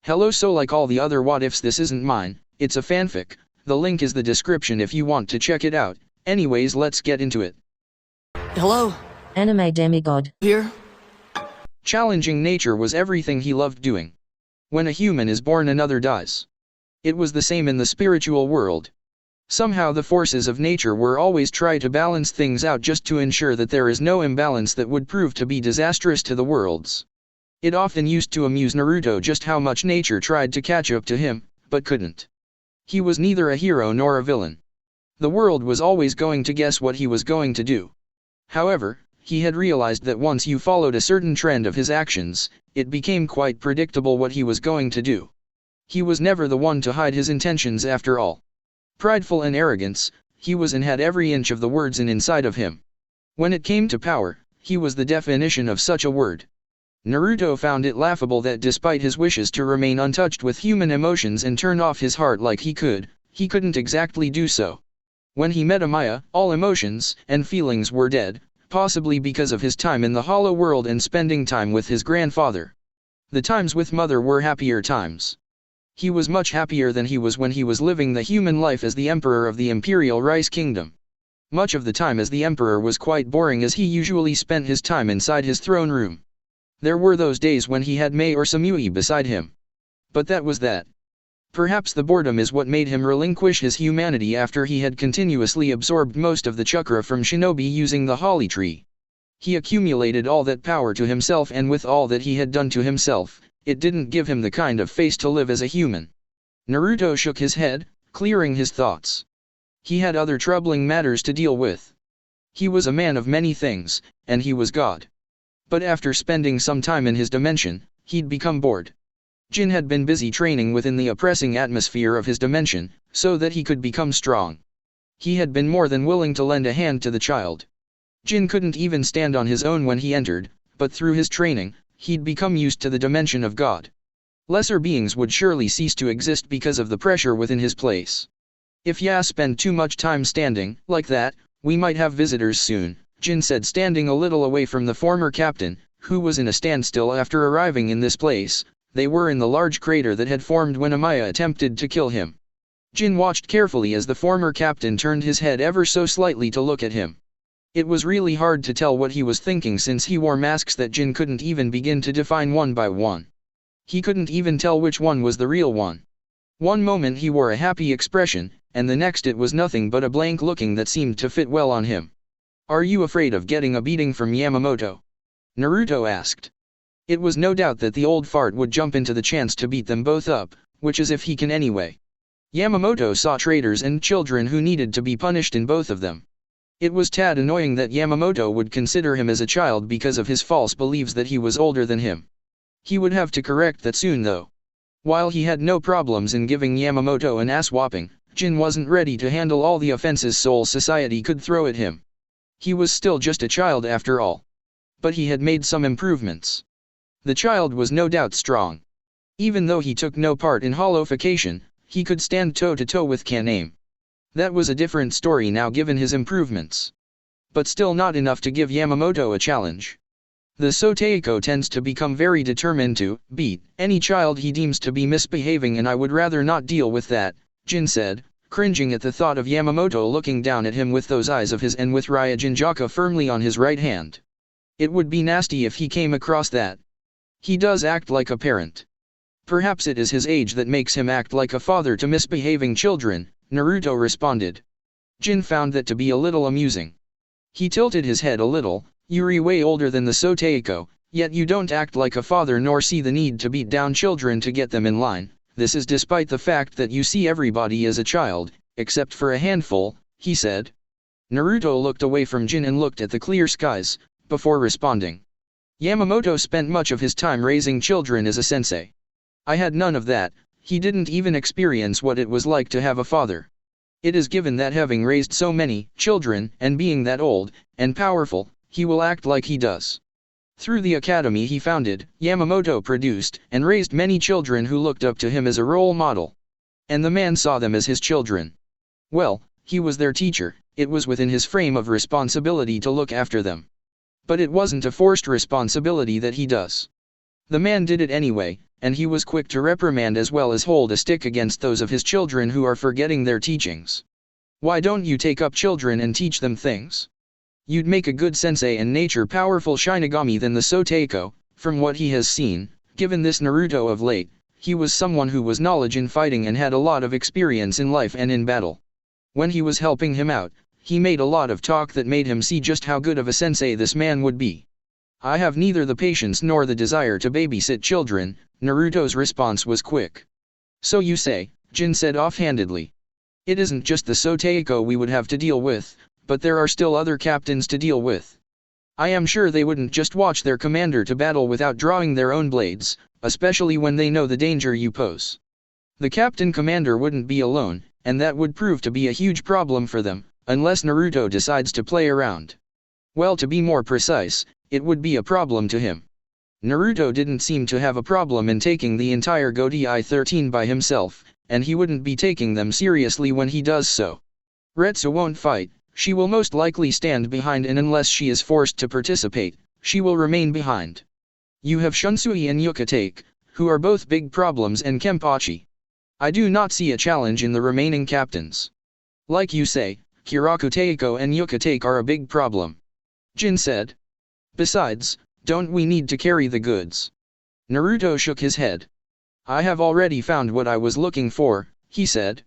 Hello, so like all the other what ifs, this isn't mine, it's a fanfic. The link is the description if you want to check it out. Anyways, let's get into it. Hello? Anime demigod. Here? Challenging nature was everything he loved doing. When a human is born, another dies. It was the same in the spiritual world. Somehow the forces of nature were always try to balance things out just to ensure that there is no imbalance that would prove to be disastrous to the worlds. It often used to amuse Naruto just how much nature tried to catch up to him, but couldn't. He was neither a hero nor a villain. The world was always going to guess what he was going to do. However, he had realized that once you followed a certain trend of his actions, it became quite predictable what he was going to do. He was never the one to hide his intentions after all. Prideful and arrogance, he was and had every inch of the words inside of him. When it came to power, he was the definition of such a word. Naruto found it laughable that despite his wishes to remain untouched with human emotions and turn off his heart like he couldn't exactly do so. When he met Amaya, all emotions and feelings were dead, possibly because of his time in the hollow world and spending time with his grandfather. The times with mother were happier times. He was much happier than he was when he was living the human life as the emperor of the Imperial Rice Kingdom. Much of the time as the emperor was quite boring, as he usually spent his time inside his throne room. There were those days when he had Mei or Samui beside him. But that was that. Perhaps the boredom is what made him relinquish his humanity after he had continuously absorbed most of the chakra from shinobi using the holly tree. He accumulated all that power to himself, and with all that he had done to himself, it didn't give him the kind of face to live as a human. Naruto shook his head, clearing his thoughts. He had other troubling matters to deal with. He was a man of many things, and he was God. But after spending some time in his dimension, he'd become bored. Jin had been busy training within the oppressing atmosphere of his dimension, so that he could become strong. He had been more than willing to lend a hand to the child. Jin couldn't even stand on his own when he entered, but through his training, he'd become used to the dimension of God. Lesser beings would surely cease to exist because of the pressure within his place. If ya spend too much time standing like that, we might have visitors soon, Jin said, standing a little away from the former captain, who was in a standstill after arriving in this place. They were in the large crater that had formed when Amaya attempted to kill him. Jin watched carefully as the former captain turned his head ever so slightly to look at him. It was really hard to tell what he was thinking, since he wore masks that Jin couldn't even begin to define one by one. He couldn't even tell which one was the real one. One moment he wore a happy expression, and the next it was nothing but a blank looking that seemed to fit well on him. "Are you afraid of getting a beating from Yamamoto?" Naruto asked. It was no doubt that the old fart would jump into the chance to beat them both up, which is if he can anyway. Yamamoto saw traitors and children who needed to be punished in both of them. It was tad annoying that Yamamoto would consider him as a child because of his false beliefs that he was older than him. He would have to correct that soon though. While he had no problems in giving Yamamoto an ass-whopping, Jin wasn't ready to handle all the offenses Soul Society could throw at him. He was still just a child after all. But he had made some improvements. The child was no doubt strong. Even though he took no part in hollowification, he could stand toe-to-toe with Kaname. That was a different story now given his improvements. But still not enough to give Yamamoto a challenge. The Soteiko tends to become very determined to beat any child he deems to be misbehaving, and I would rather not deal with that, Jin said, cringing at the thought of Yamamoto looking down at him with those eyes of his and with Ryujinjaka firmly on his right hand. It would be nasty if he came across that. He does act like a parent. Perhaps it is his age that makes him act like a father to misbehaving children, Naruto responded. Jin found that to be a little amusing. He tilted his head a little. "You're way older than the Soteiko, yet you don't act like a father nor see the need to beat down children to get them in line. This is despite the fact that you see everybody as a child, except for a handful," he said. Naruto looked away from Jin and looked at the clear skies, before responding. Yamamoto spent much of his time raising children as a sensei. I had none of that. He didn't even experience what it was like to have a father. It is given that having raised so many children, and being that old and powerful, he will act like he does. Through the academy he founded, Yamamoto produced and raised many children who looked up to him as a role model. And the man saw them as his children. Well, he was their teacher, it was within his frame of responsibility to look after them. But it wasn't a forced responsibility that he does. The man did it anyway, and he was quick to reprimand as well as hold a stick against those of his children who are forgetting their teachings. Why don't you take up children and teach them things? You'd make a good sensei and nature-powerful Shinigami than the Soteiko. From what he has seen, given this Naruto of late, he was someone who was knowledge in fighting and had a lot of experience in life and in battle. When he was helping him out, he made a lot of talk that made him see just how good of a sensei this man would be. I have neither the patience nor the desire to babysit children. Naruto's response was quick. So you say, Jin said offhandedly. It isn't just the Soteiko we would have to deal with, but there are still other captains to deal with. I am sure they wouldn't just watch their commander to battle without drawing their own blades, especially when they know the danger you pose. The captain commander wouldn't be alone, and that would prove to be a huge problem for them, unless Naruto decides to play around. Well, to be more precise, it would be a problem to him. Naruto didn't seem to have a problem in taking the entire Godai 13 by himself, and he wouldn't be taking them seriously when he does so. Retsu won't fight, she will most likely stand behind, and unless she is forced to participate, she will remain behind. You have Shunsui and Yukatake, who are both big problems, and Kenpachi. I do not see a challenge in the remaining captains. Like you say, Kirakuteiko and Yukatake are a big problem. Jin said. Besides, don't we need to carry the goods? Naruto shook his head. I have already found what I was looking for, he said.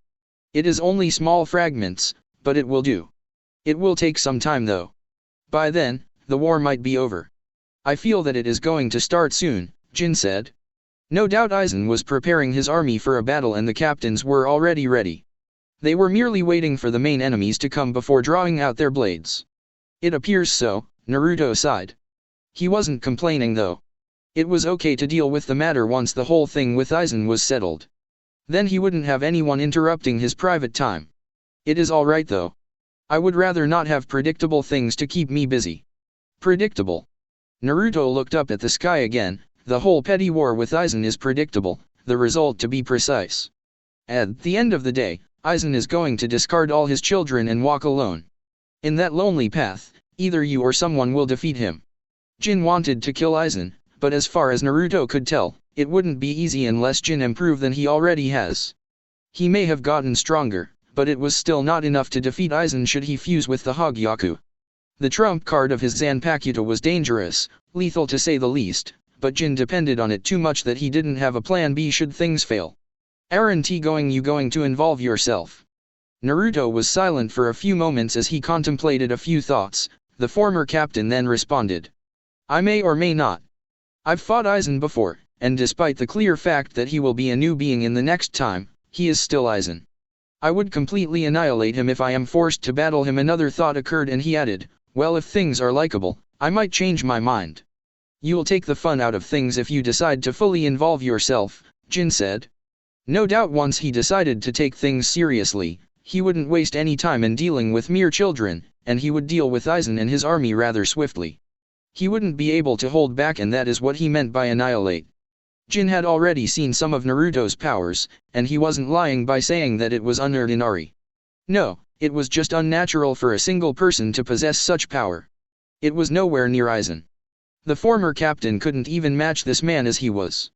It is only small fragments, but it will do. It will take some time though. By then, the war might be over. I feel that it is going to start soon, Jin said. No doubt Aizen was preparing his army for a battle and the captains were already ready. They were merely waiting for the main enemies to come before drawing out their blades. It appears so, Naruto sighed. He wasn't complaining though. It was okay to deal with the matter once the whole thing with Aizen was settled. Then he wouldn't have anyone interrupting his private time. It is alright though. I would rather not have predictable things to keep me busy. Predictable. Naruto looked up at the sky again. The whole petty war with Aizen is predictable, the result to be precise. At the end of the day, Aizen is going to discard all his children and walk alone. In that lonely path, either you or someone will defeat him. Jin wanted to kill Aizen, but as far as Naruto could tell, it wouldn't be easy unless Jin improved than he already has. He may have gotten stronger, but it was still not enough to defeat Aizen should he fuse with the Hogyaku. The trump card of his Zanpakuto was dangerous, lethal to say the least, but Jin depended on it too much that he didn't have a plan B should things fail. Aren't you going to involve yourself? Naruto was silent for a few moments as he contemplated a few thoughts. The former captain then responded. I may or may not. I've fought Aizen before, and despite the clear fact that he will be a new being in the next time, he is still Aizen. I would completely annihilate him if I am forced to battle him. Another thought occurred and he added, well, if things are likable, I might change my mind. You'll take the fun out of things if you decide to fully involve yourself, Jin said. No doubt once he decided to take things seriously, he wouldn't waste any time in dealing with mere children, and he would deal with Aizen and his army rather swiftly. He wouldn't be able to hold back, and that is what he meant by annihilate. Jin had already seen some of Naruto's powers, and he wasn't lying by saying that it was unordinary. No, it was just unnatural for a single person to possess such power. It was nowhere near Aizen. The former captain couldn't even match this man as he was.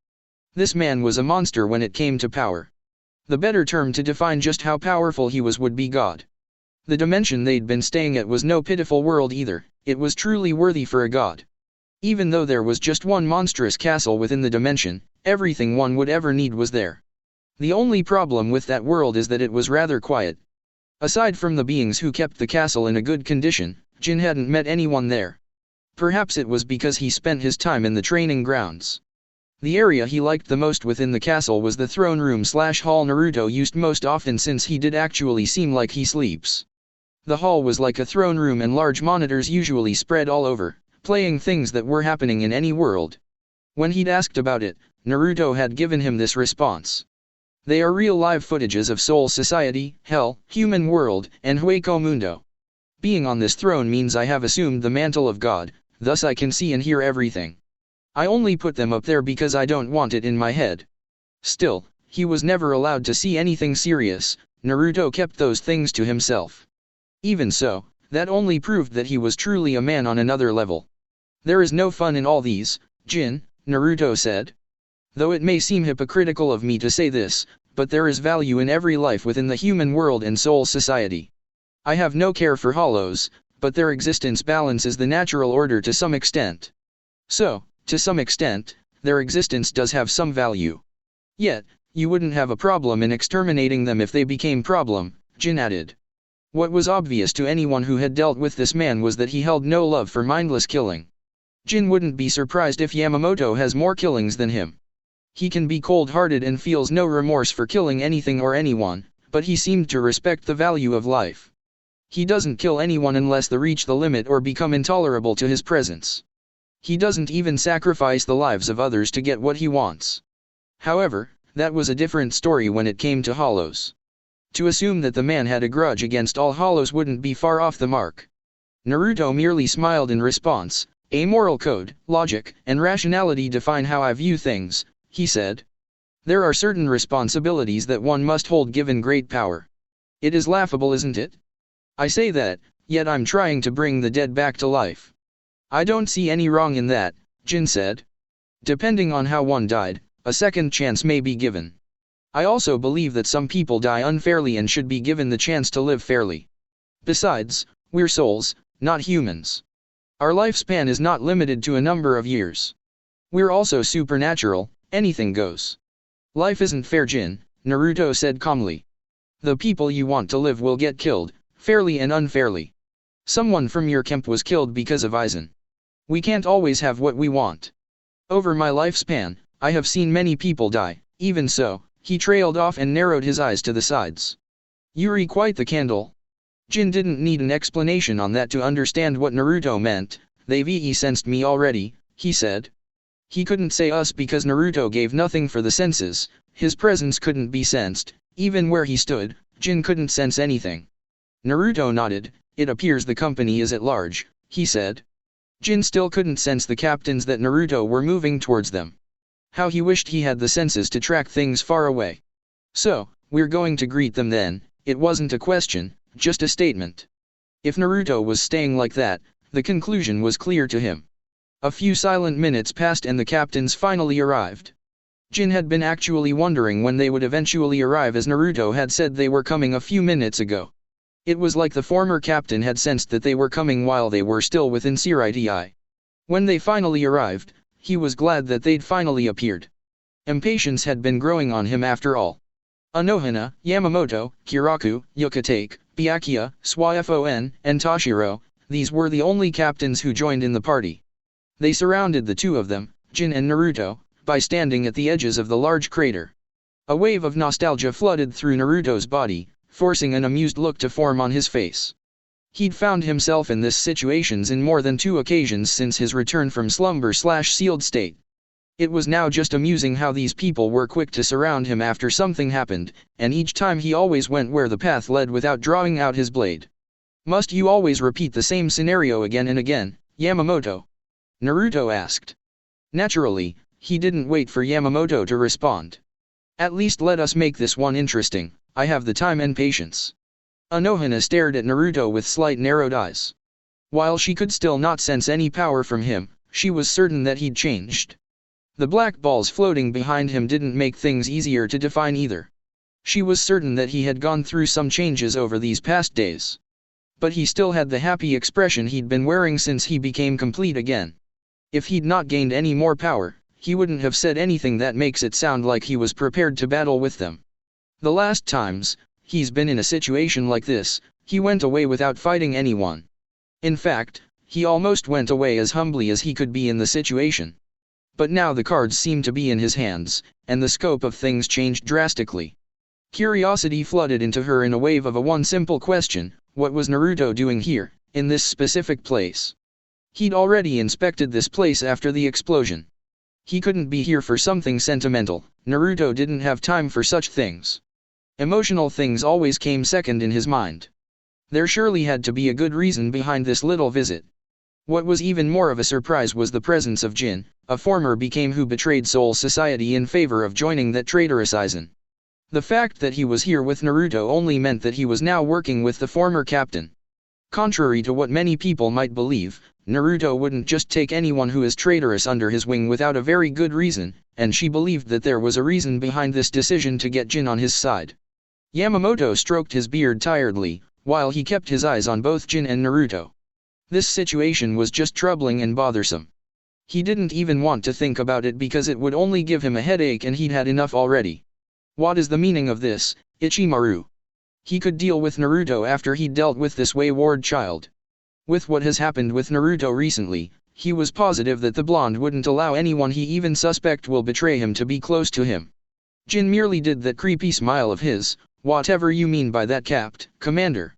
This man was a monster when it came to power. The better term to define just how powerful he was would be God. The dimension they'd been staying at was no pitiful world either, it was truly worthy for a god. Even though there was just one monstrous castle within the dimension, everything one would ever need was there. The only problem with that world is that it was rather quiet. Aside from the beings who kept the castle in a good condition, Jin hadn't met anyone there. Perhaps it was because he spent his time in the training grounds. The area he liked the most within the castle was the throne room/hall Naruto used most often, since he did actually seem like he sleeps. The hall was like a throne room and large monitors usually spread all over, playing things that were happening in any world. When he'd asked about it, Naruto had given him this response. They are real live footages of Soul Society, Hell, Human World, and Hueco Mundo. Being on this throne means I have assumed the mantle of God, thus I can see and hear everything. I only put them up there because I don't want it in my head. Still, he was never allowed to see anything serious. Naruto kept those things to himself. Even so, that only proved that he was truly a man on another level. There is no fun in all these, Jin, Naruto said. Though it may seem hypocritical of me to say this, but there is value in every life within the human world and soul society. I have no care for hollows, but their existence balances the natural order to some extent. So, to some extent, their existence does have some value. Yet, you wouldn't have a problem in exterminating them if they became problem, Jin added. What was obvious to anyone who had dealt with this man was that he held no love for mindless killing. Jin wouldn't be surprised if Yamamoto has more killings than him. He can be cold-hearted and feels no remorse for killing anything or anyone, but he seemed to respect the value of life. He doesn't kill anyone unless they reach the limit or become intolerable to his presence. He doesn't even sacrifice the lives of others to get what he wants. However, that was a different story when it came to hollows. To assume that the man had a grudge against all hollows wouldn't be far off the mark. Naruto merely smiled in response. A moral code, logic, and rationality define how I view things, he said. There are certain responsibilities that one must hold given great power. It is laughable, isn't it? I say that, yet I'm trying to bring the dead back to life. I don't see any wrong in that, Jin said. Depending on how one died, a second chance may be given. I also believe that some people die unfairly and should be given the chance to live fairly. Besides, we're souls, not humans. Our lifespan is not limited to a number of years. We're also supernatural, anything goes. Life isn't fair, Jin, Naruto said calmly. The people you want to live will get killed, fairly and unfairly. Someone from your camp was killed because of Aizen. We can't always have what we want. Over my lifespan, I have seen many people die. Even so, he trailed off and narrowed his eyes to the sides. Yuri, quite the candle. Jin didn't need an explanation on that to understand what Naruto meant. They've sensed me already, he said. He couldn't say us because Naruto gave nothing for the senses. His presence couldn't be sensed. Even where he stood, Jin couldn't sense anything. Naruto nodded. It appears the company is at large, he said. Jin still couldn't sense the captains that Naruto were moving towards them. How he wished he had the senses to track things far away. So, we're going to greet them then. It wasn't a question, just a statement. If Naruto was staying like that, the conclusion was clear to him. A few silent minutes passed and the captains finally arrived. Jin had been actually wondering when they would eventually arrive, as Naruto had said they were coming a few minutes ago. It was like the former captain had sensed that they were coming while they were still within Siriti. When they finally arrived, he was glad that they'd finally appeared. Impatience had been growing on him after all. Anohana, Yamamoto, Kiraku, Yukitake, Byakuya, Swyfon, and Toshiro, these were the only captains who joined in the party. They surrounded the two of them, Jin and Naruto, by standing at the edges of the large crater. A wave of nostalgia flooded through Naruto's body, forcing an amused look to form on his face. He'd found himself in this situations in more than 2 occasions since his return from slumber/sealed state. It was now just amusing how these people were quick to surround him after something happened, and each time he always went where the path led without drawing out his blade. Must you always repeat the same scenario again and again, Yamamoto? Naruto asked. Naturally, he didn't wait for Yamamoto to respond. At least let us make this one interesting. I have the time and patience. Anohana stared at Naruto with slight narrowed eyes. While she could still not sense any power from him, she was certain that he'd changed. The black balls floating behind him didn't make things easier to define either. She was certain that he had gone through some changes over these past days. But he still had the happy expression he'd been wearing since he became complete again. If he'd not gained any more power, he wouldn't have said anything that makes it sound like he was prepared to battle with them. The last times he's been in a situation like this, he went away without fighting anyone. In fact, he almost went away as humbly as he could be in the situation. But now the cards seemed to be in his hands, and the scope of things changed drastically. Curiosity flooded into her in a wave of one simple question: what was Naruto doing here, in this specific place? He'd already inspected this place after the explosion. He couldn't be here for something sentimental. Naruto didn't have time for such things. Emotional things always came second in his mind. There surely had to be a good reason behind this little visit. What was even more of a surprise was the presence of Jin, a former became who betrayed Soul Society in favor of joining that traitorous Aizen. The fact that he was here with Naruto only meant that he was now working with the former captain. Contrary to what many people might believe, Naruto wouldn't just take anyone who is traitorous under his wing without a very good reason, and she believed that there was a reason behind this decision to get Jin on his side. Yamamoto stroked his beard tiredly, while he kept his eyes on both Jin and Naruto. This situation was just troubling and bothersome. He didn't even want to think about it because it would only give him a headache and he'd had enough already. What is the meaning of this, Ichimaru? He could deal with Naruto after he'd dealt with this wayward child. With what has happened with Naruto recently, he was positive that the blonde wouldn't allow anyone he even suspect will betray him to be close to him. Jin merely did that creepy smile of his. Whatever you mean by that, Commander.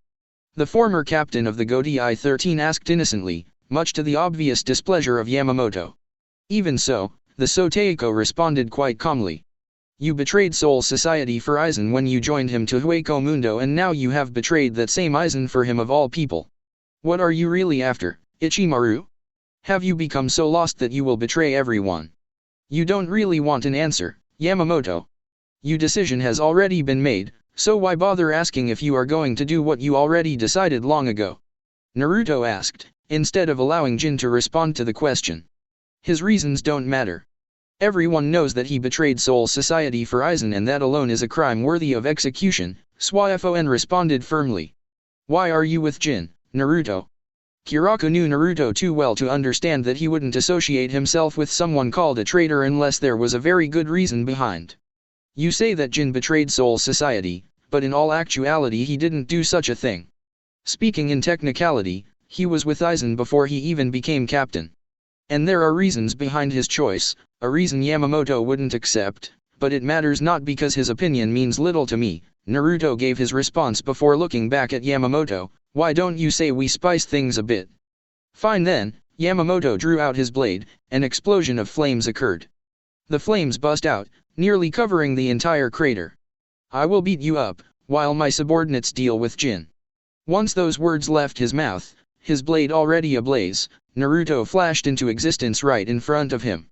The former captain of the Godi I-13 asked innocently, much to the obvious displeasure of Yamamoto. Even so, the Soteiko responded quite calmly. You betrayed Soul Society for Aizen when you joined him to Hueco Mundo, and now you have betrayed that same Aizen for him of all people. What are you really after, Ichimaru? Have you become so lost that you will betray everyone? You don't really want an answer, Yamamoto. Your decision has already been made, so why bother asking if you are going to do what you already decided long ago? Naruto asked, instead of allowing Jin to respond to the question. His reasons don't matter. Everyone knows that he betrayed Soul Society for Aizen, and that alone is a crime worthy of execution, Swaifon responded firmly. Why are you with Jin, Naruto? Kiraku knew Naruto too well to understand that he wouldn't associate himself with someone called a traitor unless there was a very good reason behind. You say that Jin betrayed Soul Society, but in all actuality he didn't do such a thing. Speaking in technicality, he was with Aizen before he even became captain. And there are reasons behind his choice, a reason Yamamoto wouldn't accept, but it matters not because his opinion means little to me. Naruto gave his response before looking back at Yamamoto. Why don't you say we spice things a bit? Fine then. Yamamoto drew out his blade. An explosion of flames occurred. The flames bust out, nearly covering the entire crater. I will beat you up, while my subordinates deal with Jin. Once those words left his mouth, his blade already ablaze, Naruto flashed into existence right in front of him.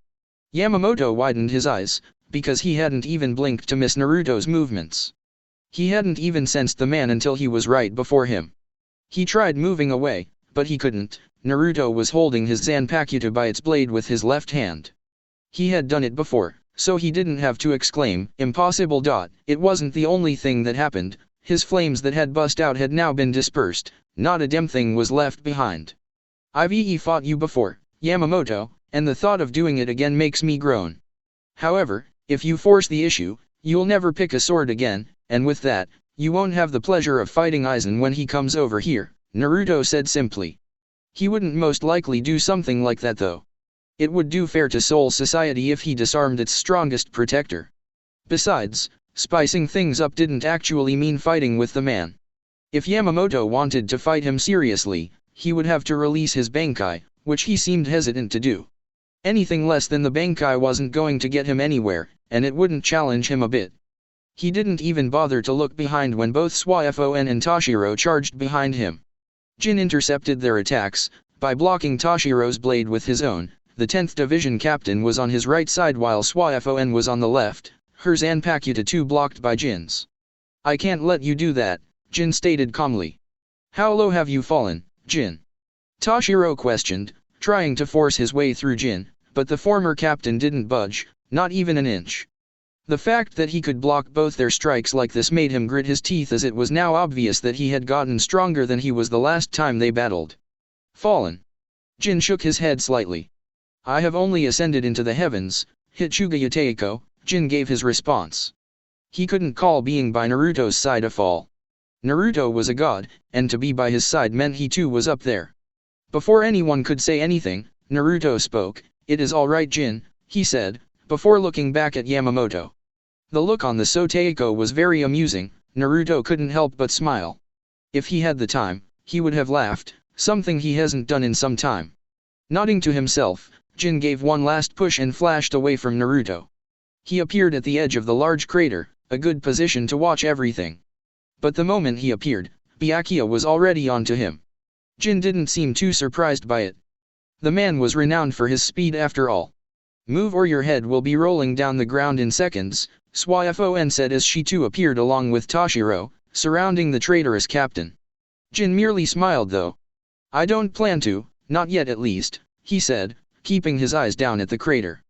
Yamamoto widened his eyes, because he hadn't even blinked to miss Naruto's movements. He hadn't even sensed the man until he was right before him. He tried moving away, but he couldn't. Naruto was holding his Zanpakuto by its blade with his left hand. He had done it before, so he didn't have to exclaim, impossible. It wasn't the only thing that happened. His flames that had bust out had now been dispersed, not a damn thing was left behind. I've fought you before, Yamamoto, and the thought of doing it again makes me groan. However, if you force the issue, you'll never pick a sword again, and with that, you won't have the pleasure of fighting Aizen when he comes over here, Naruto said simply. He wouldn't most likely do something like that though. It would do fair to Soul Society if he disarmed its strongest protector. Besides, spicing things up didn't actually mean fighting with the man. If Yamamoto wanted to fight him seriously, he would have to release his Bankai, which he seemed hesitant to do. Anything less than the Bankai wasn't going to get him anywhere, and it wouldn't challenge him a bit. He didn't even bother to look behind when both Swaifon and Toshiro charged behind him. Jin intercepted their attacks, by blocking Toshiro's blade with his own. The 10th Division captain was on his right side while Swaifon was on the left, her Zanpakuto too blocked by Jin's. I can't let you do that, Jin stated calmly. How low have you fallen, Jin? Toshiro questioned, trying to force his way through Jin, but the former captain didn't budge, not even an inch. The fact that he could block both their strikes like this made him grit his teeth, as it was now obvious that he had gotten stronger than he was the last time they battled. Fallen. Jin shook his head slightly. I have only ascended into the heavens, Hichuga Yateiko, Jin gave his response. He couldn't call being by Naruto's side a fall. Naruto was a god, and to be by his side meant he too was up there. Before anyone could say anything, Naruto spoke. It is alright Jin, he said, before looking back at Yamamoto. The look on the Soteiko was very amusing. Naruto couldn't help but smile. If he had the time, he would have laughed, something he hasn't done in some time. Nodding to himself, Jin gave one last push and flashed away from Naruto. He appeared at the edge of the large crater, a good position to watch everything. But the moment he appeared, Byakuya was already onto him. Jin didn't seem too surprised by it. The man was renowned for his speed after all. Move or your head will be rolling down the ground in seconds, Swaifon said as she too appeared along with Toshiro, surrounding the traitorous captain. Jin merely smiled though. I don't plan to, Not yet at least, he said, keeping his eyes down at the crater.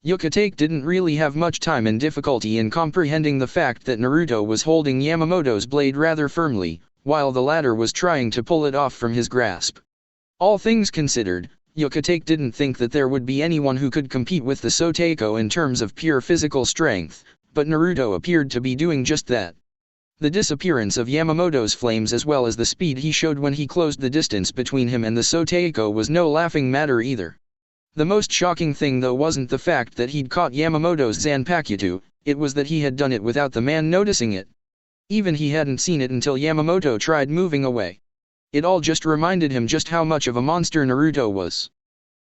Yukatake didn't really have much time and difficulty in comprehending the fact that Naruto was holding Yamamoto's blade rather firmly, while the latter was trying to pull it off from his grasp. All things considered, Yukatake didn't think that there would be anyone who could compete with the Soteiko in terms of pure physical strength, but Naruto appeared to be doing just that. The disappearance of Yamamoto's flames as well as the speed he showed when he closed the distance between him and the Soteiko was no laughing matter either. The most shocking thing though wasn't the fact that he'd caught Yamamoto's Zanpakuto, it was that he had done it without the man noticing it. Even he hadn't seen it until Yamamoto tried moving away. It all just reminded him just how much of a monster Naruto was.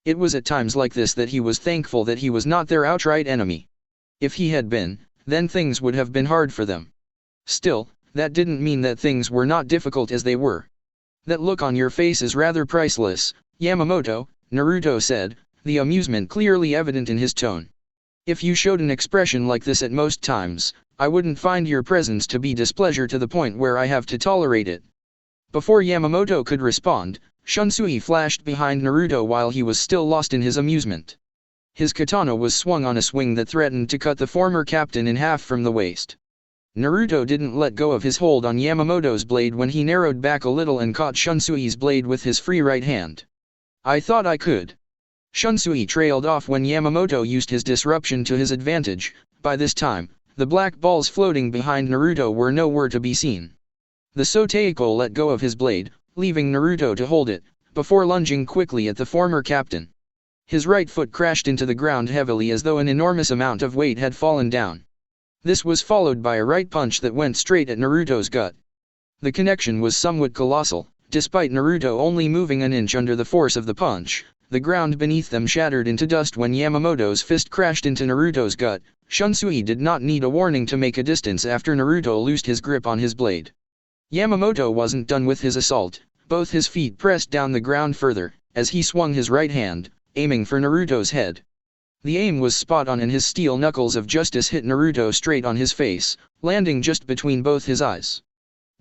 It was at times like this that he was thankful that he was not their outright enemy. If he had been, then things would have been hard for them. Still, that didn't mean that things were not difficult as they were. That look on your face is rather priceless, Yamamoto, Naruto said, the amusement clearly evident in his tone. If you showed an expression like this at most times, I wouldn't find your presence to be displeasure to the point where I have to tolerate it. Before Yamamoto could respond, Shunsui flashed behind Naruto while he was still lost in his amusement. His katana was swung on a swing that threatened to cut the former captain in half from the waist. Naruto didn't let go of his hold on Yamamoto's blade when he narrowed back a little and caught Shunsui's blade with his free right hand. I thought I could. Shunsui trailed off when Yamamoto used his disruption to his advantage. By this time, the black balls floating behind Naruto were nowhere to be seen. The Soteiko let go of his blade, leaving Naruto to hold it, before lunging quickly at the former captain. His right foot crashed into the ground heavily as though an enormous amount of weight had fallen down. This was followed by a right punch that went straight at Naruto's gut. The connection was somewhat colossal, despite Naruto only moving an inch under the force of the punch. The ground beneath them shattered into dust when Yamamoto's fist crashed into Naruto's gut. Shunsui did not need a warning to make a distance after Naruto loosed his grip on his blade. Yamamoto wasn't done with his assault, both his feet pressed down the ground further, as he swung his right hand, aiming for Naruto's head. The aim was spot on and his steel knuckles of justice hit Naruto straight on his face, landing just between both his eyes.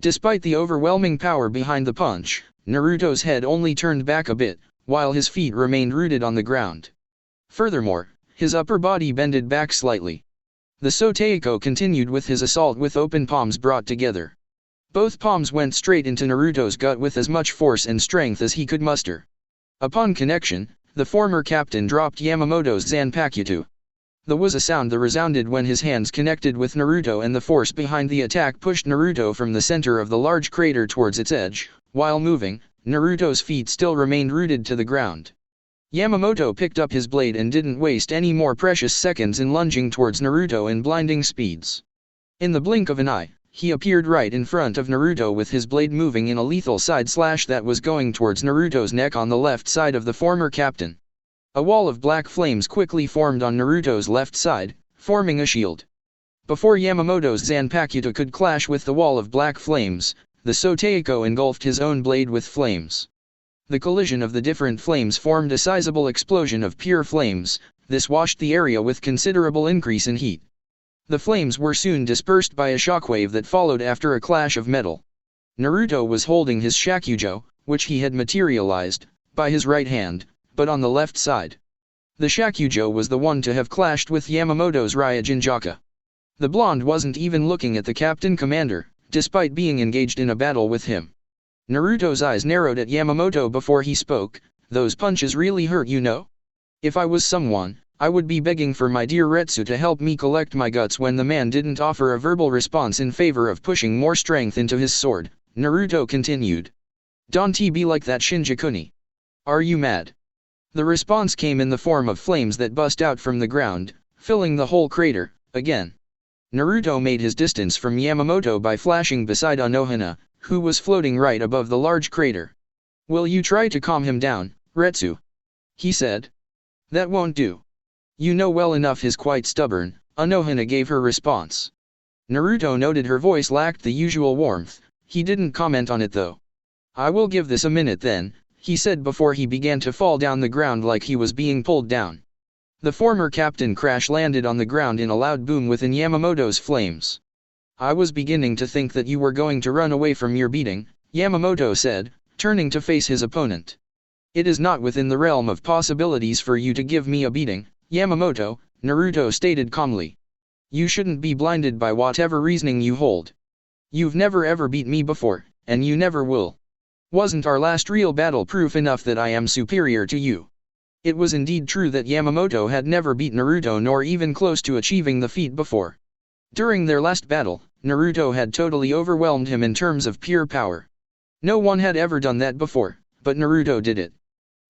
Despite the overwhelming power behind the punch, Naruto's head only turned back a bit, while his feet remained rooted on the ground. Furthermore, his upper body bended back slightly. The Soteiko continued with his assault with open palms brought together. Both palms went straight into Naruto's gut with as much force and strength as he could muster. Upon connection, the former captain dropped Yamamoto's Zanpakuto. There was a sound that resounded when his hands connected with Naruto and the force behind the attack pushed Naruto from the center of the large crater towards its edge. While moving, Naruto's feet still remained rooted to the ground. Yamamoto picked up his blade and didn't waste any more precious seconds in lunging towards Naruto in blinding speeds. In the blink of an eye, he appeared right in front of Naruto with his blade moving in a lethal side slash that was going towards Naruto's neck on the left side of the former captain. A wall of black flames quickly formed on Naruto's left side, forming a shield. Before Yamamoto's Zanpakuto could clash with the wall of black flames, the Soteiko engulfed his own blade with flames. The collision of the different flames formed a sizable explosion of pure flames. This washed the area with considerable increase in heat. The flames were soon dispersed by a shockwave that followed after a clash of metal. Naruto was holding his Shakujo, which he had materialized, by his right hand, but on the left side. The Shakujo was the one to have clashed with Yamamoto's Ryujinjaka. The blonde wasn't even looking at the captain commander, despite being engaged in a battle with him. Naruto's eyes narrowed at Yamamoto before he spoke. Those punches really hurt, you know? If I was someone, I would be begging for my dear Retsu to help me collect my guts. When the man didn't offer a verbal response in favor of pushing more strength into his sword, Naruto continued. Don't be like that, Shinjakuni. Are you mad? The response came in the form of flames that bust out from the ground, filling the whole crater. Again, Naruto made his distance from Yamamoto by flashing beside Anohana, who was floating right above the large crater. Will you try to calm him down, Retsu? He said. That won't do. You know well enough he's quite stubborn, Anohana gave her response. Naruto noted her voice lacked the usual warmth. He didn't comment on it though. I will give this a minute then, he said before he began to fall down the ground like he was being pulled down. The former captain crash landed on the ground in a loud boom within Yamamoto's flames. I was beginning to think that you were going to run away from your beating, Yamamoto said, turning to face his opponent. It is not within the realm of possibilities for you to give me a beating, Yamamoto, Naruto stated calmly. You shouldn't be blinded by whatever reasoning you hold. You've never ever beat me before, and you never will. Wasn't our last real battle proof enough that I am superior to you? It was indeed true that Yamamoto had never beat Naruto nor even close to achieving the feat before. During their last battle, Naruto had totally overwhelmed him in terms of pure power. No one had ever done that before, but Naruto did it.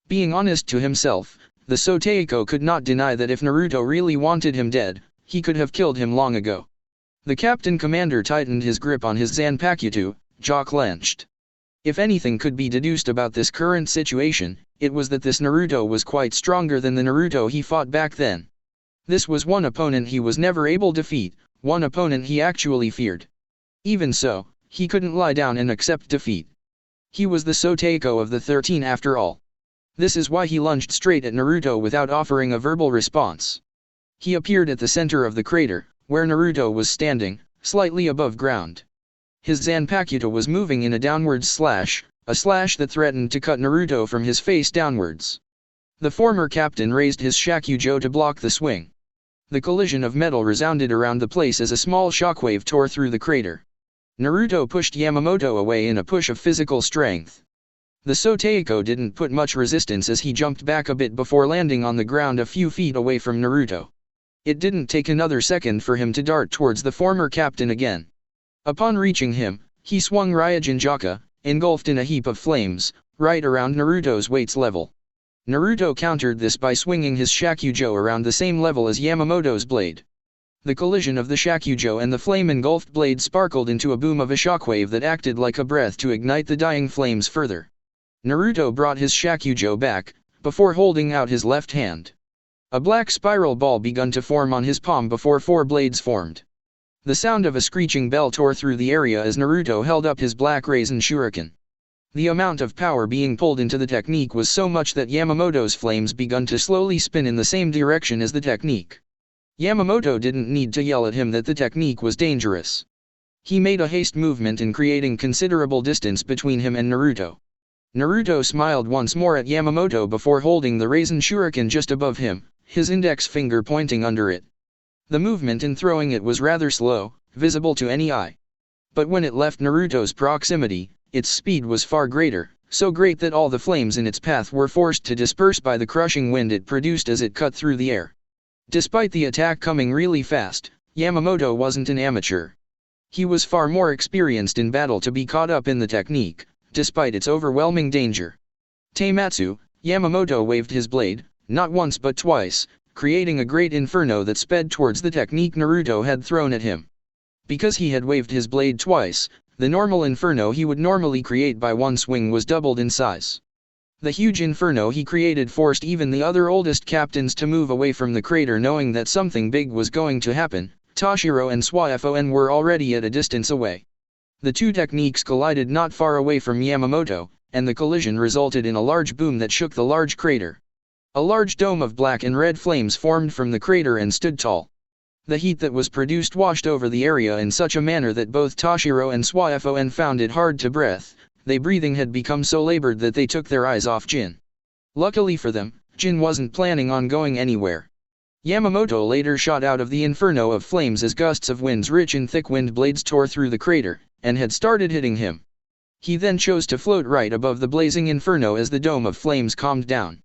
Being honest to himself, the Soteiko could not deny that if Naruto really wanted him dead, he could have killed him long ago. The Captain Commander tightened his grip on his Zanpakuto, jaw clenched. If anything could be deduced about this current situation, it was that this Naruto was quite stronger than the Naruto he fought back then. This was one opponent he was never able to defeat, one opponent he actually feared. Even so, he couldn't lie down and accept defeat. He was the Soteiko of the 13 after all. This is why he lunged straight at Naruto without offering a verbal response. He appeared at the center of the crater, where Naruto was standing, slightly above ground. His Zanpakuto was moving in a downward slash, a slash that threatened to cut Naruto from his face downwards. The former captain raised his Shakujo to block the swing. The collision of metal resounded around the place as a small shockwave tore through the crater. Naruto pushed Yamamoto away in a push of physical strength. The Soteiko didn't put much resistance as he jumped back a bit before landing on the ground a few feet away from Naruto. It didn't take another second for him to dart towards the former captain again. Upon reaching him, he swung Ryujinjaka, engulfed in a heap of flames, right around Naruto's weight's level. Naruto countered this by swinging his Shakujo around the same level as Yamamoto's blade. The collision of the Shakujo and the flame-engulfed blade sparkled into a boom of a shockwave that acted like a breath to ignite the dying flames further. Naruto brought his Shakujo back, before holding out his left hand. A black spiral ball begun to form on his palm before 4 blades formed. The sound of a screeching bell tore through the area as Naruto held up his black Rasen Shuriken. The amount of power being pulled into the technique was so much that Yamamoto's flames begun to slowly spin in the same direction as the technique. Yamamoto didn't need to yell at him that the technique was dangerous. He made a haste movement in creating considerable distance between him and Naruto. Naruto smiled once more at Yamamoto before holding the Rasen Shuriken just above him, his index finger pointing under it. The movement in throwing it was rather slow, visible to any eye. But when it left Naruto's proximity, its speed was far greater, so great that all the flames in its path were forced to disperse by the crushing wind it produced as it cut through the air. Despite the attack coming really fast, Yamamoto wasn't an amateur. He was far more experienced in battle to be caught up in the technique, despite its overwhelming danger. Teimatsu, Yamamoto waved his blade, not once but twice, creating a great inferno that sped towards the technique Naruto had thrown at him. Because he had waved his blade twice, the normal inferno he would normally create by one swing was doubled in size. The huge inferno he created forced even the other oldest captains to move away from the crater, knowing that something big was going to happen. Toshiro and Swaifon were already at a distance away. The two techniques collided not far away from Yamamoto, and the collision resulted in a large boom that shook the large crater. A large dome of black and red flames formed from the crater and stood tall. The heat that was produced washed over the area in such a manner that both Toshiro and Swaifon found it hard to breathe. Their breathing had become so labored that they took their eyes off Jin. Luckily for them, Jin wasn't planning on going anywhere. Yamamoto later shot out of the inferno of flames as gusts of winds rich in thick wind blades tore through the crater, and had started hitting him. He then chose to float right above the blazing inferno as the dome of flames calmed down.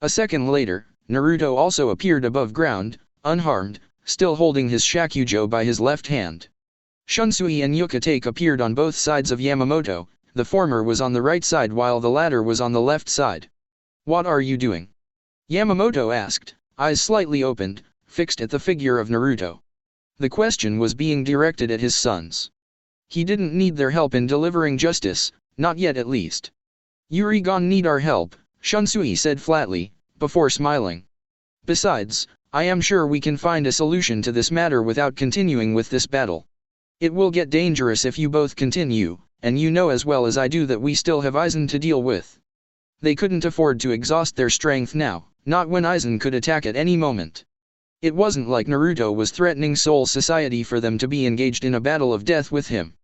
A second later, Naruto also appeared above ground, unharmed, still holding his Shakujo by his left hand. Shunsui and Yukatake appeared on both sides of Yamamoto. The former was on the right side while the latter was on the left side. "What are you doing?" Yamamoto asked, eyes slightly opened, fixed at the figure of Naruto. The question was being directed at his sons. He didn't need their help in delivering justice, not yet at least. "Urigon need our help," Shunsui said flatly, before smiling. "Besides, I am sure we can find a solution to this matter without continuing with this battle. It will get dangerous if you both continue, and you know as well as I do that we still have Aizen to deal with." They couldn't afford to exhaust their strength now, not when Aizen could attack at any moment. It wasn't like Naruto was threatening Soul Society for them to be engaged in a battle of death with him.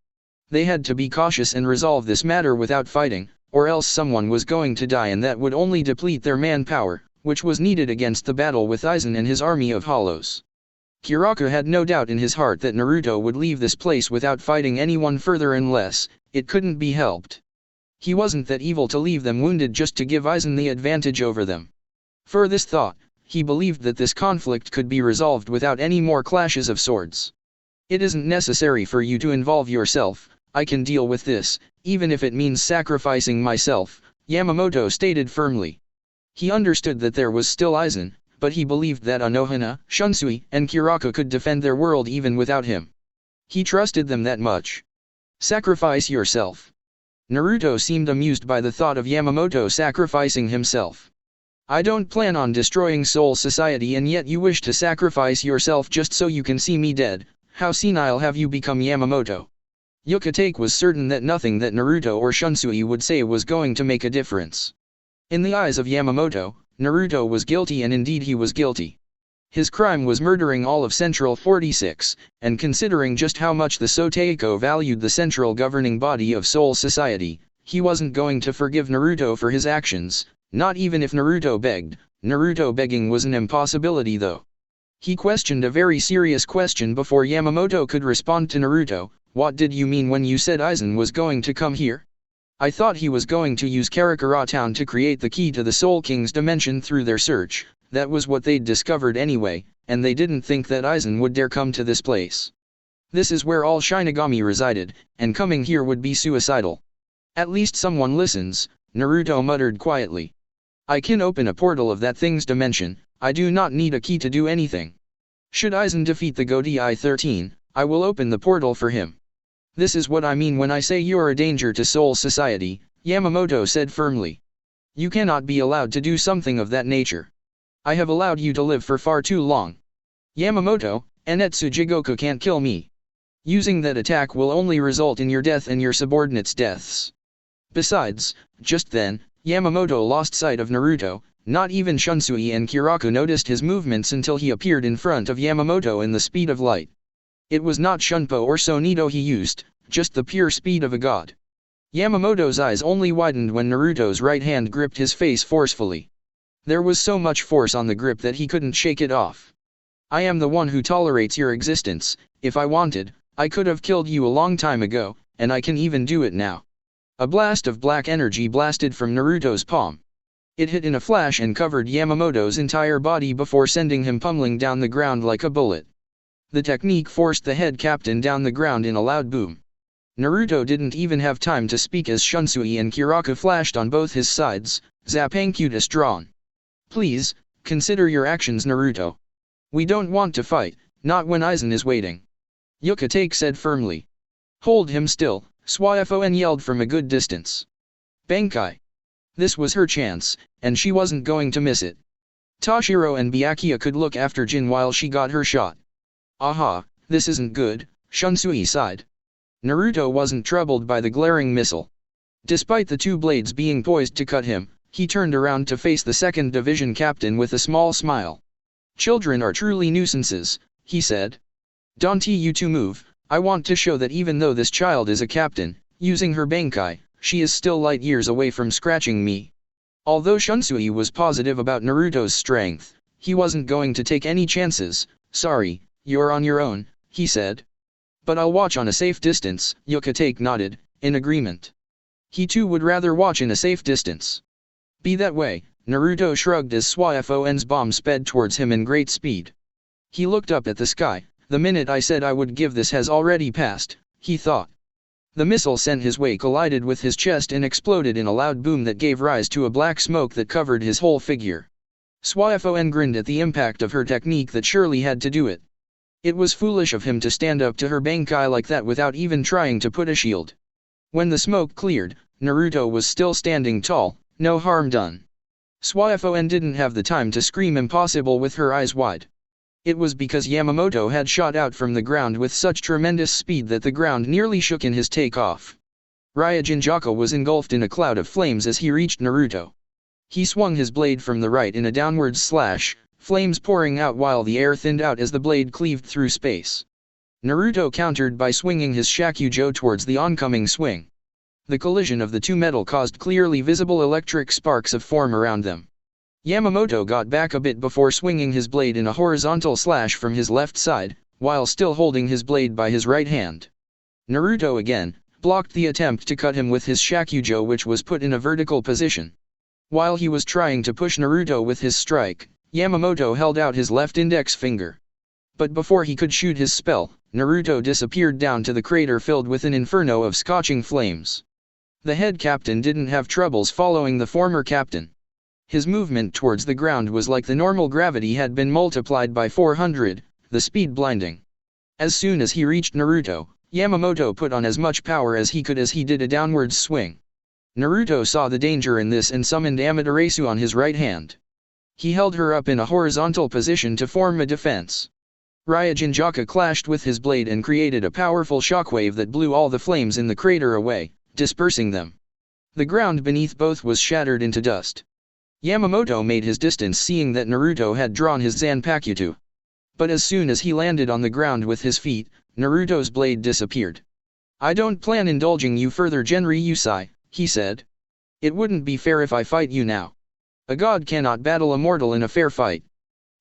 They had to be cautious and resolve this matter without fighting, or else someone was going to die, and that would only deplete their manpower, which was needed against the battle with Aizen and his army of hollows. Kiraka had no doubt in his heart that Naruto would leave this place without fighting anyone further unless it couldn't be helped. He wasn't that evil to leave them wounded just to give Aizen the advantage over them. For this thought, he believed that this conflict could be resolved without any more clashes of swords. It isn't necessary for you to involve yourself, I can deal with this, even if it means sacrificing myself, Yamamoto stated firmly. He understood that there was still Aizen, but he believed that Anohana, Shunsui, and Kiraka could defend their world even without him. He trusted them that much. Sacrifice yourself. Naruto seemed amused by the thought of Yamamoto sacrificing himself. I don't plan on destroying Soul Society, and yet you wish to sacrifice yourself just so you can see me dead. How senile have you become, Yamamoto? Yukatake was certain that nothing that Naruto or Shunsui would say was going to make a difference. In the eyes of Yamamoto, Naruto was guilty, and indeed he was guilty. His crime was murdering all of Central 46, and considering just how much the Soteiko valued the central governing body of Soul Society, he wasn't going to forgive Naruto for his actions, not even if Naruto begged. Naruto begging was an impossibility though. He questioned a very serious question before Yamamoto could respond to Naruto. What did you mean when you said Aizen was going to come here? I thought he was going to use Karakura Town to create the key to the Soul King's dimension through their search. That was what they'd discovered anyway, and they didn't think that Aizen would dare come to this place. This is where all Shinigami resided, and coming here would be suicidal. At least someone listens, Naruto muttered quietly. I can open a portal of that thing's dimension, I do not need a key to do anything. Should Aizen defeat the Godai 13, I will open the portal for him. This is what I mean when I say you're a danger to Soul Society, Yamamoto said firmly. You cannot be allowed to do something of that nature. I have allowed you to live for far too long. Yamamoto, Enetsu Jigoku can't kill me. Using that attack will only result in your death and your subordinates' deaths. Besides, just then, Yamamoto lost sight of Naruto. Not even Shunsui and Kiraka noticed his movements until he appeared in front of Yamamoto in the speed of light. It was not Shunpo or Sonito he used, just the pure speed of a god. Yamamoto's eyes only widened when Naruto's right hand gripped his face forcefully. There was so much force on the grip that he couldn't shake it off. I am the one who tolerates your existence. If I wanted, I could have killed you a long time ago, and I can even do it now. A blast of black energy blasted from Naruto's palm. It hit in a flash and covered Yamamoto's entire body before sending him pummeling down the ground like a bullet. The technique forced the head captain down the ground in a loud boom. Naruto didn't even have time to speak as Shunsui and Kiraka flashed on both his sides, Zappancutus drawn. Please, consider your actions, Naruto. We don't want to fight, not when Aizen is waiting. Yukatake said firmly. Hold him still, Swaifon yelled from a good distance. Bankai. This was her chance, and she wasn't going to miss it. Toshiro and Byakuya could look after Jin while she got her shot. Aha, this isn't good, Shunsui sighed. Naruto wasn't troubled by the glaring missile. Despite the two blades being poised to cut him, he turned around to face the second division captain with a small smile. Children are truly nuisances, he said. Don't you two move, I want to show that even though this child is a captain, using her Bankai, she is still light years away from scratching me. Although Shunsui was positive about Naruto's strength, he wasn't going to take any chances. Sorry, you're on your own, he said. But I'll watch on a safe distance, Yukatake nodded, in agreement. He too would rather watch in a safe distance. Be that way, Naruto shrugged as Swafon's bomb sped towards him in great speed. He looked up at the sky. The minute I said I would give this has already passed, he thought. The missile sent his way collided with his chest and exploded in a loud boom that gave rise to a black smoke that covered his whole figure. Swaifon grinned at the impact of her technique that surely had to do it. It was foolish of him to stand up to her Bankai like that without even trying to put a shield. When the smoke cleared, Naruto was still standing tall, no harm done. Swaifon didn't have the time to scream impossible with her eyes wide. It was because Yamamoto had shot out from the ground with such tremendous speed that the ground nearly shook in his takeoff. Ryujinjaka was engulfed in a cloud of flames as he reached Naruto. He swung his blade from the right in a downward slash, flames pouring out while the air thinned out as the blade cleaved through space. Naruto countered by swinging his Shakujo towards the oncoming swing. The collision of the two metal caused clearly visible electric sparks of form around them. Yamamoto got back a bit before swinging his blade in a horizontal slash from his left side, while still holding his blade by his right hand. Naruto again blocked the attempt to cut him with his shakujo, which was put in a vertical position. While he was trying to push Naruto with his strike, Yamamoto held out his left index finger. But before he could shoot his spell, Naruto disappeared down to the crater filled with an inferno of scorching flames. The head captain didn't have troubles following the former captain. His movement towards the ground was like the normal gravity had been multiplied by 400, the speed blinding. As soon as he reached Naruto, Yamamoto put on as much power as he could as he did a downwards swing. Naruto saw the danger in this and summoned Amaterasu on his right hand. He held her up in a horizontal position to form a defense. Ryujinjaka clashed with his blade and created a powerful shockwave that blew all the flames in the crater away, dispersing them. The ground beneath both was shattered into dust. Yamamoto made his distance seeing that Naruto had drawn his Zanpakuto. But as soon as he landed on the ground with his feet, Naruto's blade disappeared. "I don't plan indulging you further, Genryusai," he said. "It wouldn't be fair if I fight you now. A god cannot battle a mortal in a fair fight.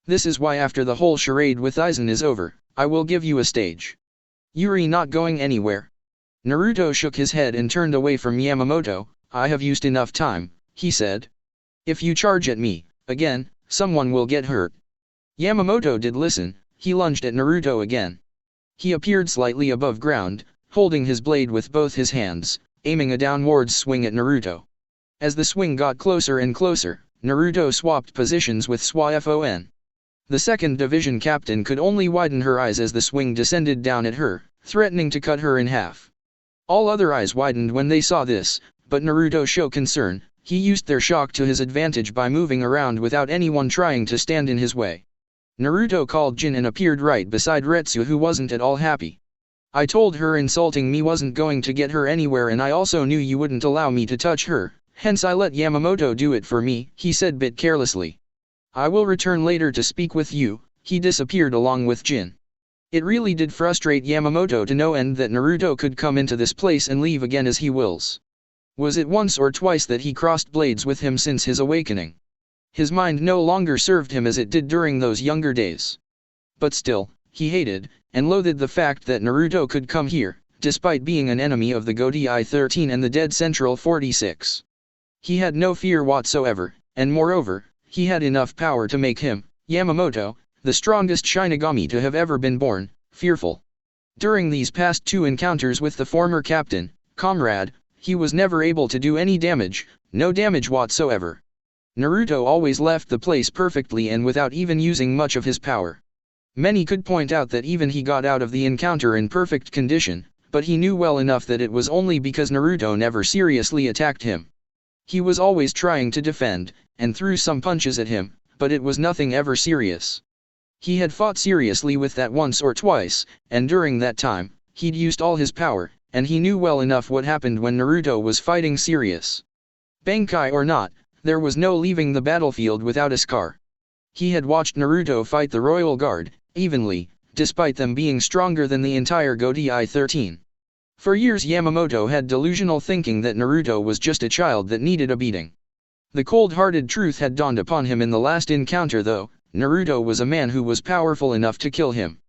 This is why after the whole charade with Aizen is over, I will give you a stage." "Yuri not going anywhere." Naruto shook his head and turned away from Yamamoto. "I have used enough time," he said. "If you charge at me, again, someone will get hurt." Yamamoto did listen. He lunged at Naruto again. He appeared slightly above ground, holding his blade with both his hands, aiming a downwards swing at Naruto. As the swing got closer and closer, Naruto swapped positions with Swafon. The second division captain could only widen her eyes as the swing descended down at her, threatening to cut her in half. All other eyes widened when they saw this, but Naruto showed concern. He used their shock to his advantage by moving around without anyone trying to stand in his way. Naruto called Jin and appeared right beside Retsu, who wasn't at all happy. "I told her insulting me wasn't going to get her anywhere, and I also knew you wouldn't allow me to touch her, hence I let Yamamoto do it for me," he said bit carelessly. "I will return later to speak with you." He disappeared along with Jin. It really did frustrate Yamamoto to no end that Naruto could come into this place and leave again as he wills. Was it once or twice that he crossed blades with him since his awakening? His mind no longer served him as it did during those younger days. But still, he hated and loathed the fact that Naruto could come here, despite being an enemy of the Godai 13 and the dead Central 46. He had no fear whatsoever, and moreover, he had enough power to make him, Yamamoto, the strongest Shinigami to have ever been born, fearful. During these past two encounters with the former captain, comrade, he was never able to do any damage, no damage whatsoever. Naruto always left the place perfectly and without even using much of his power. Many could point out that even he got out of the encounter in perfect condition, but he knew well enough that it was only because Naruto never seriously attacked him. He was always trying to defend, and threw some punches at him, but it was nothing ever serious. He had fought seriously with that once or twice, and during that time, he'd used all his power, and he knew well enough what happened when Naruto was fighting serious. Bankai or not, there was no leaving the battlefield without a scar. He had watched Naruto fight the Royal Guard, evenly, despite them being stronger than the entire Godai 13. For years Yamamoto had delusional thinking that Naruto was just a child that needed a beating. The cold-hearted truth had dawned upon him in the last encounter though. Naruto was a man who was powerful enough to kill him.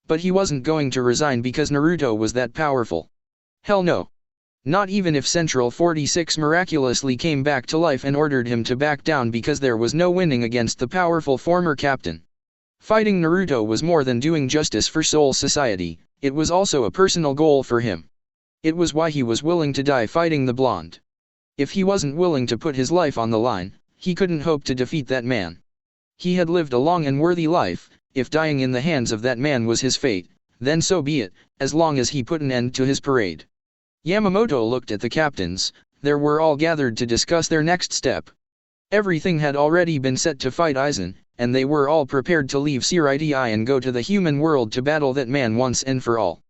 But he wasn't going to resign because Naruto was that powerful. Hell no. Not even if Central 46 miraculously came back to life and ordered him to back down because there was no winning against the powerful former captain. Fighting Naruto was more than doing justice for Soul Society, it was also a personal goal for him. It was why he was willing to die fighting the blonde. If he wasn't willing to put his life on the line, he couldn't hope to defeat that man. He had lived a long and worthy life. If dying in the hands of that man was his fate, then so be it, as long as he put an end to his parade. Yamamoto looked at the captains. They were all gathered to discuss their next step. Everything had already been set to fight Aizen, and they were all prepared to leave Siriti and go to the human world to battle that man once and for all.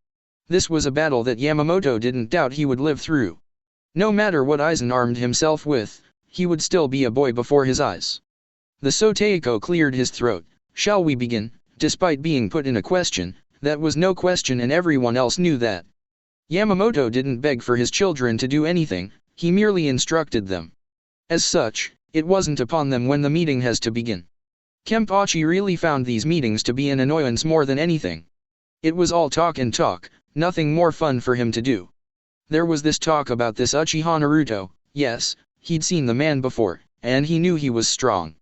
This was a battle that Yamamoto didn't doubt he would live through. No matter what Aizen armed himself with, he would still be a boy before his eyes. The Soteiko cleared his throat. "Shall we begin?" Despite being put in a question, that was no question and everyone else knew that. Yamamoto didn't beg for his children to do anything, he merely instructed them. As such, it wasn't upon them when the meeting has to begin. Kenpachi really found these meetings to be an annoyance more than anything. It was all talk and talk, nothing more fun for him to do. There was this talk about this Uchiha Naruto. Yes, he'd seen the man before, and he knew he was strong.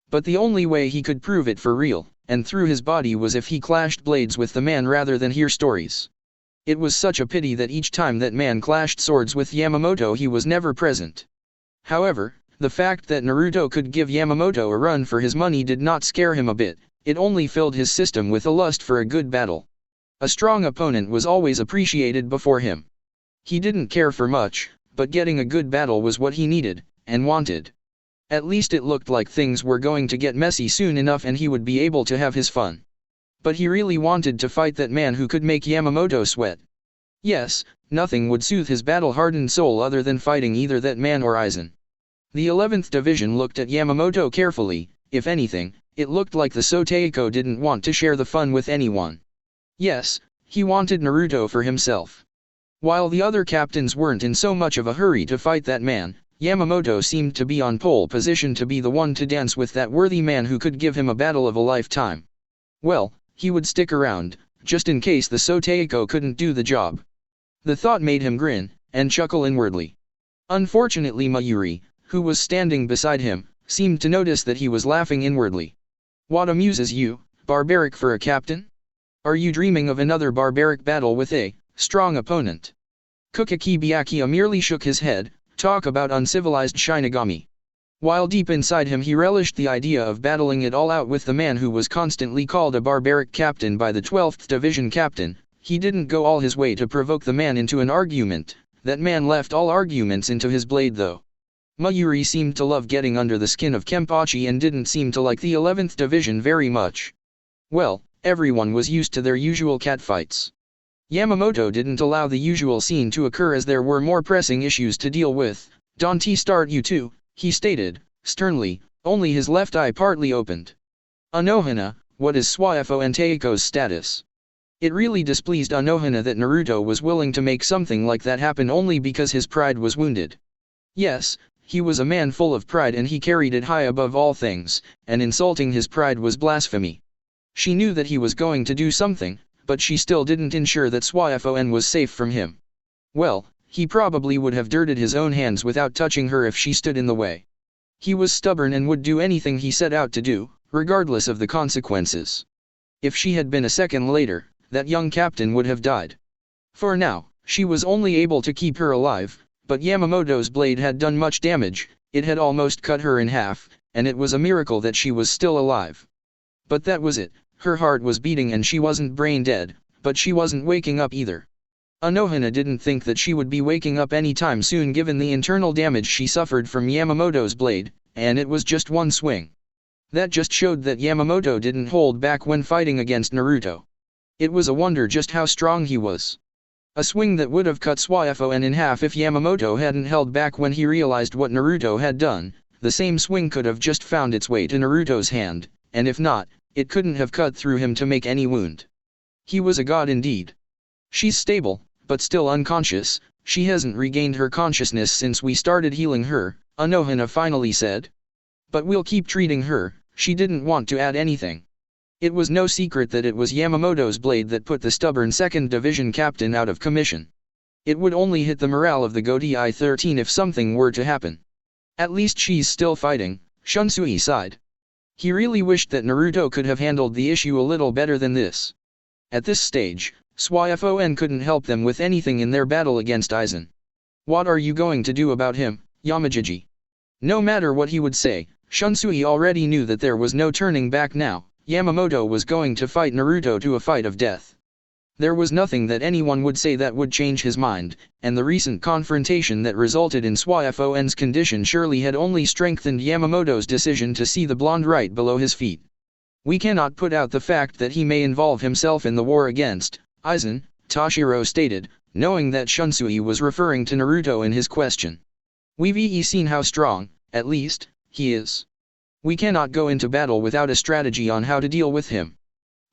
But the only way he could prove it for real, and through his body, was if he clashed blades with the man rather than hear stories. It was such a pity that each time that man clashed swords with Yamamoto he was never present. However, the fact that Naruto could give Yamamoto a run for his money did not scare him a bit, it only filled his system with a lust for a good battle. A strong opponent was always appreciated before him. He didn't care for much, but getting a good battle was what he needed, and wanted. At least it looked like things were going to get messy soon enough and he would be able to have his fun. But he really wanted to fight that man who could make Yamamoto sweat. Yes, nothing would soothe his battle-hardened soul other than fighting either that man or Aizen. The 11th Division looked at Yamamoto carefully. If anything, it looked like the Soteiko didn't want to share the fun with anyone. Yes, he wanted Naruto for himself. While the other captains weren't in so much of a hurry to fight that man, Yamamoto seemed to be on pole position to be the one to dance with that worthy man who could give him a battle of a lifetime. Well, he would stick around, just in case the Soteiko couldn't do the job. The thought made him grin, and chuckle inwardly. Unfortunately Mayuri, who was standing beside him, seemed to notice that he was laughing inwardly. What amuses you, barbaric for a captain? Are you dreaming of another barbaric battle with a strong opponent? Kukaki Byakuya merely shook his head. Talk about uncivilized Shinigami. While deep inside him he relished the idea of battling it all out with the man who was constantly called a barbaric captain by the 12th Division captain, he didn't go all his way to provoke the man into an argument. That man left all arguments into his blade though. Mayuri seemed to love getting under the skin of Kenpachi and didn't seem to like the 11th Division very much. Well, everyone was used to their usual catfights. Yamamoto didn't allow the usual scene to occur as there were more pressing issues to deal with. "Don't start you too," he stated, sternly, only his left eye partly opened. "Anohana, what is Swaifo and Teiko's status?" It really displeased Anohana that Naruto was willing to make something like that happen only because his pride was wounded. Yes, he was a man full of pride and he carried it high above all things, and insulting his pride was blasphemy. She knew that he was going to do something, but she still didn't ensure that Swaifon was safe from him. Well, he probably would have dirted his own hands without touching her if she stood in the way. He was stubborn and would do anything he set out to do, regardless of the consequences. If she had been a second later, that young captain would have died. For now, she was only able to keep her alive, but Yamamoto's blade had done much damage, it had almost cut her in half, and it was a miracle that she was still alive. But that was it. Her heart was beating and she wasn't brain dead, but she wasn't waking up either. Anohana didn't think that she would be waking up anytime soon given the internal damage she suffered from Yamamoto's blade, and it was just one swing. That just showed that Yamamoto didn't hold back when fighting against Naruto. It was a wonder just how strong he was. A swing that would have cut Swaifon in half if Yamamoto hadn't held back when he realized what Naruto had done. The same swing could have just found its way to Naruto's hand, and if not, it couldn't have cut through him to make any wound. He was a god indeed. "She's stable, but still unconscious. She hasn't regained her consciousness since we started healing her," Anohana finally said. "But we'll keep treating her." She didn't want to add anything. It was no secret that it was Yamamoto's blade that put the stubborn 2nd Division captain out of commission. It would only hit the morale of the Godai 13 if something were to happen. "At least she's still fighting," Shunsui sighed. He really wished that Naruto could have handled the issue a little better than this. At this stage, Swaifon couldn't help them with anything in their battle against Aizen. "What are you going to do about him, Yamajiji?" No matter what he would say, Shunsui already knew that there was no turning back now. Yamamoto was going to fight Naruto to a fight of death. There was nothing that anyone would say that would change his mind, and the recent confrontation that resulted in Swaifon's condition surely had only strengthened Yamamoto's decision to see the blonde right below his feet. "We cannot put out the fact that he may involve himself in the war against Aizen," Toshiro stated, knowing that Shunsui was referring to Naruto in his question. "We've seen how strong, at least, he is. We cannot go into battle without a strategy on how to deal with him.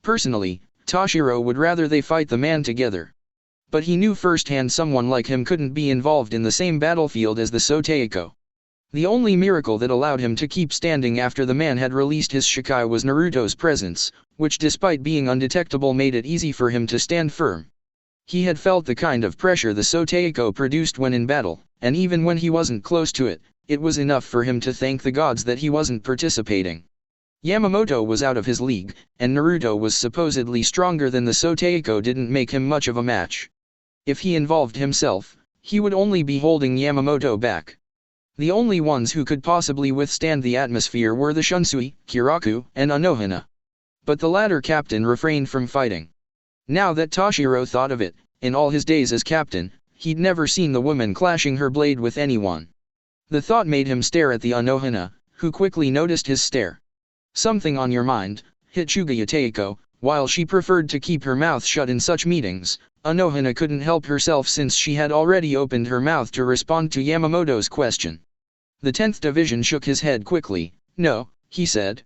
Personally, Toshiro would rather they fight the man together." But he knew firsthand someone like him couldn't be involved in the same battlefield as the Soteiko. The only miracle that allowed him to keep standing after the man had released his Shikai was Naruto's presence, which despite being undetectable made it easy for him to stand firm. He had felt the kind of pressure the Soteiko produced when in battle, and even when he wasn't close to it, it was enough for him to thank the gods that he wasn't participating. Yamamoto was out of his league, and Naruto was supposedly stronger than the Soteiko didn't make him much of a match. If he involved himself, he would only be holding Yamamoto back. The only ones who could possibly withstand the atmosphere were the Shunsui, Kiraku, and Anohana. But the latter captain refrained from fighting. Now that Toshiro thought of it, in all his days as captain, he'd never seen the woman clashing her blade with anyone. The thought made him stare at the Anohana, who quickly noticed his stare. "Something on your mind, Hitsugaya Teiko." While she preferred to keep her mouth shut in such meetings, Anohana couldn't help herself since she had already opened her mouth to respond to Yamamoto's question. The 10th Division shook his head quickly. "No," he said.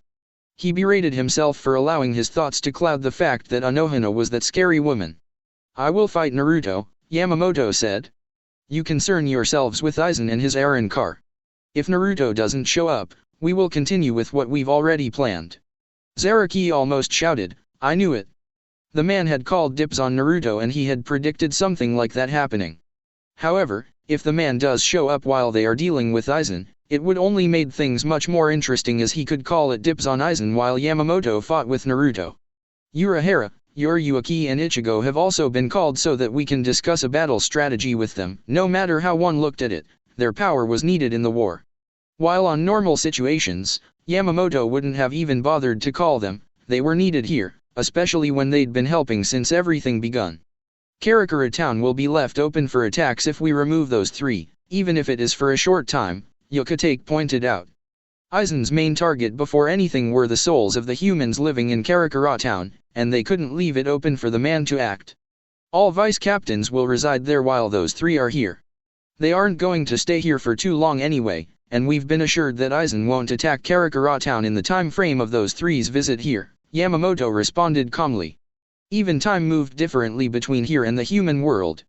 He berated himself for allowing his thoughts to cloud the fact that Anohana was that scary woman. "I will fight Naruto," Yamamoto said. "You concern yourselves with Aizen and his Aaron car. If Naruto doesn't show up, we will continue with what we've already planned." Zaraki almost shouted, "I knew it." The man had called dibs on Naruto and he had predicted something like that happening. However, if the man does show up while they are dealing with Aizen, it would only make things much more interesting as he could call it dibs on Aizen while Yamamoto fought with Naruto. Urahara, Yoriuaki and Ichigo have also been called so that we can discuss a battle strategy with them. No matter how one looked at it, their power was needed in the war. While on normal situations, Yamamoto wouldn't have even bothered to call them, they were needed here, especially when they'd been helping since everything begun. Karakura town will be left open for attacks if we remove those three, even if it is for a short time, Yokotake pointed out. Aizen's main target before anything were the souls of the humans living in Karakura town, and they couldn't leave it open for the man to act. All vice captains will reside there while those three are here. They aren't going to stay here for too long anyway, and we've been assured that Aizen won't attack Karakura town in the time frame of those three's visit here, Yamamoto responded calmly. Even time moved differently between here and the human world.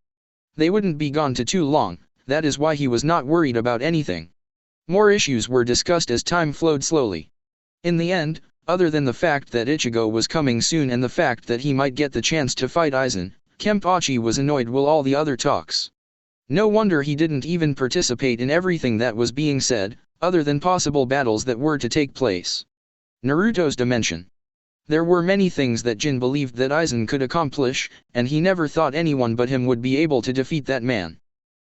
They wouldn't be gone too long, that is why he was not worried about anything. More issues were discussed as time flowed slowly. In the end, other than the fact that Ichigo was coming soon and the fact that he might get the chance to fight Aizen, Kenpachi was annoyed with all the other talks. No wonder he didn't even participate in everything that was being said, other than possible battles that were to take place. Naruto's dimension. There were many things that Jin believed that Aizen could accomplish, and he never thought anyone but him would be able to defeat that man.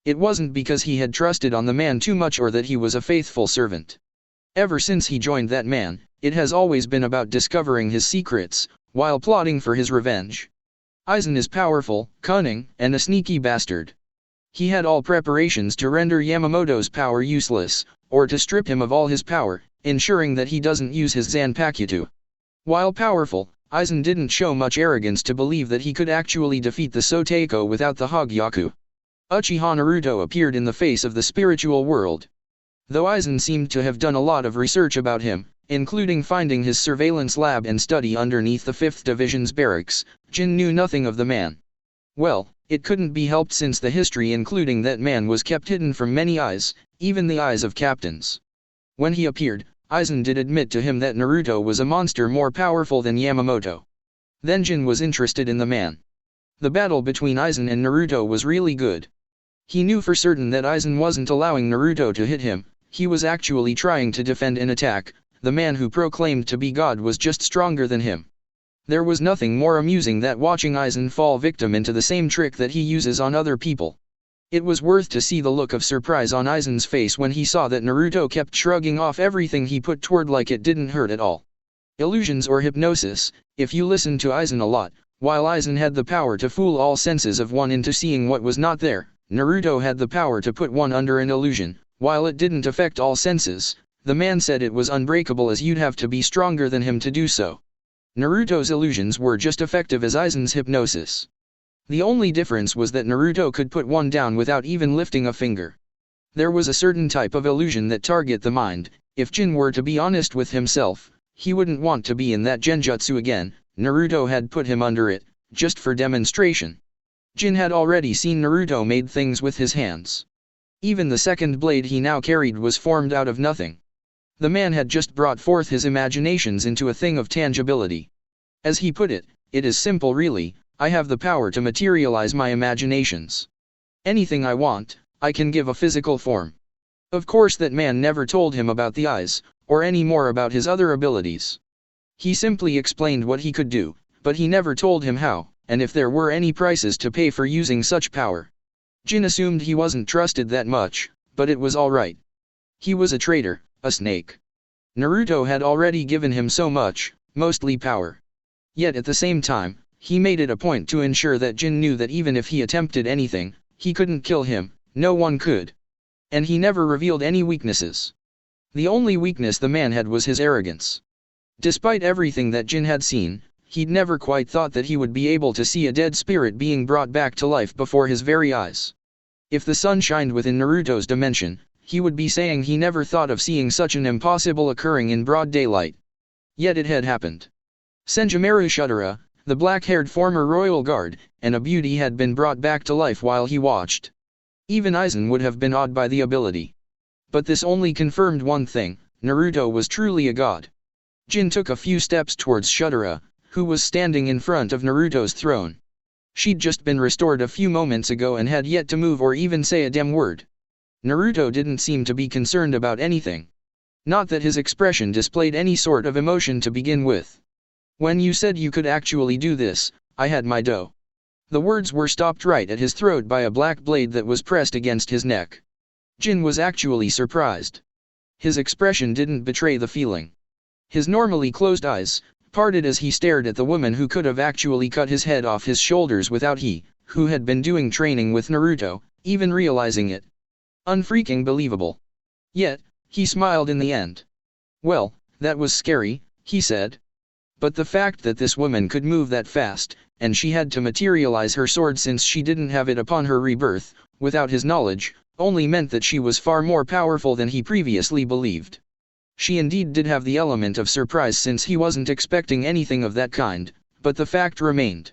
It wasn't because he had trusted on the man too much or that he was a faithful servant. Ever since he joined that man, it has always been about discovering his secrets, while plotting for his revenge. Aizen is powerful, cunning, and a sneaky bastard. He had all preparations to render Yamamoto's power useless, or to strip him of all his power, ensuring that he doesn't use his Zanpakuto. While powerful, Aizen didn't show much arrogance to believe that he could actually defeat the Soteiko without the Hogyaku. Uchiha Naruto appeared in the face of the spiritual world. Though Aizen seemed to have done a lot of research about him, including finding his surveillance lab and study underneath the 5th Division's barracks, Jin knew nothing of the man. Well, it couldn't be helped since the history including that man was kept hidden from many eyes, even the eyes of captains. When he appeared, Aizen did admit to him that Naruto was a monster more powerful than Yamamoto. Then Jin was interested in the man. The battle between Aizen and Naruto was really good. He knew for certain that Aizen wasn't allowing Naruto to hit him, he was actually trying to defend an attack. The man who proclaimed to be God was just stronger than him. There was nothing more amusing than watching Aizen fall victim into the same trick that he uses on other people. It was worth to see the look of surprise on Aizen's face when he saw that Naruto kept shrugging off everything he put toward like it didn't hurt at all. Illusions or hypnosis, if you listen to Aizen a lot, while Aizen had the power to fool all senses of one into seeing what was not there, Naruto had the power to put one under an illusion, while it didn't affect all senses. The man said it was unbreakable as you'd have to be stronger than him to do so. Naruto's illusions were just effective as Aizen's hypnosis. The only difference was that Naruto could put one down without even lifting a finger. There was a certain type of illusion that target the mind. If Jin were to be honest with himself, he wouldn't want to be in that genjutsu again. Naruto had put him under it, just for demonstration. Jin had already seen Naruto made things with his hands. Even the second blade he now carried was formed out of nothing. The man had just brought forth his imaginations into a thing of tangibility. As he put it, "It is simple really, I have the power to materialize my imaginations. Anything I want, I can give a physical form." Of course that man never told him about the eyes, or any more about his other abilities. He simply explained what he could do, but he never told him how, and if there were any prices to pay for using such power. Jin assumed he wasn't trusted that much, but it was alright. He was a traitor, a snake. Naruto had already given him so much, mostly power. Yet at the same time, he made it a point to ensure that Jin knew that even if he attempted anything, he couldn't kill him, no one could. And he never revealed any weaknesses. The only weakness the man had was his arrogance. Despite everything that Jin had seen, he'd never quite thought that he would be able to see a dead spirit being brought back to life before his very eyes. If the sun shined within Naruto's dimension, he would be saying he never thought of seeing such an impossible occurring in broad daylight. Yet it had happened. Senjumaru Shudera, the black-haired former royal guard, and a beauty had been brought back to life while he watched. Even Aizen would have been awed by the ability. But this only confirmed one thing: Naruto was truly a god. Jin took a few steps towards Shudera, who was standing in front of Naruto's throne. She'd just been restored a few moments ago and had yet to move or even say a damn word. Naruto didn't seem to be concerned about anything. Not that his expression displayed any sort of emotion to begin with. "When you said you could actually do this, I had my dough." The words were stopped right at his throat by a black blade that was pressed against his neck. Jin was actually surprised. His expression didn't betray the feeling. His normally closed eyes parted as he stared at the woman who could have actually cut his head off his shoulders without he, who had been doing training with Naruto, even realizing it. Unfreaking believable. Yet, he smiled in the end. "Well, that was scary," he said. But the fact that this woman could move that fast, and she had to materialize her sword since she didn't have it upon her rebirth, without his knowledge, only meant that she was far more powerful than he previously believed. She indeed did have the element of surprise since he wasn't expecting anything of that kind, but the fact remained.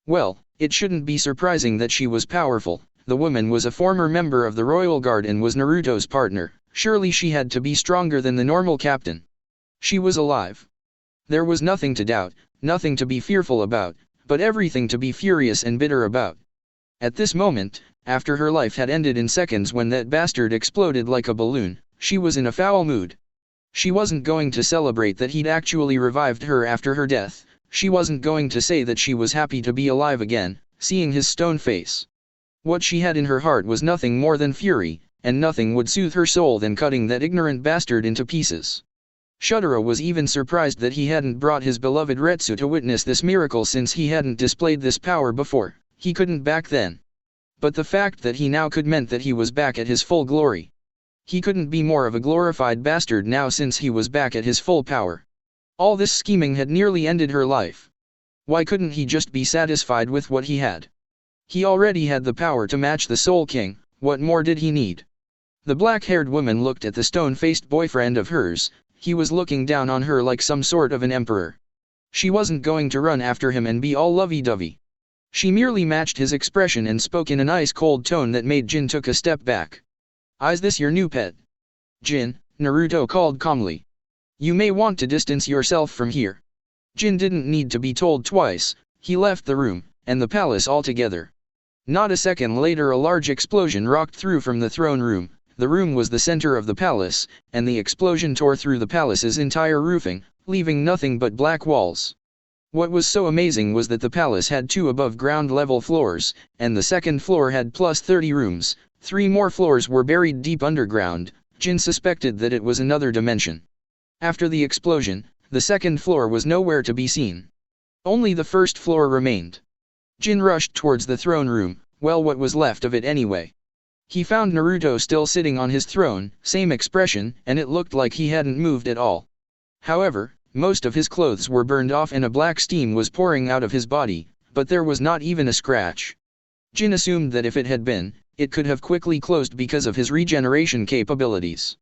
Well, it shouldn't be surprising that she was powerful. The woman was a former member of the Royal Guard and was Naruto's partner. Surely she had to be stronger than the normal captain. She was alive. There was nothing to doubt, nothing to be fearful about, but everything to be furious and bitter about. At this moment, after her life had ended in seconds when that bastard exploded like a balloon, she was in a foul mood. She wasn't going to celebrate that he'd actually revived her after her death. She wasn't going to say that she was happy to be alive again, seeing his stone face. What she had in her heart was nothing more than fury, and nothing would soothe her soul than cutting that ignorant bastard into pieces. Shudera was even surprised that he hadn't brought his beloved Retsu to witness this miracle since he hadn't displayed this power before. He couldn't back then. But the fact that he now could meant that he was back at his full glory. He couldn't be more of a glorified bastard now since he was back at his full power. All this scheming had nearly ended her life. Why couldn't he just be satisfied with what he had? He already had the power to match the Soul King. What more did he need? The black-haired woman looked at the stone-faced boyfriend of hers. He was looking down on her like some sort of an emperor. She wasn't going to run after him and be all lovey-dovey. She merely matched his expression and spoke in an ice-cold tone that made Jin took a step back. "Is this your new pet?" "Jin," Naruto called calmly. "You may want to distance yourself from here." Jin didn't need to be told twice. He left the room, and the palace altogether. Not a second later a large explosion rocked through from the throne room. The room was the center of the palace, and the explosion tore through the palace's entire roofing, leaving nothing but black walls. What was so amazing was that the palace had 2 above-ground level floors, and the second floor had plus 30 rooms. 3 more floors were buried deep underground. Jin suspected that it was another dimension. After the explosion, the second floor was nowhere to be seen. Only the first floor remained. Jin rushed towards the throne room, well, what was left of it anyway. He found Naruto still sitting on his throne, same expression, and it looked like he hadn't moved at all. However, most of his clothes were burned off and a black steam was pouring out of his body, but there was not even a scratch. Jin assumed that if it had been, it could have quickly closed because of his regeneration capabilities.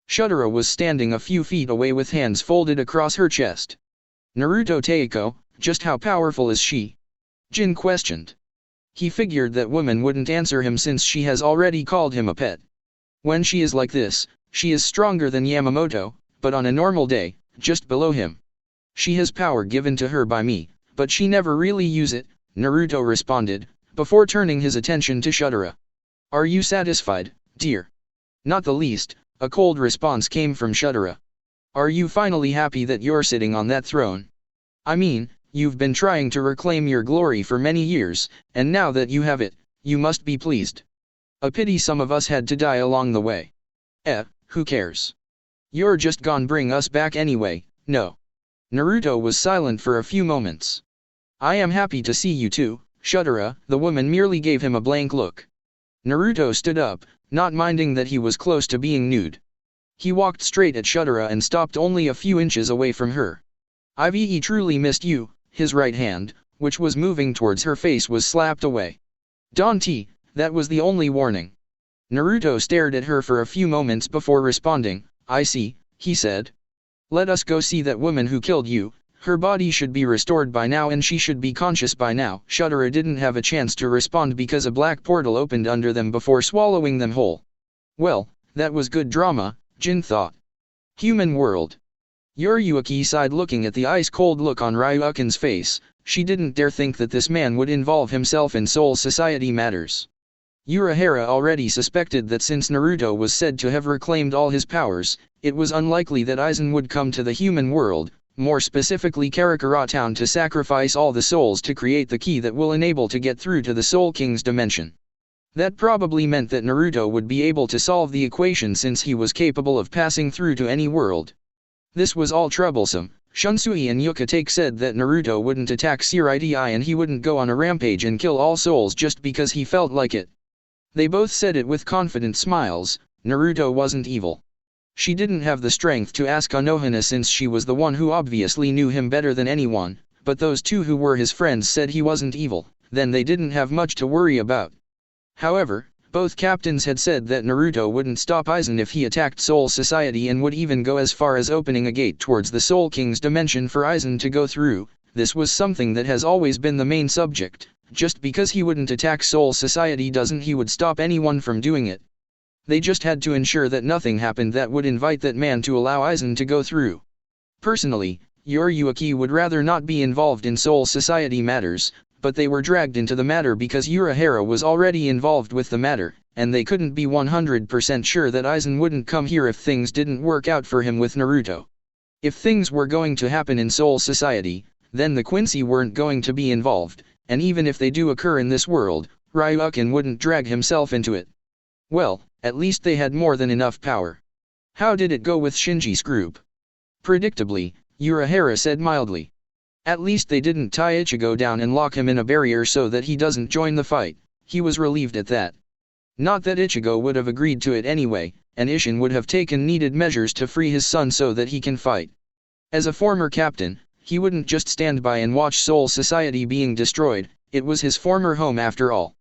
Shudera was standing a few feet away with hands folded across her chest. "Naruto Teiko, just how powerful is she?" Jin questioned. He figured that woman wouldn't answer him since she has already called him a pet. When she is like this, she is stronger than Yamamoto, but on a normal day, just below him. She has power given to her by me, but she never really use it, Naruto responded, before turning his attention to Shudera. Are you satisfied, dear? Not the least, a cold response came from Shudera. Are you finally happy that you're sitting on that throne? I mean, you've been trying to reclaim your glory for many years, and now that you have it, you must be pleased. A pity some of us had to die along the way. Who cares? You're just gonna bring us back anyway, no. Naruto was silent for a few moments. I am happy to see you too, Shudera. The woman merely gave him a blank look. Naruto stood up, not minding that he was close to being nude. He walked straight at Shudera and stopped only a few inches away from her. I've truly missed you. His right hand, which was moving towards her face, was slapped away. Dante, that was the only warning. Naruto stared at her for a few moments before responding. I see, he said. Let us go see that woman who killed you. Her body should be restored by now and she should be conscious by now. Shudera didn't have a chance to respond because a black portal opened under them before swallowing them whole. Well, that was good drama, Jin thought. Human world. Yuriuki sighed, looking at the ice-cold look on Ryukin's face. She didn't dare think that this man would involve himself in Soul Society matters. Urahara already suspected that since Naruto was said to have reclaimed all his powers, it was unlikely that Aizen would come to the human world, more specifically Karakura Town, to sacrifice all the souls to create the key that will enable to get through to the Soul King's dimension. That probably meant that Naruto would be able to solve the equation since he was capable of passing through to any world. This was all troublesome. Shunsui and Yukitake said that Naruto wouldn't attack Siridi and he wouldn't go on a rampage and kill all souls just because he felt like it. They both said it with confident smiles. Naruto wasn't evil. She didn't have the strength to ask Anohana since she was the one who obviously knew him better than anyone, but those two who were his friends said he wasn't evil, then they didn't have much to worry about. However, both captains had said that Naruto wouldn't stop Aizen if he attacked Soul Society and would even go as far as opening a gate towards the Soul King's dimension for Aizen to go through. This was something that has always been the main subject. Just because he wouldn't attack Soul Society doesn't he would stop anyone from doing it. They just had to ensure that nothing happened that would invite that man to allow Aizen to go through. Personally, Yuriuki would rather not be involved in Soul Society matters, but they were dragged into the matter because Urahara was already involved with the matter, and they couldn't be 100% sure that Aizen wouldn't come here if things didn't work out for him with Naruto. If things were going to happen in Soul Society, then the Quincy weren't going to be involved, and even if they do occur in this world, Ryukin wouldn't drag himself into it. Well, at least they had more than enough power. How did it go with Shinji's group? Predictably, Urahara said mildly. At least they didn't tie Ichigo down and lock him in a barrier so that he doesn't join the fight. He was relieved at that. Not that Ichigo would have agreed to it anyway, and Isshin would have taken needed measures to free his son so that he can fight. As a former captain, he wouldn't just stand by and watch Soul Society being destroyed. It was his former home after all.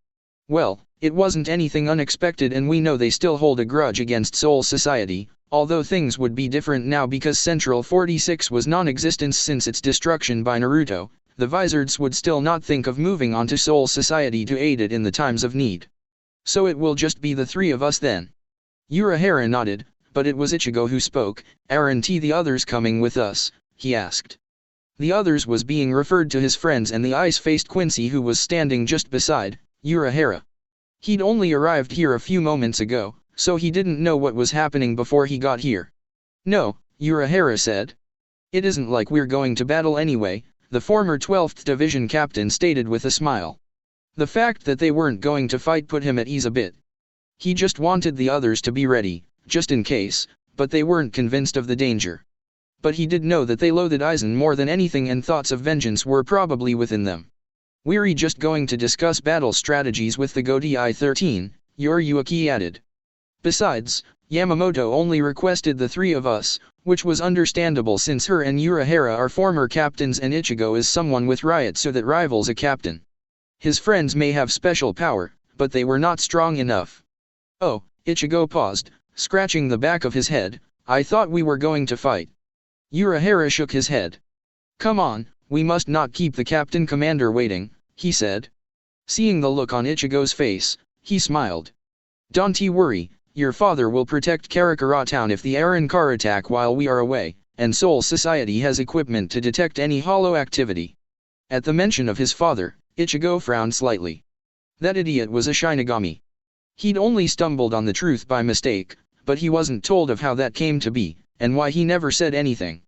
Well, it wasn't anything unexpected, and we know they still hold a grudge against Soul Society, although things would be different now because Central 46 was non-existent since its destruction by Naruto. The Vizards would still not think of moving on to Soul Society to aid it in the times of need. So it will just be the three of us then. Urahara nodded, but it was Ichigo who spoke. Aren't the others coming with us? He asked. The others was being referred to his friends and the ice-faced Quincy who was standing just beside Urahara. He'd only arrived here a few moments ago, so he didn't know what was happening before he got here. No, Urahara said. It isn't like we're going to battle anyway, the former 12th Division captain stated with a smile. The fact that they weren't going to fight put him at ease a bit. He just wanted the others to be ready, just in case, but they weren't convinced of the danger. But he did know that they loathed Aizen more than anything and thoughts of vengeance were probably within them. We're just going to discuss battle strategies with the Godai 13, Yuriuki added. Besides, Yamamoto only requested the three of us, which was understandable since her and Urahara are former captains and Ichigo is someone with riot so that rivals a captain. His friends may have special power, but they were not strong enough. Oh, Ichigo paused, scratching the back of his head. I thought we were going to fight. Urahara shook his head. Come on, we must not keep the captain commander waiting, he said. Seeing the look on Ichigo's face, he smiled. Don't worry, your father will protect Karakura town if the Arankar attack while we are away, and Soul Society has equipment to detect any hollow activity. At the mention of his father, Ichigo frowned slightly. That idiot was a Shinigami. He'd only stumbled on the truth by mistake, but he wasn't told of how that came to be, and why he never said anything.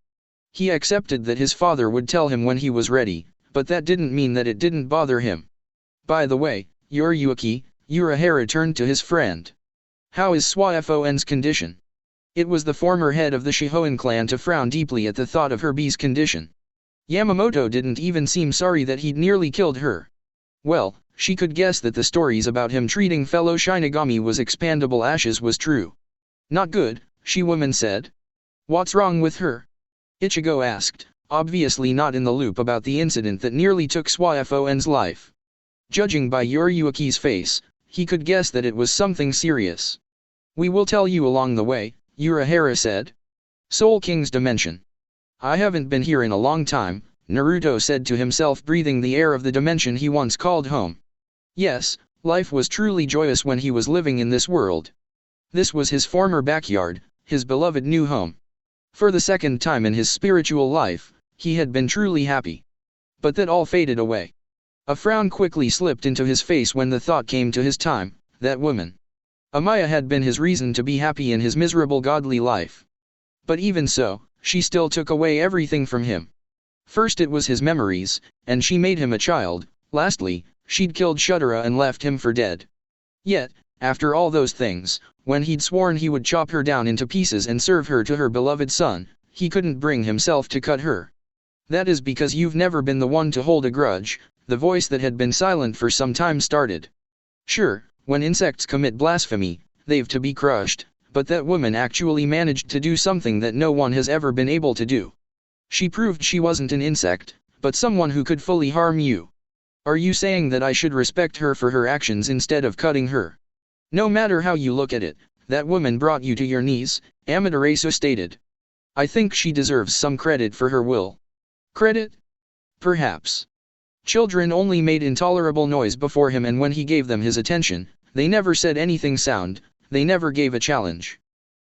He accepted that his father would tell him when he was ready, but that didn't mean that it didn't bother him. By the way, Yoriyuki, Urahara turned to his friend. How is Swafon's condition? It was the former head of the Shihoin clan to frown deeply at the thought of her B's condition. Yamamoto didn't even seem sorry that he'd nearly killed her. Well, she could guess that the stories about him treating fellow Shinigami was expandable ashes was true. Not good, she-woman said. What's wrong with her? Ichigo asked, obviously not in the loop about the incident that nearly took Swafon's life. Judging by Yoriyuki's face, he could guess that it was something serious. We will tell you along the way, Urahara said. Soul King's dimension. I haven't been here in a long time, Naruto said to himself, breathing the air of the dimension he once called home. Yes, life was truly joyous when he was living in this world. This was his former backyard, his beloved new home. For the second time in his spiritual life, he had been truly happy. But that all faded away. A frown quickly slipped into his face when the thought came to his time, that woman. Amaya had been his reason to be happy in his miserable godly life. But even so, she still took away everything from him. First it was his memories, and she made him a child. Lastly, she'd killed Shudera and left him for dead. Yet, after all those things, when he'd sworn he would chop her down into pieces and serve her to her beloved son, he couldn't bring himself to cut her. That is because you've never been the one to hold a grudge, the voice that had been silent for some time started. Sure, when insects commit blasphemy, they've to be crushed, but that woman actually managed to do something that no one has ever been able to do. She proved she wasn't an insect, but someone who could fully harm you. Are you saying that I should respect her for her actions instead of cutting her? No matter how you look at it, that woman brought you to your knees, Amaterasu stated. I think she deserves some credit for her will. Credit? Perhaps. Children only made intolerable noise before him, and when he gave them his attention, they never said anything sound, they never gave a challenge.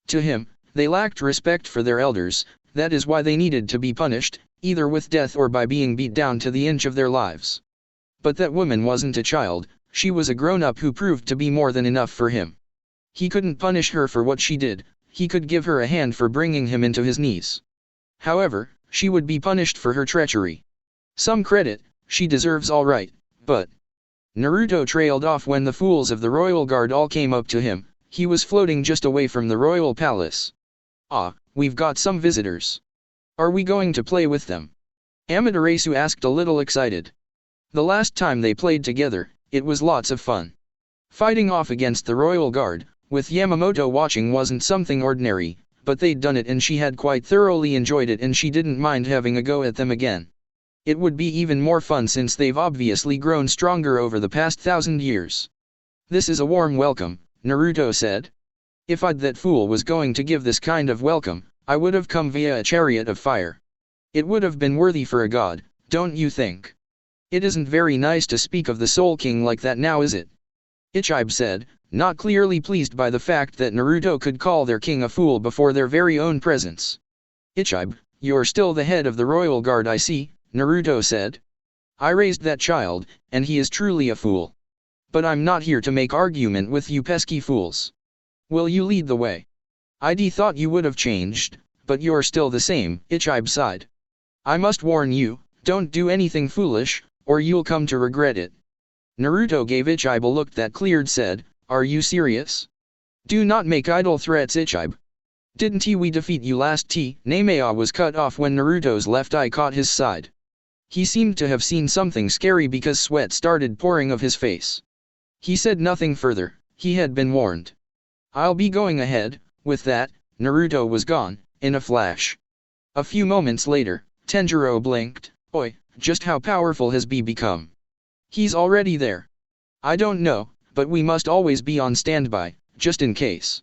To him, they lacked respect for their elders, that is why they needed to be punished, either with death or by being beat down to the inch of their lives. But that woman wasn't a child, she was a grown-up who proved to be more than enough for him. He couldn't punish her for what she did, he could give her a hand for bringing him into his knees. However, she would be punished for her treachery. Some credit, she deserves all right, but... Naruto trailed off when the fools of the royal guard all came up to him. He was floating just away from the royal palace. Ah, we've got some visitors. Are we going to play with them? Amaterasu asked, a little excited. The last time they played together, it was lots of fun. Fighting off against the royal guard, with Yamamoto watching, wasn't something ordinary, but they'd done it and she had quite thoroughly enjoyed it, and she didn't mind having a go at them again. It would be even more fun since they've obviously grown stronger over the past 1,000 years. This is a warm welcome, Naruto said. If I'd that fool was going to give this kind of welcome, I would have come via a chariot of fire. It would have been worthy for a god, don't you think? It isn't very nice to speak of the Soul King like that now, is it? Ichibe said, not clearly pleased by the fact that Naruto could call their king a fool before their very own presence. Ichibe, you're still the head of the royal guard, I see, Naruto said. I raised that child, and he is truly a fool. But I'm not here to make argument with you pesky fools. Will you lead the way? I'd thought you would have changed, but you're still the same, Ichibe sighed. I must warn you, don't do anything foolish, or you'll come to regret it. Naruto gave Ichibe a look that cleared, said, are you serious? Do not make idle threats, Ichibe. Didn't we defeat you last? Nameya was cut off when Naruto's left eye caught his side. He seemed to have seen something scary because sweat started pouring off his face. He said nothing further, he had been warned. I'll be going ahead. With that, Naruto was gone, in a flash. A few moments later, Tenjiro blinked. Oi, just how powerful has B become? He's already there. I don't know, but we must always be on standby, just in case.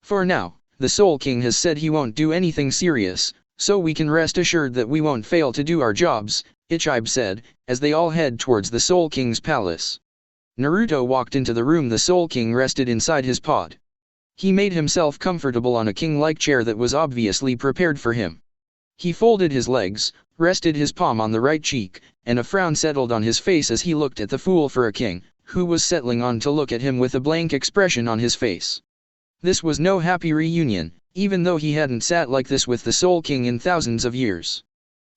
For now, the Soul King has said he won't do anything serious, so we can rest assured that we won't fail to do our jobs, Ichibe said, as they all head towards the Soul King's palace. Naruto walked into the room the Soul King rested inside his pod. He made himself comfortable on a king-like chair that was obviously prepared for him. He folded his legs, rested his palm on the right cheek, and a frown settled on his face as he looked at the fool for a king, who was settling on to look at him with a blank expression on his face. This was no happy reunion, even though he hadn't sat like this with the Soul King in thousands of years.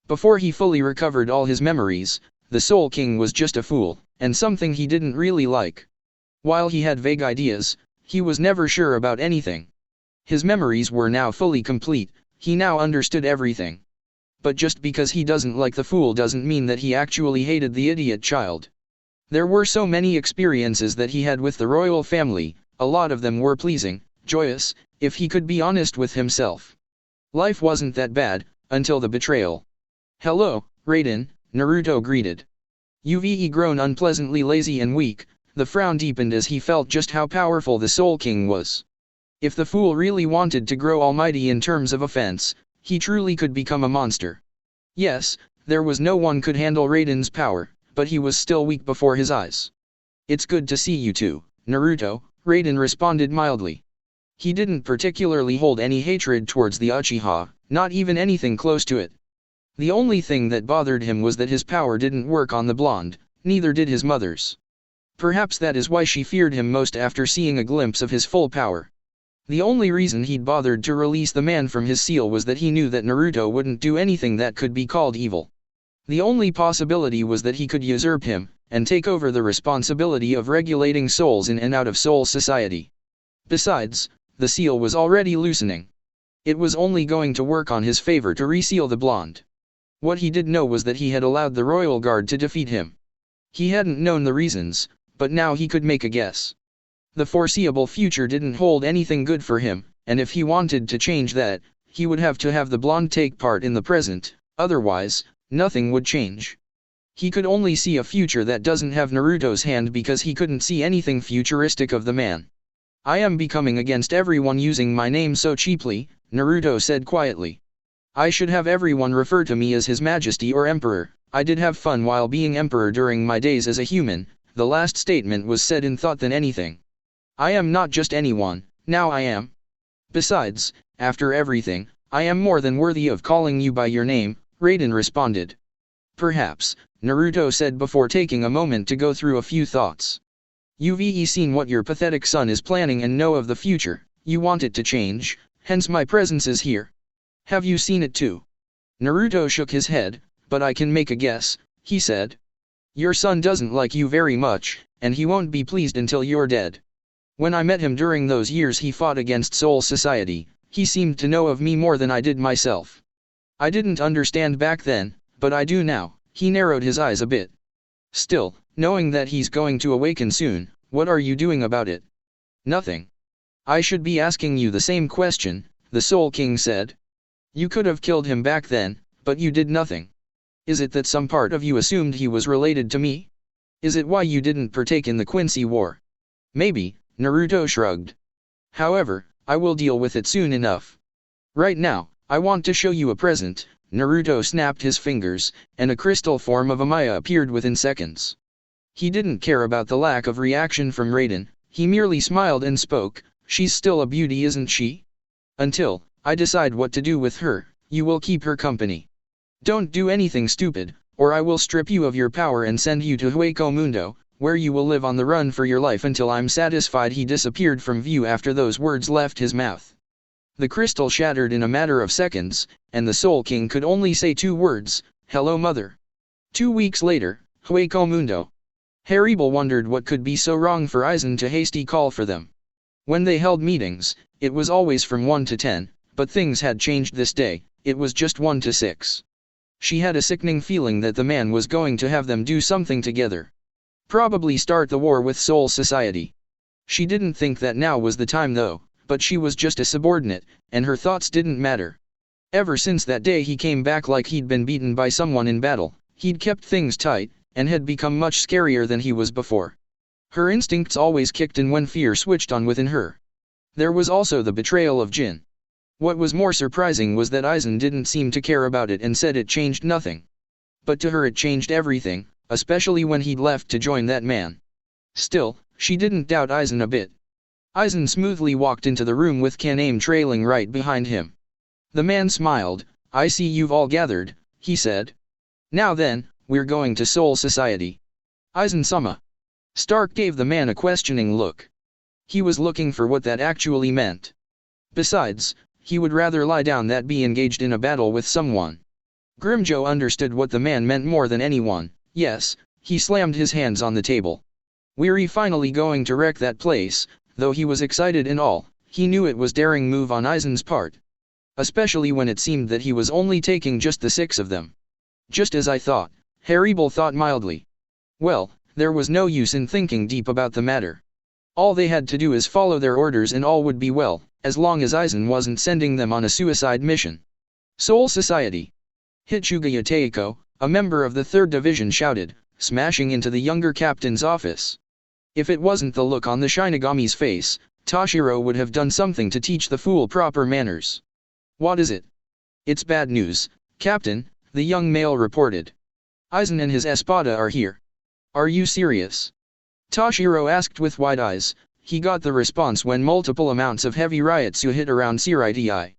Before he fully recovered all his memories, the Soul King was just a fool, and something he didn't really like. While he had vague ideas, he was never sure about anything. His memories were now fully complete, he now understood everything. But just because he doesn't like the fool doesn't mean that he actually hated the idiot child. There were so many experiences that he had with the royal family, a lot of them were pleasing, joyous, if he could be honest with himself. Life wasn't that bad, until the betrayal. "Hello, Raiden," Naruto greeted. You've grown unpleasantly lazy and weak, the frown deepened as he felt just how powerful the Soul King was. If the fool really wanted to grow almighty in terms of offense, he truly could become a monster. Yes, there was no one could handle Raiden's power, but he was still weak before his eyes. "It's good to see you too, Naruto," Raiden responded mildly. He didn't particularly hold any hatred towards the Uchiha, not even anything close to it. The only thing that bothered him was that his power didn't work on the blonde, neither did his mother's. Perhaps that is why she feared him most after seeing a glimpse of his full power. The only reason he'd bothered to release the man from his seal was that he knew that Naruto wouldn't do anything that could be called evil. The only possibility was that he could usurp him, and take over the responsibility of regulating souls in and out of Soul Society. Besides, the seal was already loosening. It was only going to work on his favor to reseal the blonde. What he did know was that he had allowed the royal guard to defeat him. He hadn't known the reasons, but now he could make a guess. The foreseeable future didn't hold anything good for him, and if he wanted to change that, he would have to have the blonde take part in the present, otherwise, nothing would change. He could only see a future that doesn't have Naruto's hand because he couldn't see anything futuristic of the man. "I am becoming against everyone using my name so cheaply," Naruto said quietly. "I should have everyone refer to me as His Majesty or Emperor. I did have fun while being Emperor during my days as a human." The last statement was said in thought than anything. "I am not just anyone, now I am. Besides, after everything, I am more than worthy of calling you by your name," Raiden responded. "Perhaps," Naruto said before taking a moment to go through a few thoughts. "You've seen what your pathetic son is planning and know of the future. You want it to change, hence my presence is here. Have you seen it too?" Naruto shook his head, "But I can make a guess," he said. "Your son doesn't like you very much, and he won't be pleased until you're dead. When I met him during those years he fought against Soul Society, he seemed to know of me more than I did myself. I didn't understand back then, but I do now." He narrowed his eyes a bit. "Still, knowing that he's going to awaken soon, what are you doing about it?" "Nothing." "I should be asking you the same question," the Soul King said. "You could have killed him back then, but you did nothing. Is it that some part of you assumed he was related to me? Is it why you didn't partake in the Quincy War?" "Maybe," Naruto shrugged. "However, I will deal with it soon enough. Right now, I want to show you a present." Naruto snapped his fingers, and a crystal form of Amaya appeared within seconds. He didn't care about the lack of reaction from Raiden, he merely smiled and spoke, "She's still a beauty, isn't she? Until I decide what to do with her, you will keep her company. Don't do anything stupid, or I will strip you of your power and send you to Hueco Mundo, where you will live on the run for your life until I'm satisfied." He disappeared from view after those words left his mouth. The crystal shattered in a matter of seconds, and the Soul King could only say two words, "Hello mother." 2 weeks later, Hueco Mundo. Haribal wondered what could be so wrong for Aizen to hasty call for them. When they held meetings, it was always from 1 to 10, but things had changed this day, it was just 1 to 6. She had a sickening feeling that the man was going to have them do something together. Probably start the war with Soul Society. She didn't think that now was the time though, but she was just a subordinate, and her thoughts didn't matter. Ever since that day he came back like he'd been beaten by someone in battle, he'd kept things tight, and had become much scarier than he was before. Her instincts always kicked in when fear switched on within her. There was also the betrayal of Jin. What was more surprising was that Aizen didn't seem to care about it and said it changed nothing. But to her it changed everything, especially when he'd left to join that man. Still, she didn't doubt Aizen a bit. Aizen smoothly walked into the room with Kaname trailing right behind him. The man smiled. "I see you've all gathered," he said. "Now then, we're going to Soul Society." "Aizen-sama." Stark gave the man a questioning look. He was looking for what that actually meant. Besides, he would rather lie down than be engaged in a battle with someone. Grimjo understood what the man meant more than anyone. Yes, he slammed his hands on the table. We're finally going to wreck that place. Though he was excited and all, he knew it was daring move on Aizen's part. Especially when it seemed that he was only taking just the 6 of them. Just as I thought, Haribel thought mildly. Well, there was no use in thinking deep about the matter. All they had to do is follow their orders and all would be well, as long as Aizen wasn't sending them on a suicide mission. Soul Society. Hitsugaya Teiko, a member of the 3rd Division shouted, smashing into the younger captain's office. If it wasn't the look on the Shinigami's face, Toshiro would have done something to teach the fool proper manners. "What is it?" "It's bad news, Captain," the young male reported. "Aizen and his espada are here." "Are you serious?" Toshiro asked with wide eyes. He got the response when multiple amounts of heavy ryotsu hit around Siriti.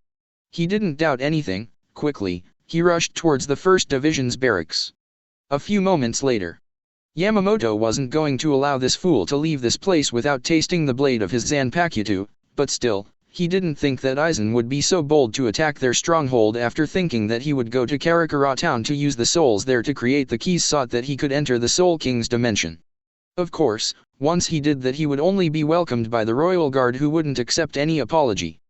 He didn't doubt anything. Quickly, he rushed towards the 1st Division's barracks. A few moments later, Yamamoto wasn't going to allow this fool to leave this place without tasting the blade of his Zanpakuto, but still, he didn't think that Aizen would be so bold to attack their stronghold after thinking that he would go to Karakura town to use the souls there to create the keys so that he could enter the Soul King's dimension. Of course, once he did that he would only be welcomed by the royal guard who wouldn't accept any apology.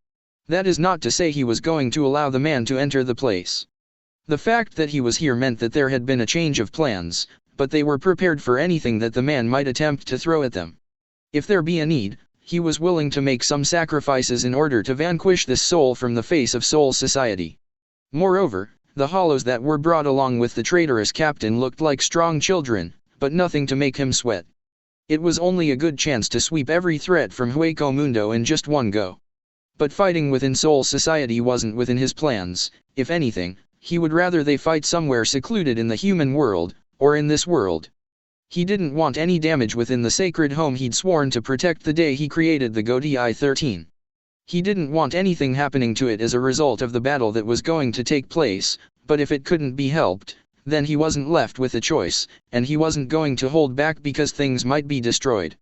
That is not to say he was going to allow the man to enter the place. The fact that he was here meant that there had been a change of plans, but they were prepared for anything that the man might attempt to throw at them. If there be a need, he was willing to make some sacrifices in order to vanquish this soul from the face of Soul Society. Moreover, the hollows that were brought along with the traitorous captain looked like strong children, but nothing to make him sweat. It was only a good chance to sweep every threat from Hueco Mundo in just one go. But fighting within Soul Society wasn't within his plans. If anything, he would rather they fight somewhere secluded in the human world, or in this world. He didn't want any damage within the sacred home he'd sworn to protect the day he created the Godai 13. He didn't want anything happening to it as a result of the battle that was going to take place, but if it couldn't be helped, then he wasn't left with a choice, and he wasn't going to hold back because things might be destroyed.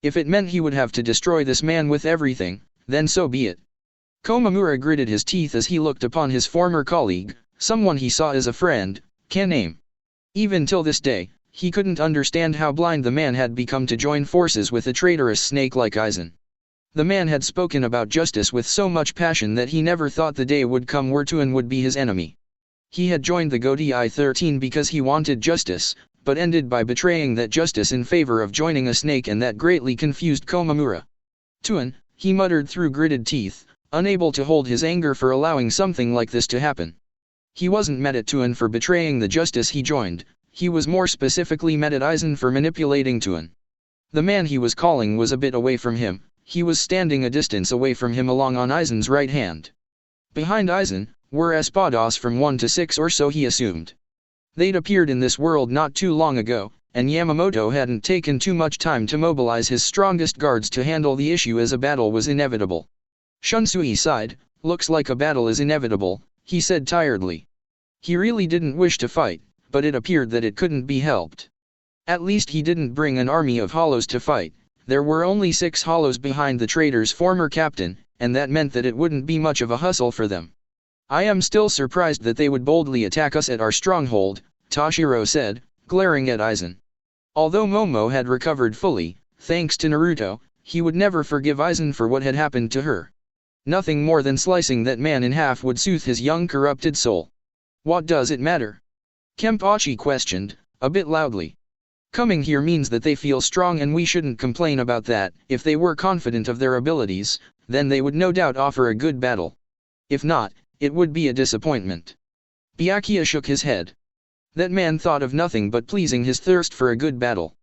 If it meant he would have to destroy this man with everything, then so be it. Komamura gritted his teeth as he looked upon his former colleague, someone he saw as a friend, Kaname. Even till this day, he couldn't understand how blind the man had become to join forces with a traitorous snake like Aizen. The man had spoken about justice with so much passion that he never thought the day would come where Tuan would be his enemy. He had joined the Godai 13 because he wanted justice, but ended by betraying that justice in favor of joining a snake, and that greatly confused Komamura. "Tuan," he muttered through gritted teeth, unable to hold his anger for allowing something like this to happen. He wasn't mad at Tuan for betraying the justice he joined, he was more specifically mad at Aizen for manipulating Tuan. The man he was calling was a bit away from him, he was standing a distance away from him along on Aizen's right hand. Behind Aizen were espadas from 1 to 6 or so, he assumed. They'd appeared in this world not too long ago, and Yamamoto hadn't taken too much time to mobilize his strongest guards to handle the issue as a battle was inevitable. Shunsui sighed. "Looks like a battle is inevitable," he said tiredly. He really didn't wish to fight, but it appeared that it couldn't be helped. At least he didn't bring an army of hollows to fight. There were only 6 hollows behind the traitor's former captain, and that meant that it wouldn't be much of a hustle for them. "I am still surprised that they would boldly attack us at our stronghold," Toshiro said, glaring at Aizen. Although Momo had recovered fully, thanks to Naruto, he would never forgive Aizen for what had happened to her. Nothing more than slicing that man in half would soothe his young corrupted soul. "What does it matter?" Kenpachi questioned, a bit loudly. "Coming here means that they feel strong, and we shouldn't complain about that. If they were confident of their abilities, then they would no doubt offer a good battle. If not, it would be a disappointment." Byakuya shook his head. That man thought of nothing but pleasing his thirst for a good battle.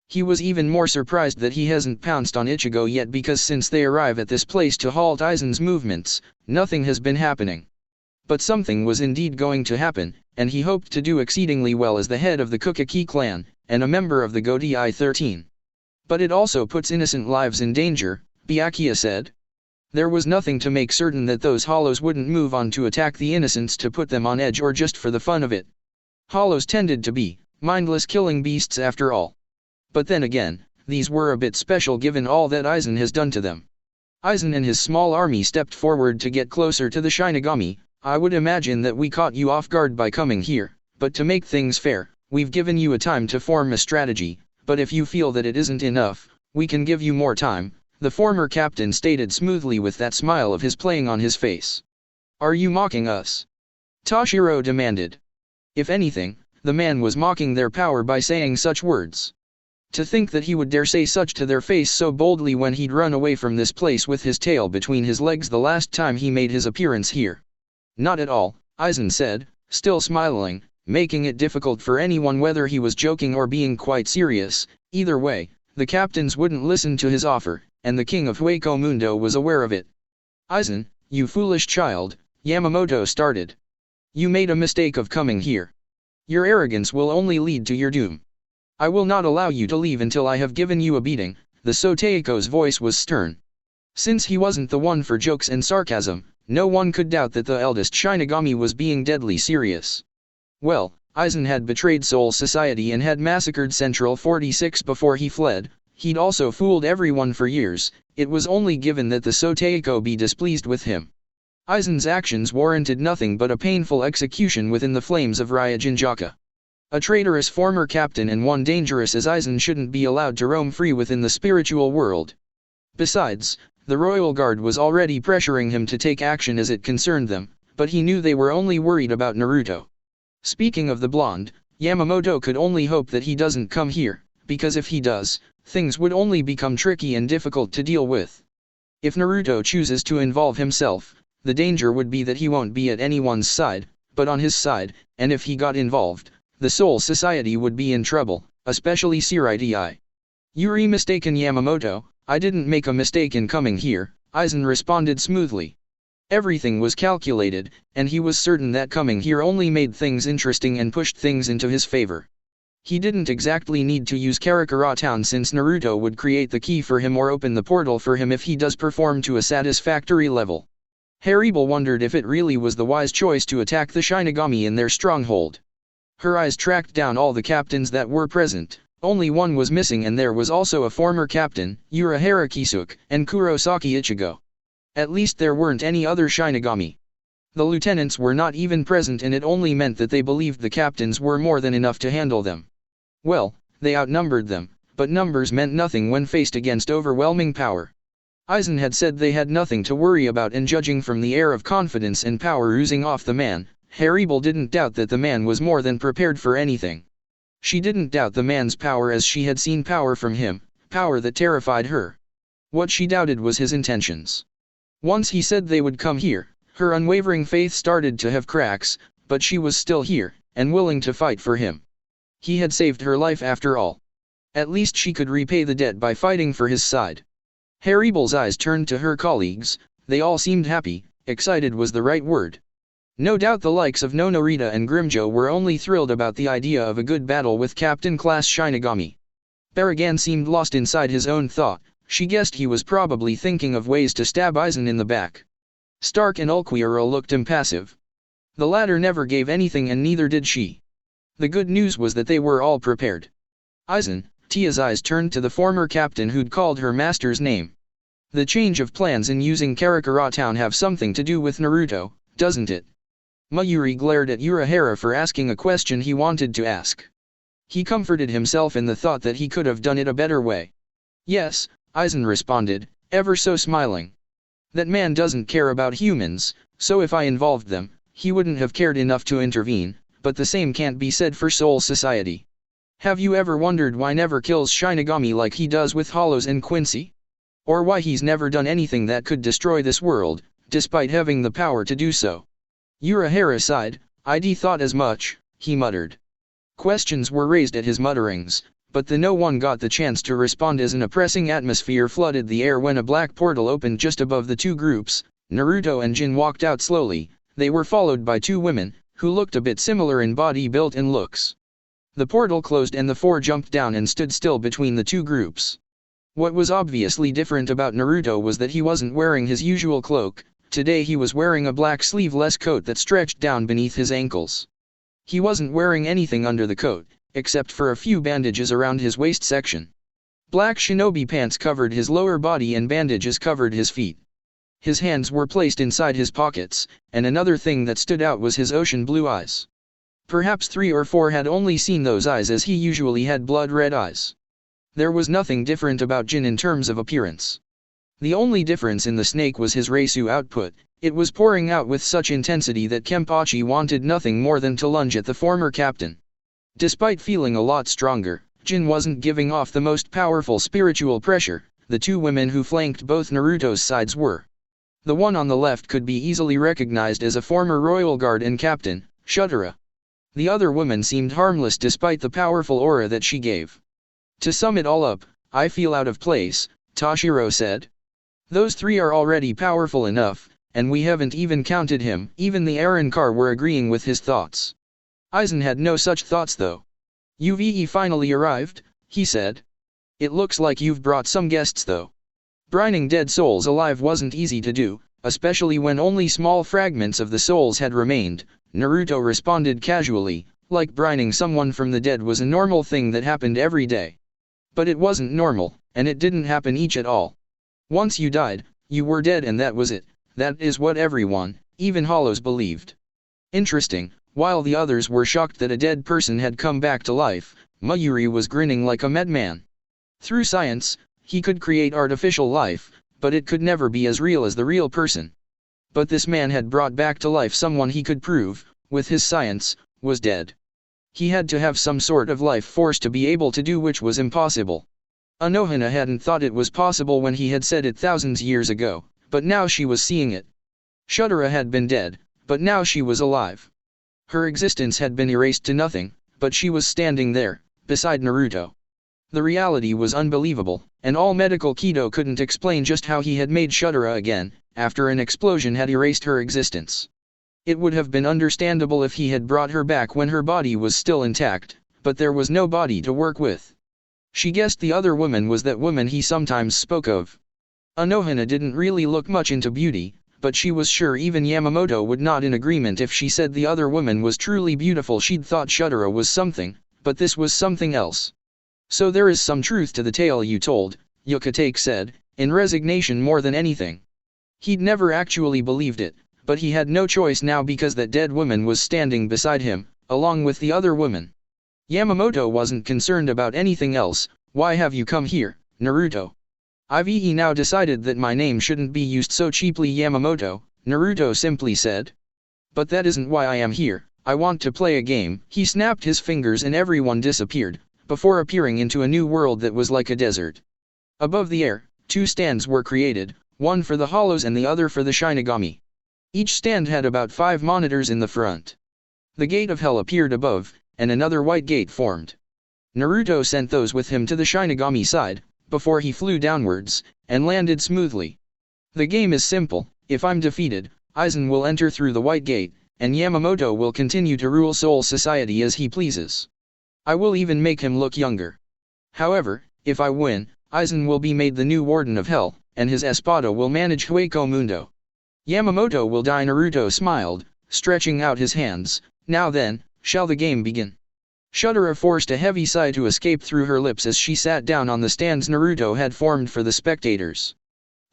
He was even more surprised that he hasn't pounced on Ichigo yet, because since they arrive at this place to halt Aizen's movements, nothing has been happening. But something was indeed going to happen, and he hoped to do exceedingly well as the head of the Kukaki clan, and a member of the Godai 13. But it also puts innocent lives in danger, Byakuya said. There was nothing to make certain that those hollows wouldn't move on to attack the innocents to put them on edge or just for the fun of it. Hollows tended to be mindless killing beasts after all. But then again, these were a bit special given all that Aizen has done to them. Aizen and his small army stepped forward to get closer to the Shinigami. I would imagine that we caught you off guard by coming here, but to make things fair, we've given you a time to form a strategy, but if you feel that it isn't enough, we can give you more time, the former captain stated smoothly with that smile of his playing on his face. Are you mocking us? Toshiro demanded. If anything, the man was mocking their power by saying such words. To think that he would dare say such to their face so boldly when he'd run away from this place with his tail between his legs the last time he made his appearance here. Not at all, Aizen said, still smiling, making it difficult for anyone whether he was joking or being quite serious. Either way, the captains wouldn't listen to his offer, and the king of Hueco Mundo was aware of it. Aizen, you foolish child, Yamamoto started. You made a mistake of coming here. Your arrogance will only lead to your doom. I will not allow you to leave until I have given you a beating. The Soteiko's voice was stern. Since he wasn't the one for jokes and sarcasm, no one could doubt that the eldest Shinigami was being deadly serious. Well, Aizen had betrayed Soul Society and had massacred Central 46 before he fled. He'd also fooled everyone for years. It was only given that the Soteiko be displeased with him. Aizen's actions warranted nothing but a painful execution within the flames of Ryujinjaka. A traitorous former captain and one dangerous as Aizen shouldn't be allowed to roam free within the spiritual world. Besides, the Royal Guard was already pressuring him to take action as it concerned them, but he knew they were only worried about Naruto. Speaking of the blonde, Yamamoto could only hope that he doesn't come here, because if he does, things would only become tricky and difficult to deal with. If Naruto chooses to involve himself, the danger would be that he won't be at anyone's side, but on his side, and if he got involved, the Soul Society would be in trouble, especially Siriti. Yuri mistaken Yamamoto, I didn't make a mistake in coming here, Aizen responded smoothly. Everything was calculated, and he was certain that coming here only made things interesting and pushed things into his favor. He didn't exactly need to use Karakura Town since Naruto would create the key for him or open the portal for him if he does perform to a satisfactory level. Haribel wondered if it really was the wise choice to attack the Shinigami in their stronghold. Her eyes tracked down all the captains that were present. Only one was missing, and there was also a former captain, Urahara Kisuke, and Kurosaki Ichigo. At least there weren't any other Shinigami. The lieutenants were not even present, and it only meant that they believed the captains were more than enough to handle them. Well, they outnumbered them, but numbers meant nothing when faced against overwhelming power. Aizen had said they had nothing to worry about, and judging from the air of confidence and power oozing off the man, Haribel didn't doubt that the man was more than prepared for anything. She didn't doubt the man's power as she had seen power from him, power that terrified her. What she doubted was his intentions. Once he said they would come here, her unwavering faith started to have cracks, but she was still here, and willing to fight for him. He had saved her life after all. At least she could repay the debt by fighting for his side. Haribel's eyes turned to her colleagues. They all seemed happy, excited was the right word. No doubt the likes of Nonorita and Grimjo were only thrilled about the idea of a good battle with Captain-class Shinigami. Baragan seemed lost inside his own thought. She guessed he was probably thinking of ways to stab Aizen in the back. Stark and Ulquiorra looked impassive. The latter never gave anything, and neither did she. The good news was that they were all prepared. Aizen, Tia's eyes turned to the former captain who'd called her master's name. The change of plans in using Karakura Town have something to do with Naruto, doesn't it? Mayuri glared at Urahara for asking a question he wanted to ask. He comforted himself in the thought that he could have done it a better way. Yes, Aizen responded, ever so smiling. That man doesn't care about humans, so if I involved them, he wouldn't have cared enough to intervene, but the same can't be said for Soul Society. Have you ever wondered why never kills Shinigami like he does with Hollows and Quincy? Or why he's never done anything that could destroy this world, despite having the power to do so? Urahara sighed. I'd thought as much, he muttered. Questions were raised at his mutterings, but no one got the chance to respond as an oppressing atmosphere flooded the air when a black portal opened just above the two groups. Naruto and Jin walked out slowly. They were followed by two women, who looked a bit similar in body build and looks. The portal closed and the four jumped down and stood still between the two groups. What was obviously different about Naruto was that he wasn't wearing his usual cloak. Today he was wearing a black sleeveless coat that stretched down beneath his ankles. He wasn't wearing anything under the coat, except for a few bandages around his waist section. Black shinobi pants covered his lower body and bandages covered his feet. His hands were placed inside his pockets, and another thing that stood out was his ocean blue eyes. Perhaps 3 or 4 had only seen those eyes, as he usually had blood-red eyes. There was nothing different about Jin in terms of appearance. The only difference in the snake was his Reisu output. It was pouring out with such intensity that Kenpachi wanted nothing more than to lunge at the former captain. Despite feeling a lot stronger, Jin wasn't giving off the most powerful spiritual pressure. The 2 women who flanked both Naruto's sides were. The one on the left could be easily recognized as a former royal guard and captain, Shudera. The other woman seemed harmless despite the powerful aura that she gave. To sum it all up, I feel out of place, Toshiro said. Those 3 are already powerful enough, and we haven't even counted him. Even the Arrancar were agreeing with his thoughts. Aizen had no such thoughts though. "Uve finally arrived," he said. "It looks like you've brought some guests though." Brining dead souls alive wasn't easy to do, especially when only small fragments of the souls had remained. Naruto responded casually, like brining someone from the dead was a normal thing that happened every day. But it wasn't normal, and it didn't happen each at all. Once you died, you were dead and that was it. That is what everyone, even Hollows, believed. Interesting. While the others were shocked that a dead person had come back to life, Mayuri was grinning like a madman. Through science, he could create artificial life, but it could never be as real as the real person. But this man had brought back to life someone he could prove, with his science, was dead. He had to have some sort of life force to be able to do, which was impossible. Anohana hadn't thought it was possible when he had said it thousands years ago, but now she was seeing it. Shudera had been dead, but now she was alive. Her existence had been erased to nothing, but she was standing there, beside Naruto. The reality was unbelievable, and all medical Kido couldn't explain just how he had made Shudera again, after an explosion had erased her existence. It would have been understandable if he had brought her back when her body was still intact, but there was no body to work with. She guessed the other woman was that woman he sometimes spoke of. Anohana didn't really look much into beauty, but she was sure even Yamamoto would nod in agreement if she said the other woman was truly beautiful. She'd thought Shudera was something, but this was something else. "So there is some truth to the tale you told," Yukatake said, in resignation more than anything. He'd never actually believed it, but he had no choice now because that dead woman was standing beside him, along with the other woman. Yamamoto wasn't concerned about anything else. "Why have you come here, Naruto?" "I've now decided that my name shouldn't be used so cheaply, Yamamoto," Naruto simply said. "But that isn't why I am here. I want to play a game." He snapped his fingers and everyone disappeared, before appearing into a new world that was like a desert. Above the air, 2 stands were created, one for the Hollows and the other for the Shinigami. Each stand had about 5 monitors in the front. The gate of hell appeared above, and another white gate formed. Naruto sent those with him to the Shinigami side, before he flew downwards, and landed smoothly. "The game is simple. If I'm defeated, Aizen will enter through the white gate, and Yamamoto will continue to rule Soul Society as he pleases. I will even make him look younger. However, if I win, Aizen will be made the new Warden of Hell, and his espada will manage Hueco Mundo. Yamamoto will die." Naruto smiled, stretching out his hands. "Now then, shall the game begin?" Shudera forced a heavy sigh to escape through her lips as she sat down on the stands Naruto had formed for the spectators.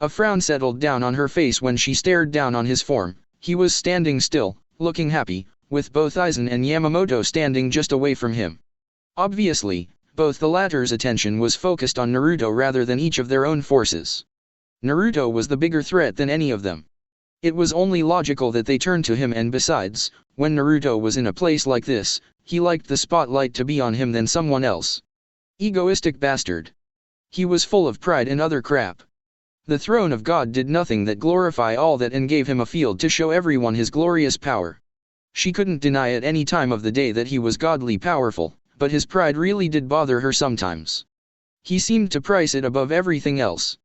A frown settled down on her face when she stared down on his form. He was standing still, looking happy, with both Aizen and Yamamoto standing just away from him. Obviously, both the latter's attention was focused on Naruto rather than each of their own forces. Naruto was the bigger threat than any of them. It was only logical that they turned to him, and besides, when Naruto was in a place like this, he liked the spotlight to be on him than someone else. Egoistic bastard. He was full of pride and other crap. The throne of God did nothing that glorify all that and gave him a field to show everyone his glorious power. She couldn't deny at any time of the day that he was godly powerful, but his pride really did bother her sometimes. He seemed to price it above everything else.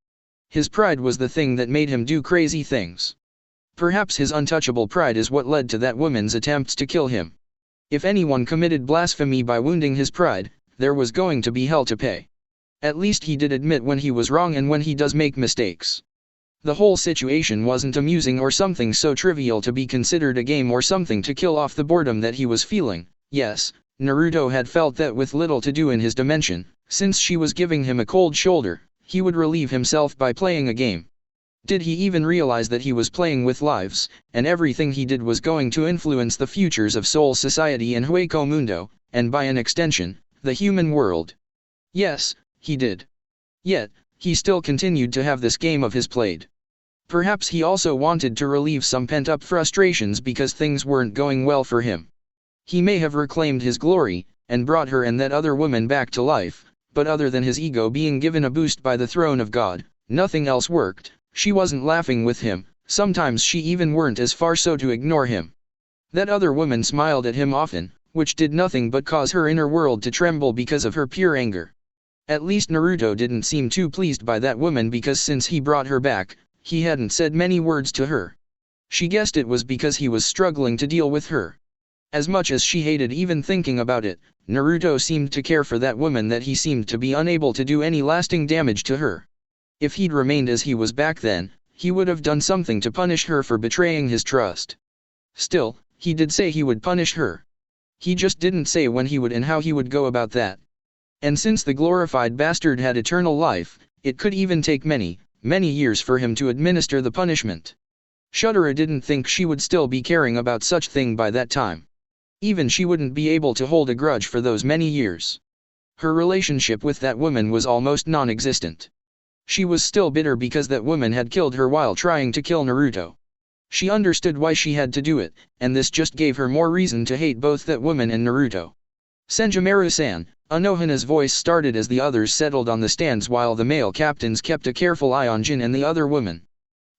His pride was the thing that made him do crazy things. Perhaps his untouchable pride is what led to that woman's attempts to kill him. If anyone committed blasphemy by wounding his pride, there was going to be hell to pay. At least he did admit when he was wrong and when he does make mistakes. The whole situation wasn't amusing or something so trivial to be considered a game or something to kill off the boredom that he was feeling. Yes, Naruto had felt that with little to do in his dimension, since she was giving him a cold shoulder, he would relieve himself by playing a game. Did he even realize that he was playing with lives, and everything he did was going to influence the futures of Soul Society and Hueco Mundo, and by an extension, the human world? Yes, he did. Yet, he still continued to have this game of his played. Perhaps he also wanted to relieve some pent-up frustrations because things weren't going well for him. He may have reclaimed his glory, and brought her and that other woman back to life, but other than his ego being given a boost by the throne of God, nothing else worked. She wasn't laughing with him, sometimes she even weren't as far so to ignore him. That other woman smiled at him often, which did nothing but cause her inner world to tremble because of her pure anger. At least Naruto didn't seem too pleased by that woman because since he brought her back, he hadn't said many words to her. She guessed it was because he was struggling to deal with her. As much as she hated even thinking about it, Naruto seemed to care for that woman that he seemed to be unable to do any lasting damage to her. If he'd remained as he was back then, he would have done something to punish her for betraying his trust. Still, he did say he would punish her. He just didn't say when he would and how he would go about that. And since the glorified bastard had eternal life, it could even take many years for him to administer the punishment. Shudera didn't think she would still be caring about such thing by that time. Even she wouldn't be able to hold a grudge for those many years. Her relationship with that woman was almost non-existent. She was still bitter because that woman had killed her while trying to kill Naruto. She understood why she had to do it, and this just gave her more reason to hate both that woman and Naruto. Senjomaru-san, Anohana's voice started as the others settled on the stands while the male captains kept a careful eye on Jin and the other woman.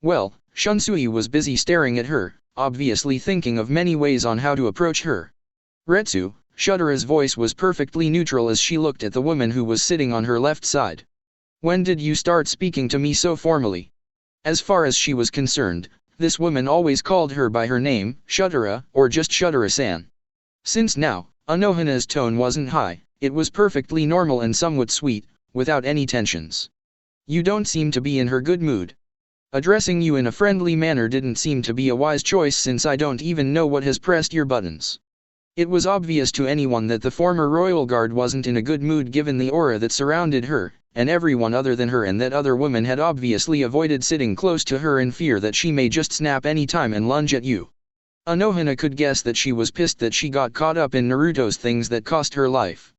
Well, Shunsui was busy staring at her, obviously thinking of many ways on how to approach her. Retsu, Shudera's voice was perfectly neutral as she looked at the woman who was sitting on her left side. When did you start speaking to me so formally? As far as she was concerned, this woman always called her by her name, Shudera, or just Shudera-san. Since now, Anohana's tone wasn't high, it was perfectly normal and somewhat sweet, without any tensions. You don't seem to be in her good mood. Addressing you in a friendly manner didn't seem to be a wise choice since I don't even know what has pressed your buttons. It was obvious to anyone that the former royal guard wasn't in a good mood given the aura that surrounded her, and everyone other than her and that other woman had obviously avoided sitting close to her in fear that she may just snap any time and lunge at you. Anohana could guess that she was pissed that she got caught up in Naruto's things that cost her life.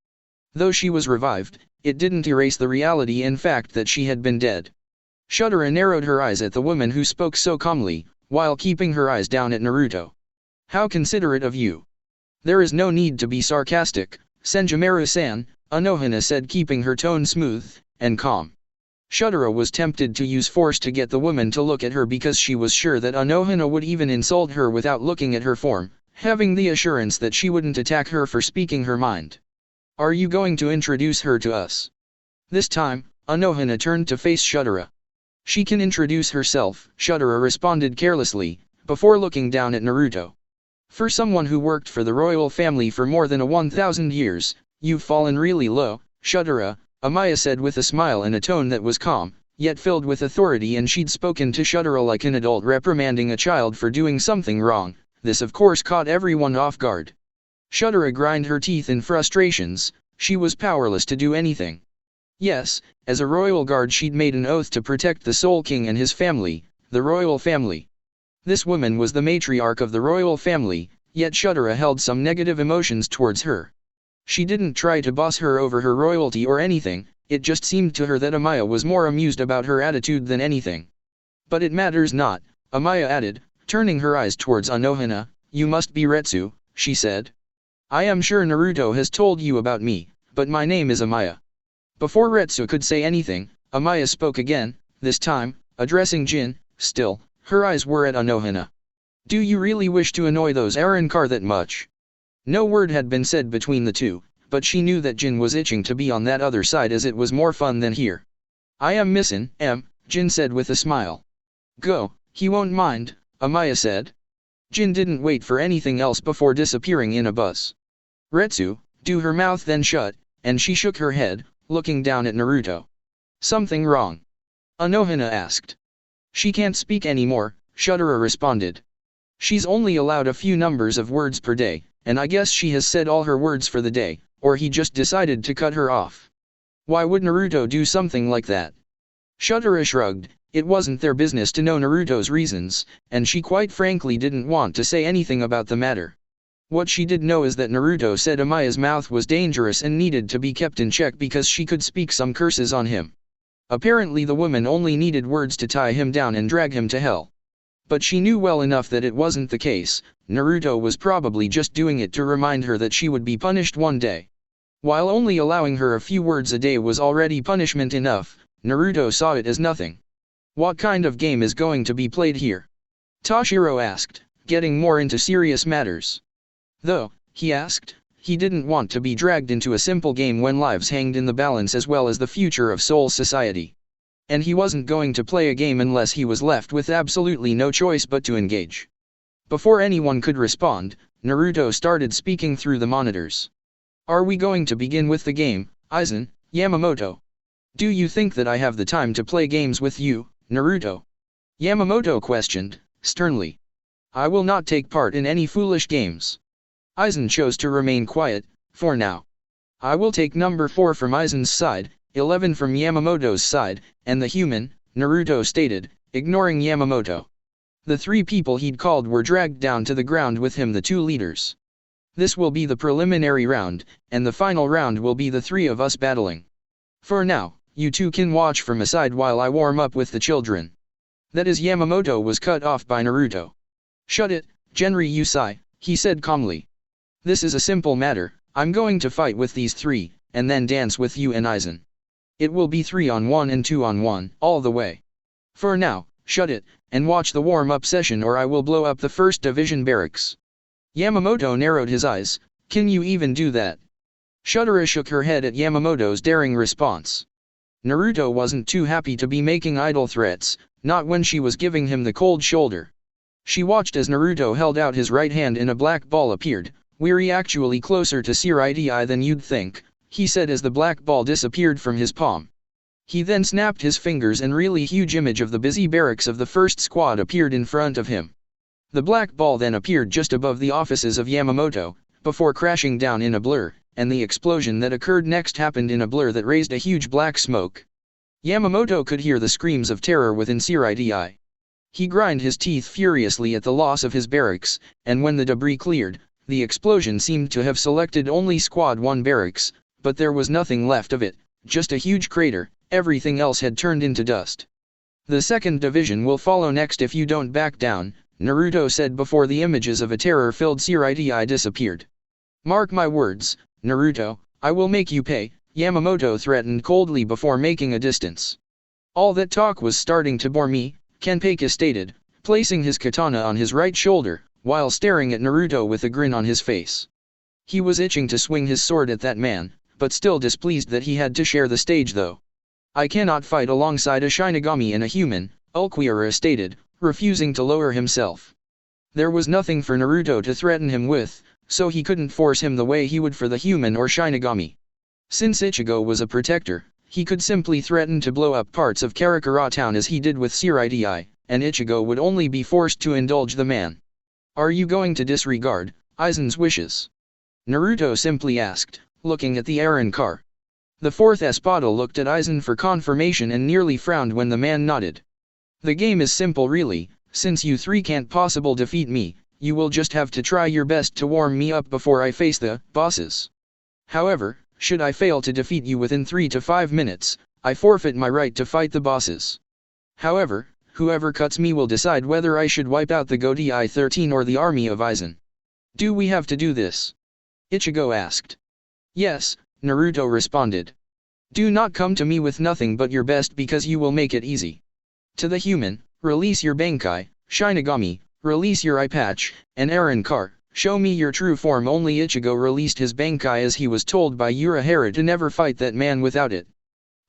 Though she was revived, it didn't erase the reality in fact that she had been dead. Shudera narrowed her eyes at the woman who spoke so calmly, while keeping her eyes down at Naruto. How considerate of you. There is no need to be sarcastic, Senjomaru-san, Anohana said keeping her tone smooth and calm. Shudera was tempted to use force to get the woman to look at her because she was sure that Anohana would even insult her without looking at her form, having the assurance that she wouldn't attack her for speaking her mind. Are you going to introduce her to us? This time, Anohana turned to face Shudera. She can introduce herself, Shudera responded carelessly, before looking down at Naruto. For someone who worked for the royal family for more than 1,000 years, you've fallen really low, Shudera, Amaya said with a smile and a tone that was calm, yet filled with authority, and she'd spoken to Shudera like an adult reprimanding a child for doing something wrong. This of course caught everyone off guard. Shudera grind her teeth in frustrations, she was powerless to do anything. Yes, as a royal guard she'd made an oath to protect the Soul King and his family, the royal family. This woman was the matriarch of the royal family, yet Shudera held some negative emotions towards her. She didn't try to boss her over her royalty or anything, it just seemed to her that Amaya was more amused about her attitude than anything. But it matters not, Amaya added, turning her eyes towards Anohana. You must be Retsu, she said. I am sure Naruto has told you about me, but my name is Amaya. Before Retsu could say anything, Amaya spoke again, this time, addressing Jin. Still, her eyes were at Anohana. Do you really wish to annoy those Arrancar that much? No word had been said between the two, but she knew that Jin was itching to be on that other side as it was more fun than here. I am missin', Jin said with a smile. Go, he won't mind, Amaya said. Jin didn't wait for anything else before disappearing in a buzz. Retsu, do her mouth then shut, and she shook her head, looking down at Naruto. Something wrong? Anohana asked. She can't speak anymore, Shudera responded. She's only allowed a few numbers of words per day, and I guess she has said all her words for the day, or he just decided to cut her off. Why would Naruto do something like that? Shudera shrugged. It wasn't their business to know Naruto's reasons, and she quite frankly didn't want to say anything about the matter. What she did know is that Naruto said Amaya's mouth was dangerous and needed to be kept in check because she could speak some curses on him. Apparently the woman only needed words to tie him down and drag him to hell. But she knew well enough that it wasn't the case. Naruto was probably just doing it to remind her that she would be punished one day. While only allowing her a few words a day was already punishment enough, Naruto saw it as nothing. What kind of game is going to be played here? Toshiro asked, getting more into serious matters. Though, he asked, he didn't want to be dragged into a simple game when lives hanged in the balance as well as the future of Soul Society. And he wasn't going to play a game unless he was left with absolutely no choice but to engage. Before anyone could respond, Naruto started speaking through the monitors. Are we going to begin with the game, Aizen, Yamamoto? Do you think that I have the time to play games with you, Naruto? Yamamoto questioned, sternly. I will not take part in any foolish games. Aizen chose to remain quiet, for now. I will take number 4 from Aizen's side, 11 from Yamamoto's side, and the human, Naruto stated, ignoring Yamamoto. The 3 people he'd called were dragged down to the ground with him, the 2 leaders. This will be the preliminary round, and the final round will be the 3 of us battling. For now, you 2 can watch from aside while I warm up with the children. That is, Yamamoto was cut off by Naruto. Shut it, Genri Yusai, he said calmly. This is a simple matter. I'm going to fight with these 3, and then dance with you and Aizen. It will be 3-on-1 and 2-on-1, all the way. For now, shut it, and watch the warm-up session or I will blow up the first division barracks. Yamamoto narrowed his eyes. Can you even do that? Shudera shook her head at Yamamoto's daring response. Naruto wasn't too happy to be making idle threats, not when she was giving him the cold shoulder. She watched as Naruto held out his right hand and a black ball appeared. We're actually closer to Shirai than you'd think, he said as the black ball disappeared from his palm. He then snapped his fingers and really huge image of the busy barracks of the first squad appeared in front of him. The black ball then appeared just above the offices of Yamamoto, before crashing down in a blur, and the explosion that occurred next happened in a blur that raised a huge black smoke. Yamamoto could hear the screams of terror within Shirai. He grind his teeth furiously at the loss of his barracks, and when the debris cleared, the explosion seemed to have selected only Squad 1 barracks, but there was nothing left of it, just a huge crater. Everything else had turned into dust. The second division will follow next if you don't back down, Naruto said before the images of a terror-filled Shirai disappeared. Mark my words, Naruto, I will make you pay, Yamamoto threatened coldly before making a distance. All that talk was starting to bore me, Kenpei stated, placing his katana on his right shoulder, while staring at Naruto with a grin on his face. He was itching to swing his sword at that man, but still displeased that he had to share the stage though. I cannot fight alongside a Shinigami and a human, Ulquiorra stated, refusing to lower himself. There was nothing for Naruto to threaten him with, so he couldn't force him the way he would for the human or Shinigami. Since Ichigo was a protector, he could simply threaten to blow up parts of Karakura town as he did with Shirai, and Ichigo would only be forced to indulge the man. Are you going to disregard Aizen's wishes? Naruto simply asked, looking at the Aaron car. The fourth Espada looked at Aizen for confirmation and nearly frowned when the man nodded. The game is simple really, since you 3 can't possibly defeat me, you will just have to try your best to warm me up before I face the bosses. However, should I fail to defeat you within 3 to 5 minutes, I forfeit my right to fight the bosses. However, whoever cuts me will decide whether I should wipe out the Godai 13 or the army of Aizen. Do we have to do this? Ichigo asked. Yes, Naruto responded. Do not come to me with nothing but your best because you will make it easy. To the human, release your Bankai, Shinigami, release your eye patch, and Aaron Car, show me your true form. Only Ichigo released his Bankai as he was told by Urahara to never fight that man without it.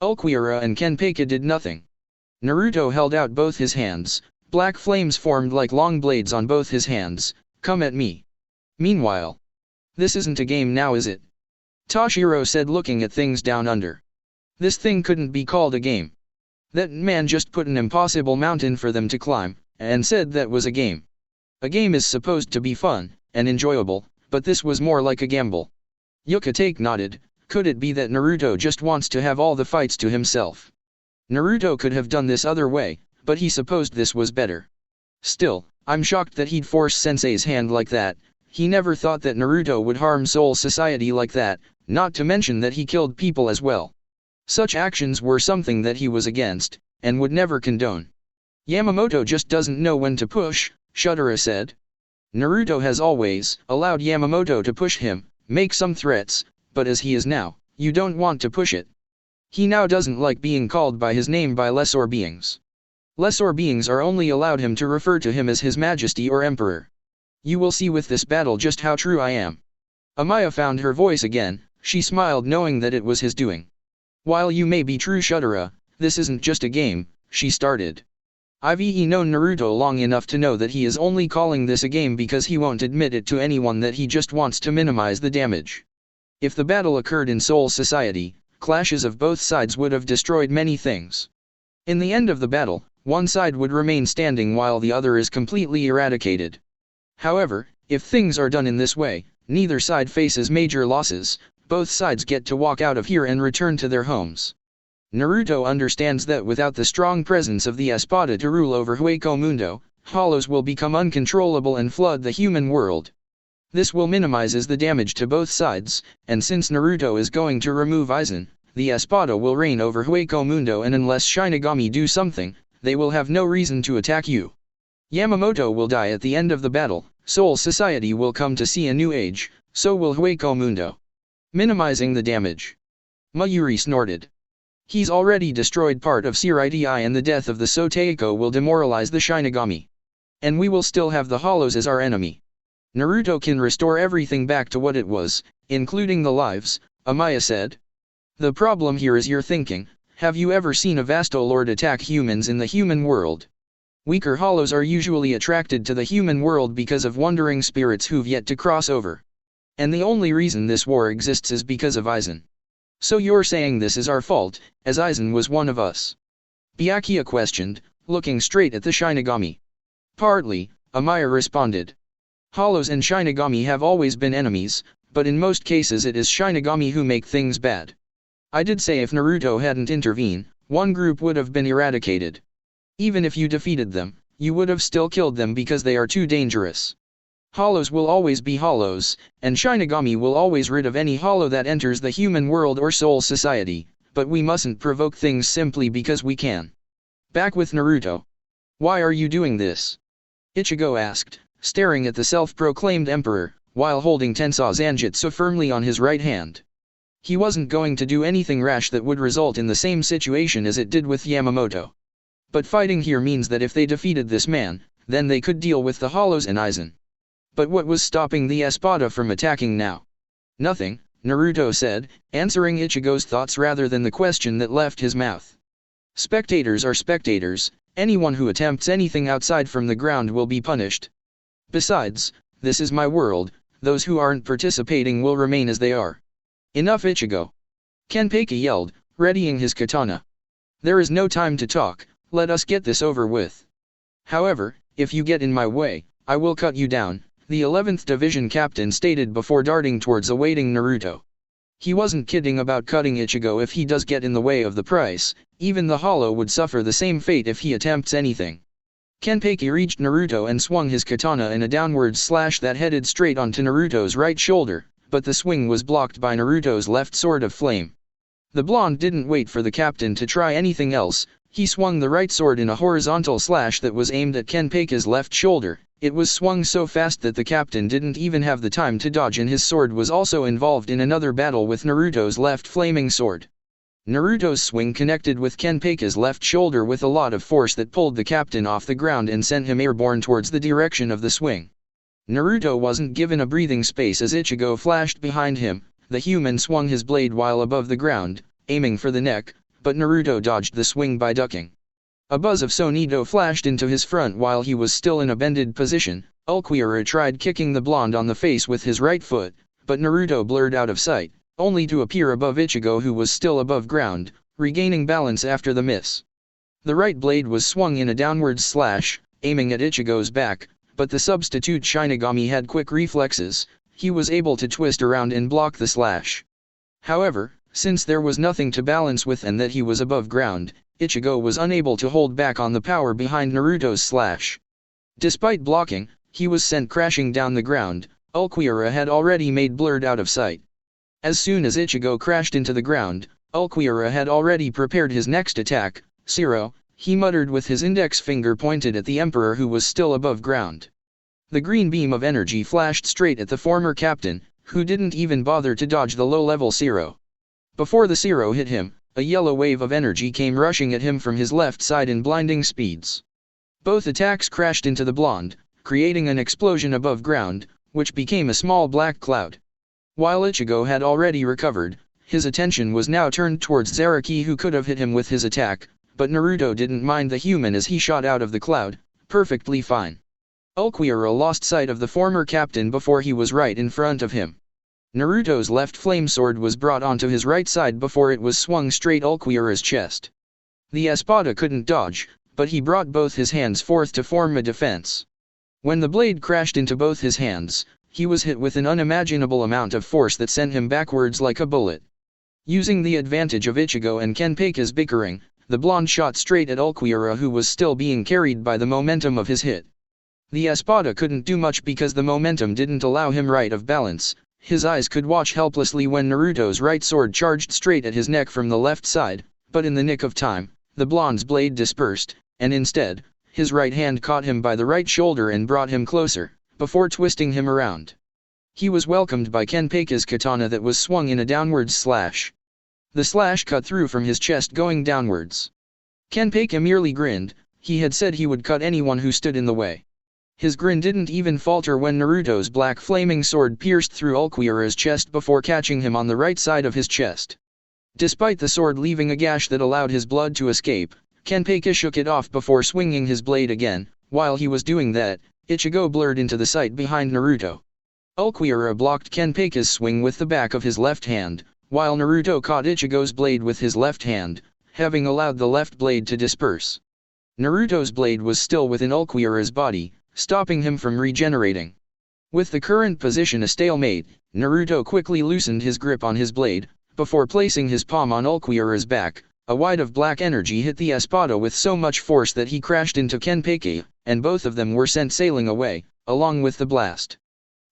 Ulquiorra and Kenpei did nothing. Naruto held out both his hands, black flames formed like long blades on both his hands. Come at me. Meanwhile, this isn't a game now, is it? Toshiro said, looking at things down under. This thing couldn't be called a game. That man just put an impossible mountain for them to climb, and said that was a game. A game is supposed to be fun and enjoyable, but this was more like a gamble. Yuka nodded. Could it be that Naruto just wants to have all the fights to himself? Naruto could have done this other way, but he supposed this was better. Still, I'm shocked that he'd force Sensei's hand like that. He never thought that Naruto would harm Soul Society like that, not to mention that he killed people as well. Such actions were something that he was against, and would never condone. Yamamoto just doesn't know when to push, Shudera said. Naruto has always allowed Yamamoto to push him, make some threats, but as he is now, you don't want to push it. He now doesn't like being called by his name by lesser beings. Lesser beings are only allowed him to refer to him as His Majesty or Emperor. You will see with this battle just how true I am. Amaya found her voice again. She smiled knowing that it was his doing. While you may be true, Shudera, this isn't just a game, she started. I've known Naruto long enough to know that he is only calling this a game because he won't admit it to anyone, that he just wants to minimize the damage. If the battle occurred in Soul Society, clashes of both sides would have destroyed many things. In the end of the battle, one side would remain standing while the other is completely eradicated. However, if things are done in this way, neither side faces major losses, both sides get to walk out of here and return to their homes. Naruto understands that without the strong presence of the Espada to rule over Hueco Mundo, hollows will become uncontrollable and flood the human world. This will minimizes the damage to both sides, and since Naruto is going to remove Aizen, the Espada will reign over Hueco Mundo, and unless Shinigami do something, they will have no reason to attack you. Yamamoto will die at the end of the battle, Soul Society will come to see a new age, so will Hueco Mundo. Minimizing the damage. Mayuri snorted. He's already destroyed part of Siriti, and the death of the Soteiko will demoralize the Shinigami. And we will still have the hollows as our enemy. Naruto can restore everything back to what it was, including the lives, Amaya said. The problem here is your thinking. Have you ever seen a Vastolord attack humans in the human world? Weaker hollows are usually attracted to the human world because of wandering spirits who've yet to cross over. And the only reason this war exists is because of Aizen. So you're saying this is our fault, as Aizen was one of us? Byakuya questioned, looking straight at the Shinigami. Partly, Amaya responded. Hollows and Shinigami have always been enemies, but in most cases it is Shinigami who make things bad. I did say if Naruto hadn't intervened, one group would have been eradicated. Even if you defeated them, you would have still killed them because they are too dangerous. Hollows will always be hollows, and Shinigami will always rid of any hollow that enters the human world or Soul Society, but we mustn't provoke things simply because we can. Back with Naruto. Why are you doing this? Ichigo asked, staring at the self-proclaimed emperor, while holding Tensei Zanjutsu firmly on his right hand. He wasn't going to do anything rash that would result in the same situation as it did with Yamamoto. But fighting here means that if they defeated this man, then they could deal with the hollows and Aizen. But what was stopping the Espada from attacking now? Nothing, Naruto said, answering Ichigo's thoughts rather than the question that left his mouth. Spectators are spectators, anyone who attempts anything outside from the ground will be punished. Besides, this is my world, those who aren't participating will remain as they are. Enough, Ichigo! Kenpeki yelled, readying his katana. There is no time to talk, let us get this over with. However, if you get in my way, I will cut you down, the 11th Division captain stated before darting towards awaiting Naruto. He wasn't kidding about cutting Ichigo if he does get in the way of the price, even the hollow would suffer the same fate if he attempts anything. Kenpeki reached Naruto and swung his katana in a downward slash that headed straight onto Naruto's right shoulder, but the swing was blocked by Naruto's left sword of flame. The blonde didn't wait for the captain to try anything else, he swung the right sword in a horizontal slash that was aimed at Kenpeki's left shoulder. It was swung so fast that the captain didn't even have the time to dodge, and his sword was also involved in another battle with Naruto's left flaming sword. Naruto's swing connected with Kenpeki's left shoulder with a lot of force that pulled the captain off the ground and sent him airborne towards the direction of the swing. Naruto wasn't given a breathing space as Ichigo flashed behind him. The human swung his blade while above the ground, aiming for the neck, but Naruto dodged the swing by ducking. A buzz of Sonido flashed into his front while he was still in a bended position. Ulquiorra tried kicking the blonde on the face with his right foot, but Naruto blurred out of sight, only to appear above Ichigo, who was still above ground, regaining balance after the miss. The right blade was swung in a downward slash, aiming at Ichigo's back, but the substitute Shinigami had quick reflexes. He was able to twist around and block the slash. However, since there was nothing to balance with and that he was above ground, Ichigo was unable to hold back on the power behind Naruto's slash. Despite blocking, he was sent crashing down the ground. Ulquiorra had already made blurred out of sight. As soon as Ichigo crashed into the ground, Ulquiorra had already prepared his next attack. "Zero," he muttered with his index finger pointed at the Emperor who was still above ground. The green beam of energy flashed straight at the former captain, who didn't even bother to dodge the low-level Zero. Before the Zero hit him, a yellow wave of energy came rushing at him from his left side in blinding speeds. Both attacks crashed into the blonde, creating an explosion above ground, which became a small black cloud. While Ichigo had already recovered, his attention was now turned towards Zaraki, who could have hit him with his attack, but Naruto didn't mind the human as he shot out of the cloud, perfectly fine. Ulquiorra lost sight of the former captain before he was right in front of him. Naruto's left flame sword was brought onto his right side before it was swung straight Ulquiorra's chest. The espada couldn't dodge, but he brought both his hands forth to form a defense. When the blade crashed into both his hands, he was hit with an unimaginable amount of force that sent him backwards like a bullet. Using the advantage of Ichigo and Kenpaku's bickering, the blonde shot straight at Ulquiorra, who was still being carried by the momentum of his hit. The espada couldn't do much because the momentum didn't allow him right of balance. His eyes could watch helplessly when Naruto's right sword charged straight at his neck from the left side, but in the nick of time, the blonde's blade dispersed, and instead, his right hand caught him by the right shoulder and brought him closer, before twisting him around. He was welcomed by Kenpaku's katana that was swung in a downward slash. The slash cut through from his chest going downwards. Kenpaku merely grinned. He had said he would cut anyone who stood in the way. His grin didn't even falter when Naruto's black flaming sword pierced through Ulquiorra's chest before catching him on the right side of his chest. Despite the sword leaving a gash that allowed his blood to escape, Kenpaku shook it off before swinging his blade again. While he was doing that, Ichigo blurred into the sight behind Naruto. Ulquiorra blocked Kenpaku's swing with the back of his left hand, while Naruto caught Ichigo's blade with his left hand, having allowed the left blade to disperse. Naruto's blade was still within Ulquiorra's body, stopping him from regenerating. With the current position a stalemate, Naruto quickly loosened his grip on his blade, before placing his palm on Ulquiorra's back. A wide of black energy hit the espada with so much force that he crashed into Kenpaku, and both of them were sent sailing away, along with the blast.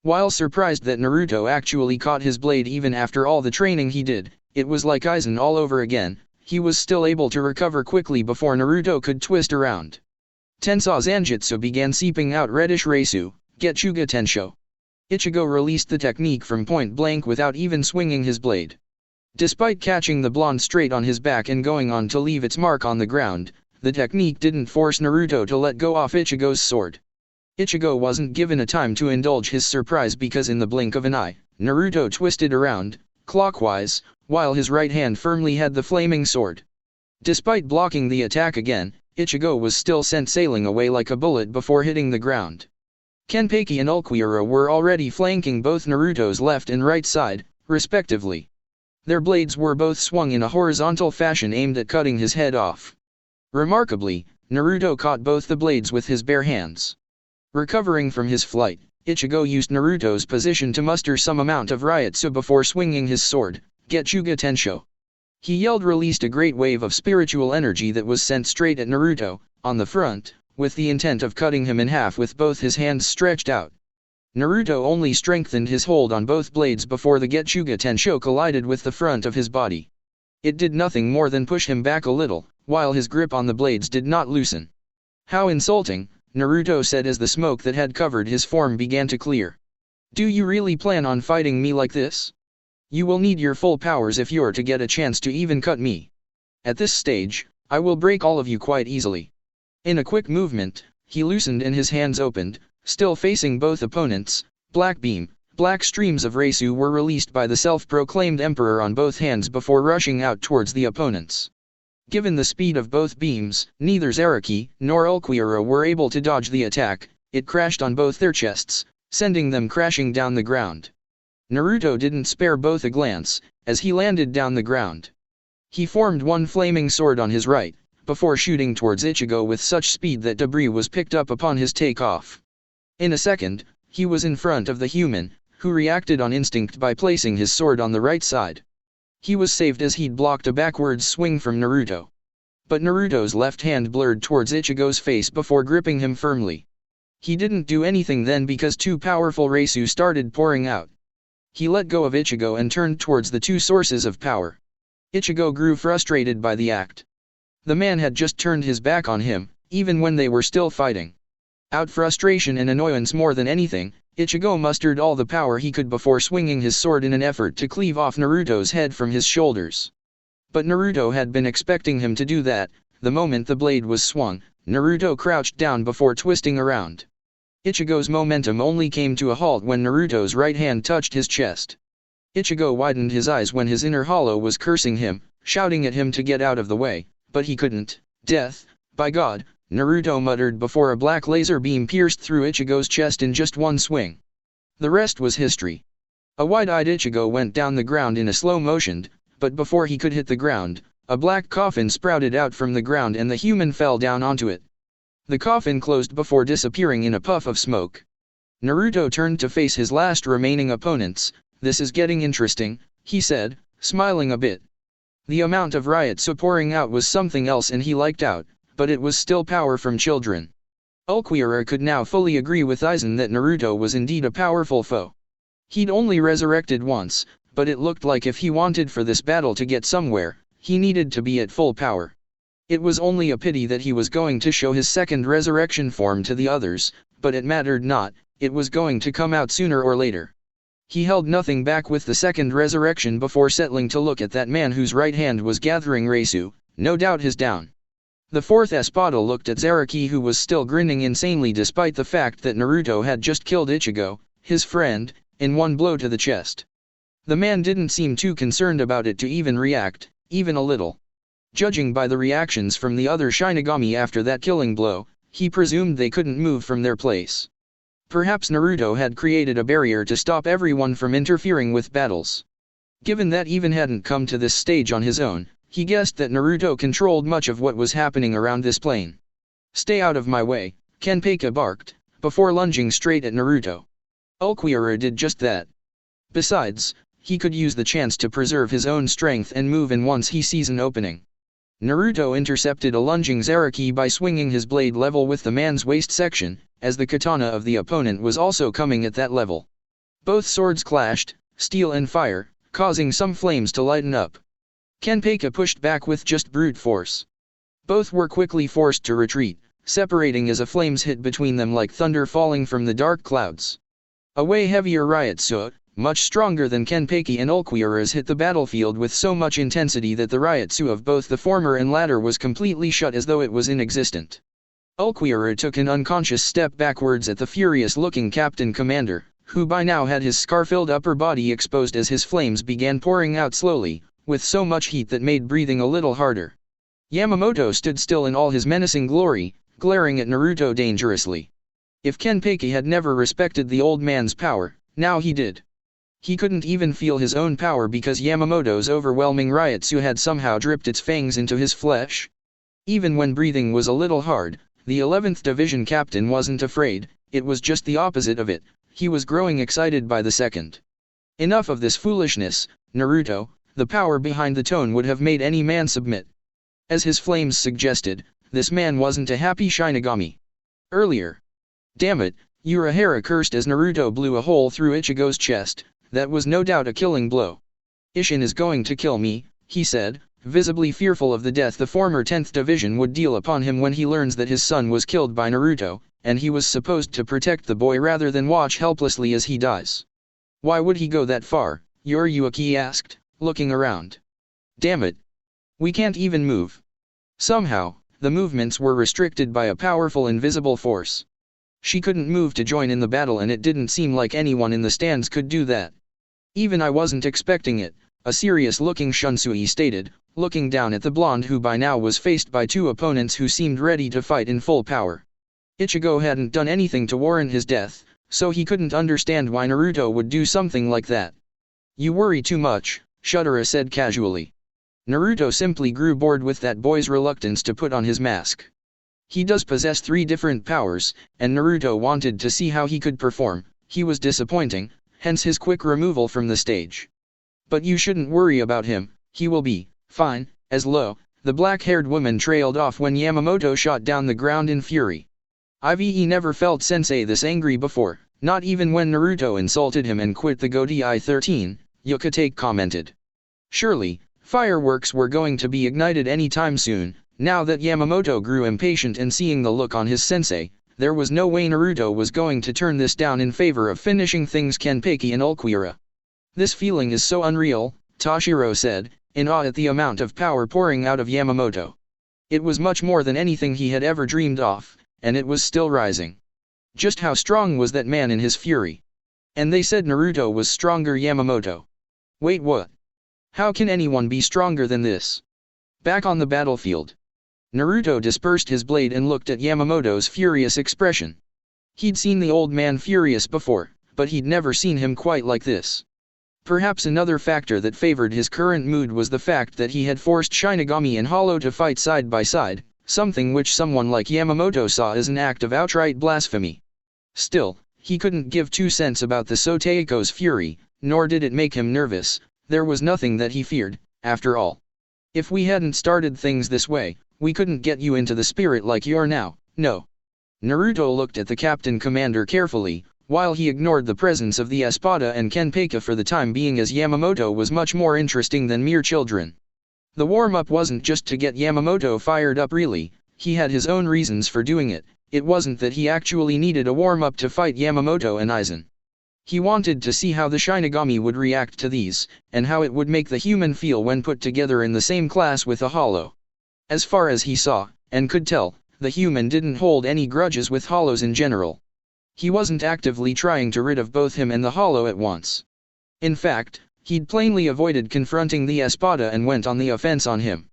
While surprised that Naruto actually caught his blade even after all the training he did, it was like Aizen all over again. He was still able to recover quickly before Naruto could twist around. Tensou Zanjutsu began seeping out reddish Reisu, Getchuga Tensho. Ichigo released the technique from point blank without even swinging his blade. Despite catching the blonde straight on his back and going on to leave its mark on the ground, the technique didn't force Naruto to let go off Ichigo's sword. Ichigo wasn't given a time to indulge his surprise because in the blink of an eye, Naruto twisted around, clockwise, while his right hand firmly had the flaming sword. Despite blocking the attack again, Ichigo was still sent sailing away like a bullet before hitting the ground. Kenpaku and Ulquiorra were already flanking both Naruto's left and right side, respectively. Their blades were both swung in a horizontal fashion aimed at cutting his head off. Remarkably, Naruto caught both the blades with his bare hands. Recovering from his flight, Ichigo used Naruto's position to muster some amount of Ryutsu before swinging his sword, Getchuga Tensho. He yelled, released a great wave of spiritual energy that was sent straight at Naruto, on the front, with the intent of cutting him in half with both his hands stretched out. Naruto only strengthened his hold on both blades before the Getchuga Tensho collided with the front of his body. It did nothing more than push him back a little, while his grip on the blades did not loosen. "How insulting," Naruto said as the smoke that had covered his form began to clear. "Do you really plan on fighting me like this? You will need your full powers if you're to get a chance to even cut me. At this stage, I will break all of you quite easily." In a quick movement, he loosened and his hands opened, still facing both opponents. Black beam, black streams of Reisu were released by the self-proclaimed emperor on both hands before rushing out towards the opponents. Given the speed of both beams, neither Zaraki nor Ulquiorra were able to dodge the attack. It crashed on both their chests, sending them crashing down the ground. Naruto didn't spare both a glance, as he landed down the ground. He formed one flaming sword on his right, before shooting towards Ichigo with such speed that debris was picked up upon his takeoff. In a second, he was in front of the human, who reacted on instinct by placing his sword on the right side. He was saved as he'd blocked a backwards swing from Naruto. But Naruto's left hand blurred towards Ichigo's face before gripping him firmly. He didn't do anything then because two powerful Reisu started pouring out. He let go of Ichigo and turned towards the two sources of power. Ichigo grew frustrated by the act. The man had just turned his back on him, even when they were still fighting. Out frustration and annoyance more than anything, Ichigo mustered all the power he could before swinging his sword in an effort to cleave off Naruto's head from his shoulders. But Naruto had been expecting him to do that. The moment the blade was swung, Naruto crouched down before twisting around. Ichigo's momentum only came to a halt when Naruto's right hand touched his chest. Ichigo widened his eyes when his inner hollow was cursing him, shouting at him to get out of the way, but he couldn't. Death, by God, Naruto muttered before a black laser beam pierced through Ichigo's chest in just one swing. The rest was history. A wide-eyed Ichigo went down the ground in a slow motion, but before he could hit the ground, a black coffin sprouted out from the ground and the human fell down onto it. The coffin closed before disappearing in a puff of smoke. Naruto turned to face his last remaining opponents. "This is getting interesting," he said, smiling a bit. The amount of Ryotsu pouring out was something else and he liked out, but it was still power from children. Ulquiorra could now fully agree with Aizen that Naruto was indeed a powerful foe. He'd only resurrected once, but it looked like if he wanted for this battle to get somewhere, he needed to be at full power. It was only a pity that he was going to show his second resurrection form to the others, but it mattered not, it was going to come out sooner or later. He held nothing back with the second resurrection before settling to look at that man whose right hand was gathering Reisu, no doubt his down. The fourth Espada looked at Zaraki, who was still grinning insanely despite the fact that Naruto had just killed Ichigo, his friend, in one blow to the chest. The man didn't seem too concerned about it to even react, even a little. Judging by the reactions from the other Shinigami after that killing blow, he presumed they couldn't move from their place. Perhaps Naruto had created a barrier to stop everyone from interfering with battles. Given that even hadn't come to this stage on his own, he guessed that Naruto controlled much of what was happening around this plane. "Stay out of my way," Kenpei barked, before lunging straight at Naruto. Ulquiorra did just that. Besides, he could use the chance to preserve his own strength and move in once he sees an opening. Naruto intercepted a lunging Zaraki by swinging his blade level with the man's waist section, as the katana of the opponent was also coming at that level. Both swords clashed, steel and fire, causing some flames to lighten up. Kenpei pushed back with just brute force. Both were quickly forced to retreat, separating as a flames hit between them like thunder falling from the dark clouds. A way heavier Ryotsu, much stronger than Kenpei and Ulquiorra's, hit the battlefield with so much intensity that the Ryotsu of both the former and latter was completely shut as though it was inexistent. Ulquiorra took an unconscious step backwards at the furious-looking Captain Commander, who by now had his scar-filled upper body exposed as his flames began pouring out slowly, with so much heat that made breathing a little harder. Yamamoto stood still in all his menacing glory, glaring at Naruto dangerously. If Kenpei had never respected the old man's power, now he did. He couldn't even feel his own power because Yamamoto's overwhelming Ryotsu had somehow dripped its fangs into his flesh. Even when breathing was a little hard, the 11th Division captain wasn't afraid, it was just the opposite of it, he was growing excited by the second. Enough of this foolishness, Naruto, the power behind the tone would have made any man submit. As his flames suggested, this man wasn't a happy Shinigami. Earlier. Damn it, Urahara cursed as Naruto blew a hole through Ichigo's chest. That was no doubt a killing blow. "Isshin is going to kill me," he said, visibly fearful of the death the former 10th Division would deal upon him when he learns that his son was killed by Naruto, and he was supposed to protect the boy rather than watch helplessly as he dies. "Why would he go that far?" Urayuki asked, looking around. "Damn it. We can't even move." Somehow, the movements were restricted by a powerful invisible force. She couldn't move to join in the battle and it didn't seem like anyone in the stands could do that. "Even I wasn't expecting it," a serious-looking Shunsui stated, looking down at the blonde who by now was faced by two opponents who seemed ready to fight in full power. Ichigo hadn't done anything to warrant his death, so he couldn't understand why Naruto would do something like that. "You worry too much," Shudera said casually. Naruto simply grew bored with that boy's reluctance to put on his mask. He does possess 3 different powers, and Naruto wanted to see how he could perform. He was disappointing, hence his quick removal from the stage. But you shouldn't worry about him, he will be fine. As the black-haired woman trailed off when Yamamoto shot down the ground in fury. Ive never felt Sensei this angry before, not even when Naruto insulted him and quit the Goatee I-13, Yokotake commented. Surely, fireworks were going to be ignited anytime soon. Now that Yamamoto grew impatient and seeing the look on his sensei, there was no way Naruto was going to turn this down in favor of finishing things Kenpeki and Ulquiorra. This feeling is so unreal, Toshiro said, in awe at the amount of power pouring out of Yamamoto. It was much more than anything he had ever dreamed of, and it was still rising. Just how strong was that man in his fury? And they said Naruto was stronger Yamamoto. Wait, what? How can anyone be stronger than this? Back on the battlefield, Naruto dispersed his blade and looked at Yamamoto's furious expression. He'd seen the old man furious before, but he'd never seen him quite like this. Perhaps another factor that favored his current mood was the fact that he had forced Shinigami and Hollow to fight side by side, something which someone like Yamamoto saw as an act of outright blasphemy. Still, he couldn't give 2 cents about the Soteiko's fury, nor did it make him nervous. There was nothing that he feared, after all. If we hadn't started things this way, we couldn't get you into the spirit like you're now, no. Naruto looked at the captain commander carefully, while he ignored the presence of the Espada and Kenpeki for the time being, as Yamamoto was much more interesting than mere children. The warm-up wasn't just to get Yamamoto fired up really, he had his own reasons for doing it. It wasn't that he actually needed a warm-up to fight Yamamoto and Aizen. He wanted to see how the Shinigami would react to these, and how it would make the human feel when put together in the same class with a Hollow. As far as he saw, and could tell, the human didn't hold any grudges with Hollows in general. He wasn't actively trying to rid of both him and the Hollow at once. In fact, he'd plainly avoided confronting the Espada and went on the offense on him.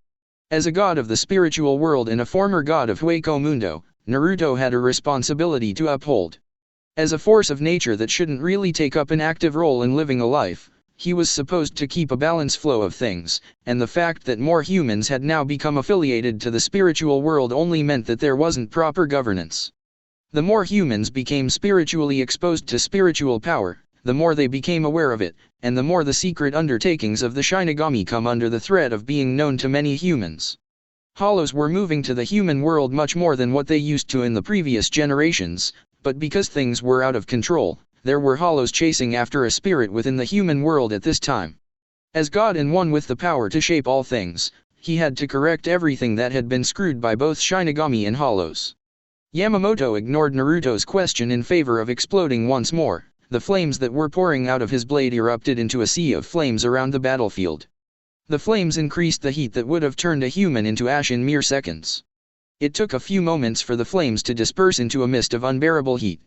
As a god of the spiritual world and a former god of Hueco Mundo, Naruto had a responsibility to uphold. As a force of nature that shouldn't really take up an active role in living a life, he was supposed to keep a balanced flow of things, and the fact that more humans had now become affiliated to the spiritual world only meant that there wasn't proper governance. The more humans became spiritually exposed to spiritual power, the more they became aware of it, and the more the secret undertakings of the Shinigami come under the threat of being known to many humans. Hollows were moving to the human world much more than what they used to in the previous generations, but because things were out of control, there were Hollows chasing after a spirit within the human world at this time. As God and one with the power to shape all things, he had to correct everything that had been screwed by both Shinigami and Hollows. Yamamoto ignored Naruto's question in favor of exploding once more. The flames that were pouring out of his blade erupted into a sea of flames around the battlefield. The flames increased the heat that would have turned a human into ash in mere seconds. It took a few moments for the flames to disperse into a mist of unbearable heat.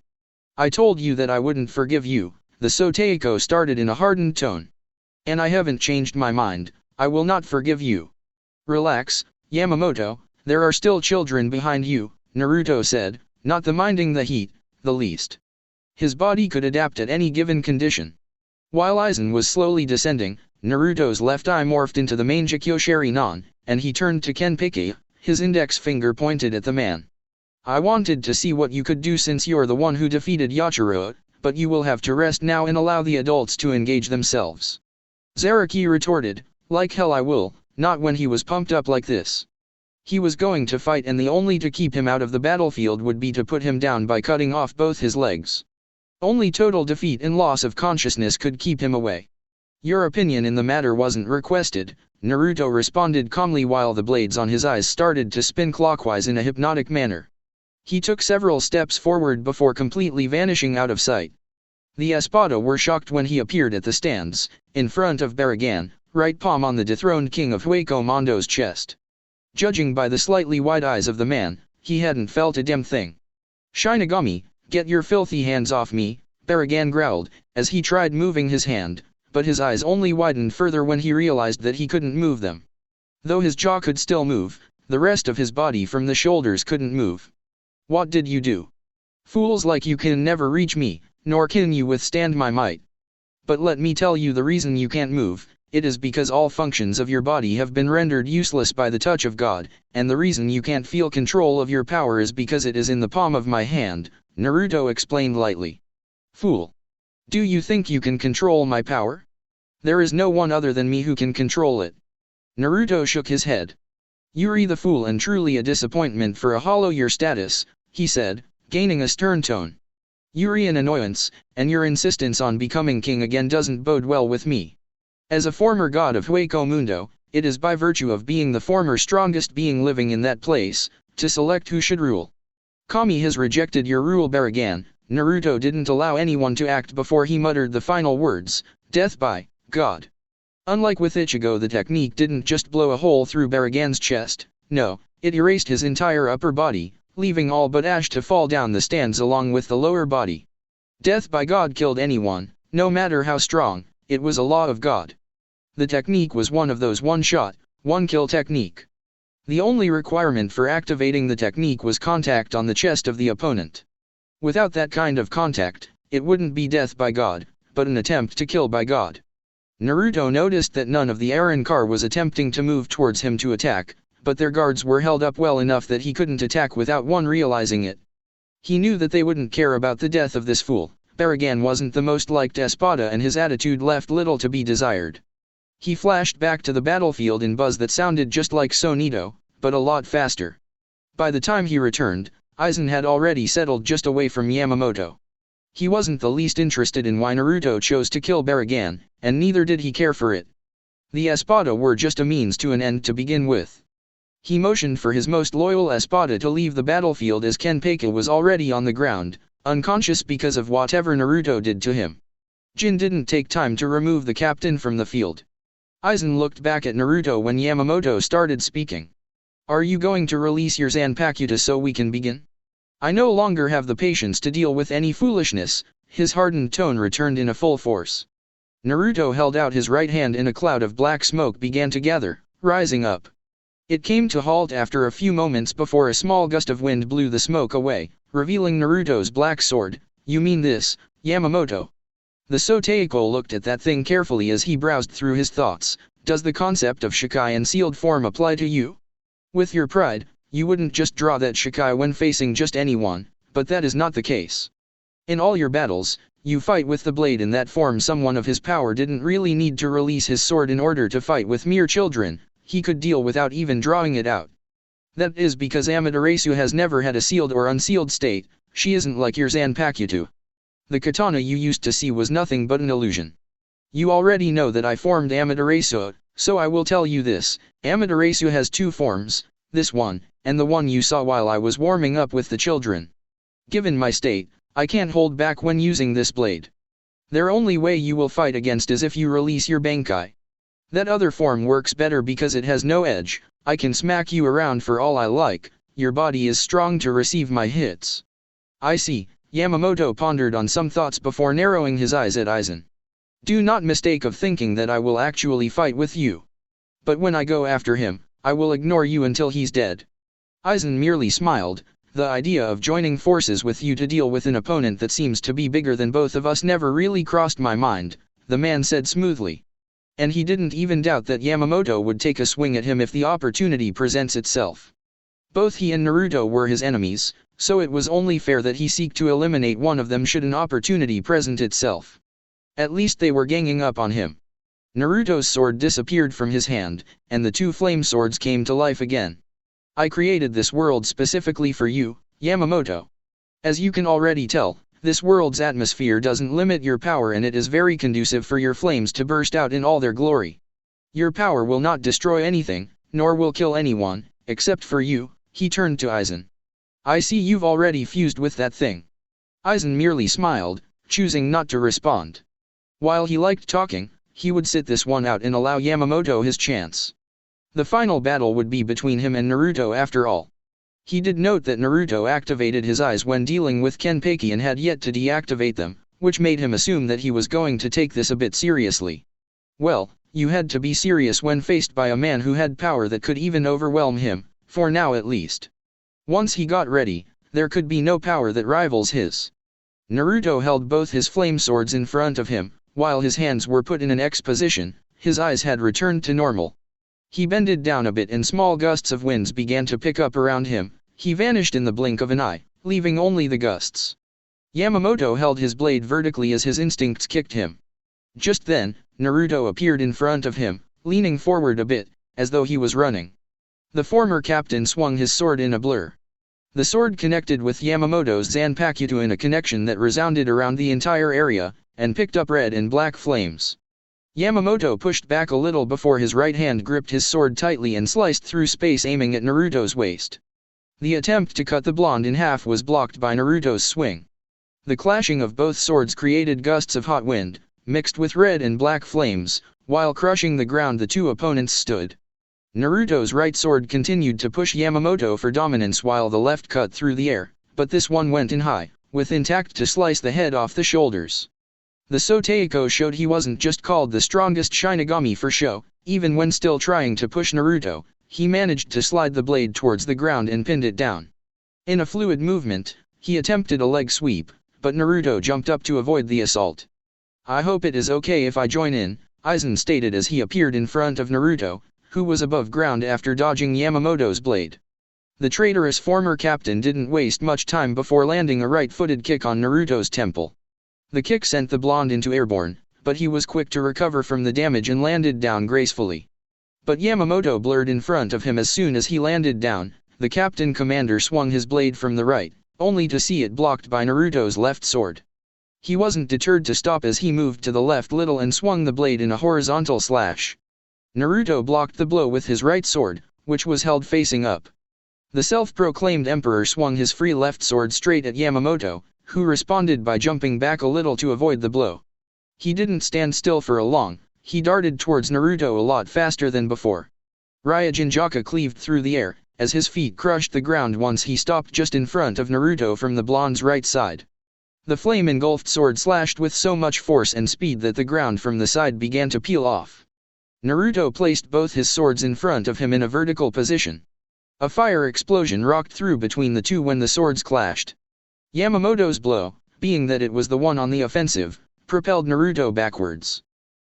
I told you that I wouldn't forgive you, the Soteiko started in a hardened tone. And I haven't changed my mind, I will not forgive you. Relax, Yamamoto, there are still children behind you, Naruto said, not minding the heat, the least. His body could adapt at any given condition. While Aizen was slowly descending, Naruto's left eye morphed into the Mangekyo Sharingan, and he turned to Kenpeki, his index finger pointed at the man. I wanted to see what you could do since you're the one who defeated Yachiroa, but you will have to rest now and allow the adults to engage themselves. Zaraki retorted, like hell I will, not when he was pumped up like this. He was going to fight, and the only to keep him out of the battlefield would be to put him down by cutting off both his legs. Only total defeat and loss of consciousness could keep him away. Your opinion in the matter wasn't requested, Naruto responded calmly while the blades on his eyes started to spin clockwise in a hypnotic manner. He took several steps forward before completely vanishing out of sight. The Espada were shocked when he appeared at the stands, in front of Baragan, right palm on the dethroned king of Hueco Mondo's chest. Judging by the slightly wide eyes of the man, he hadn't felt a damn thing. Shinigami, get your filthy hands off me, Baragan growled, as he tried moving his hand, but his eyes only widened further when he realized that he couldn't move them. Though his jaw could still move, the rest of his body from the shoulders couldn't move. What did you do? Fools like you can never reach me, nor can you withstand my might. But let me tell you the reason you can't move, It is because all functions of your body have been rendered useless by the touch of God, and the reason you can't feel control of your power is because it is in the palm of my hand, Naruto explained lightly. Fool! Do you think you can control my power? There is no one other than me who can control it. Naruto shook his head. Yuri the fool, and truly a disappointment for a hollow year status, he said, gaining a stern tone. Yuri an annoyance, and your insistence on becoming king again doesn't bode well with me. As a former god of Hueco Mundo, it is by virtue of being the former strongest being living in that place, to select who should rule. Kami has rejected your rule, Baragan. Naruto didn't allow anyone to act before he muttered the final words, death by God. Unlike with Ichigo, the technique didn't just blow a hole through Baragan's chest, no, it erased his entire upper body, leaving all but ash to fall down the stands along with the lower body. Death by God killed anyone, no matter how strong, it was a law of God. The technique was one of those one-shot, one-kill technique. The only requirement for activating the technique was contact on the chest of the opponent. Without that kind of contact, it wouldn't be death by God, but an attempt to kill by God. Naruto noticed that none of the Arrancar was attempting to move towards him to attack, but their guards were held up well enough that he couldn't attack without one realizing it. He knew that they wouldn't care about the death of this fool. Baragan wasn't the most liked Espada, and his attitude left little to be desired. He flashed back to the battlefield in buzz that sounded just like Sonito, but a lot faster. By the time he returned, Aizen had already settled just away from Yamamoto. He wasn't the least interested in why Naruto chose to kill Baragan, and neither did he care for it. The Espada were just a means to an end to begin with. He motioned for his most loyal Espada to leave the battlefield as Kenpeki was already on the ground, unconscious because of whatever Naruto did to him. Jin didn't take time to remove the captain from the field. Aizen looked back at Naruto when Yamamoto started speaking. Are you going to release your Zanpakuto so we can begin? I no longer have the patience to deal with any foolishness, his hardened tone returned in a full force. Naruto held out his right hand and a cloud of black smoke began to gather, rising up. It came to halt after a few moments before a small gust of wind blew the smoke away, revealing Naruto's black sword. You mean this, Yamamoto? The Soteiko looked at that thing carefully as he browsed through his thoughts. Does the concept of Shikai and sealed form apply to you? With your pride, you wouldn't just draw that Shikai when facing just anyone, but that is not the case. In all your battles, you fight with the blade in that form. Someone of his power didn't really need to release his sword in order to fight with mere children, he could deal without even drawing it out. That is because Amaterasu has never had a sealed or unsealed state, she isn't like your Zanpakuto. The katana you used to see was nothing but an illusion. You already know that I formed Amaterasu, so I will tell you this, Amaterasu has two forms, this one, and the one you saw while I was warming up with the children. Given my state, I can't hold back when using this blade. Their only way you will fight against is if you release your Bankai. That other form works better because it has no edge, I can smack you around for all I like, your body is strong to receive my hits. I see, Yamamoto pondered on some thoughts before narrowing his eyes at Aizen. Do not mistake of thinking that I will actually fight with you. But when I go after him, I will ignore you until he's dead. Aizen merely smiled, the idea of joining forces with you to deal with an opponent that seems to be bigger than both of us never really crossed my mind, the man said smoothly. And he didn't even doubt that Yamamoto would take a swing at him if the opportunity presents itself. Both he and Naruto were his enemies, so it was only fair that he seek to eliminate one of them should an opportunity present itself. At least they were ganging up on him. Naruto's sword disappeared from his hand, and the two flame swords came to life again. I created this world specifically for you, Yamamoto. As you can already tell, this world's atmosphere doesn't limit your power, and it is very conducive for your flames to burst out in all their glory. Your power will not destroy anything, nor will kill anyone, except for you. He turned to Aizen. I see you've already fused with that thing. Aizen merely smiled, choosing not to respond. While he liked talking, he would sit this one out and allow Yamamoto his chance. The final battle would be between him and Naruto after all. He did note that Naruto activated his eyes when dealing with Kenpeki and had yet to deactivate them, which made him assume that he was going to take this a bit seriously. Well, you had to be serious when faced by a man who had power that could even overwhelm him, for now at least. Once he got ready, there could be no power that rivals his. Naruto held both his flame swords in front of him, while his hands were put in an X position, his eyes had returned to normal. He bended down a bit and small gusts of winds began to pick up around him. He vanished in the blink of an eye, leaving only the gusts. Yamamoto held his blade vertically as his instincts kicked him. Just then, Naruto appeared in front of him, leaning forward a bit, as though he was running. The former captain swung his sword in a blur. The sword connected with Yamamoto's Zanpakuto in a connection that resounded around the entire area, and picked up red and black flames. Yamamoto pushed back a little before his right hand gripped his sword tightly and sliced through space aiming at Naruto's waist. The attempt to cut the blonde in half was blocked by Naruto's swing. The clashing of both swords created gusts of hot wind, mixed with red and black flames, while crushing the ground the two opponents stood. Naruto's right sword continued to push Yamamoto for dominance while the left cut through the air, but this one went in high, with intact to slice the head off the shoulders. The Soteiko showed he wasn't just called the strongest Shinigami for show. Even when still trying to push Naruto, he managed to slide the blade towards the ground and pinned it down. In a fluid movement, he attempted a leg sweep, but Naruto jumped up to avoid the assault. "I hope it is okay if I join in," Aizen stated as he appeared in front of Naruto, who was above ground after dodging Yamamoto's blade. The traitorous former captain didn't waste much time before landing a right-footed kick on Naruto's temple. The kick sent the blonde into airborne, but he was quick to recover from the damage and landed down gracefully. But Yamamoto blurred in front of him as soon as he landed down. The captain commander swung his blade from the right, only to see it blocked by Naruto's left sword. He wasn't deterred to stop as he moved to the left little and swung the blade in a horizontal slash. Naruto blocked the blow with his right sword, which was held facing up. The self-proclaimed emperor swung his free left sword straight at Yamamoto, who responded by jumping back a little to avoid the blow. He didn't stand still for a long, he darted towards Naruto a lot faster than before. Ryujinjaka cleaved through the air, as his feet crushed the ground once he stopped just in front of Naruto from the blonde's right side. The flame-engulfed sword slashed with so much force and speed that the ground from the side began to peel off. Naruto placed both his swords in front of him in a vertical position. A fire explosion rocked through between the two when the swords clashed. Yamamoto's blow, being that it was the one on the offensive, propelled Naruto backwards.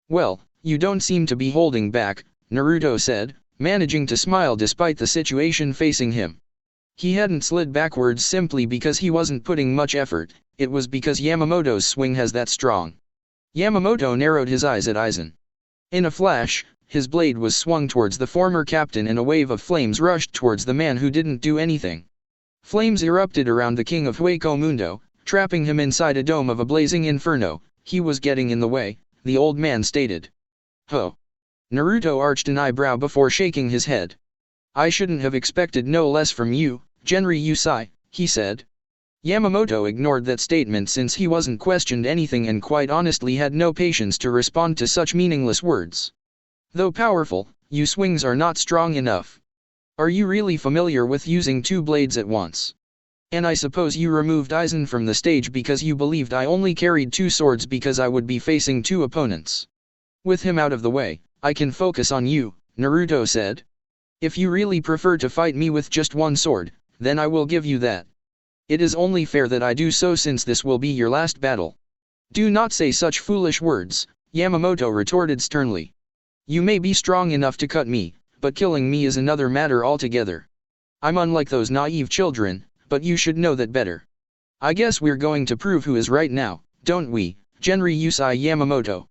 "Well, you don't seem to be holding back," Naruto said, managing to smile despite the situation facing him. He hadn't slid backwards simply because he wasn't putting much effort, it was because Yamamoto's swing has that strong. Yamamoto narrowed his eyes at Aizen. In a flash, his blade was swung towards the former captain and a wave of flames rushed towards the man who didn't do anything. Flames erupted around the king of Hueco Mundo, trapping him inside a dome of a blazing inferno. "He was getting in the way," the old man stated. "Huh." Naruto arched an eyebrow before shaking his head. "I shouldn't have expected no less from you, Genri Usai," he said. Yamamoto ignored that statement since he wasn't questioned anything and quite honestly had no patience to respond to such meaningless words. "Though powerful, your swings are not strong enough. Are you really familiar with using two blades at once? And I suppose you removed Aizen from the stage because you believed I only carried two swords because I would be facing two opponents. With him out of the way, I can focus on you," Naruto said. "If you really prefer to fight me with just one sword, then I will give you that. It is only fair that I do so since this will be your last battle." "Do not say such foolish words," Yamamoto retorted sternly. "You may be strong enough to cut me, but killing me is another matter altogether. I'm unlike those naive children, but you should know that better. I guess we're going to prove who is right now, don't we, Genri Usai Yamamoto?"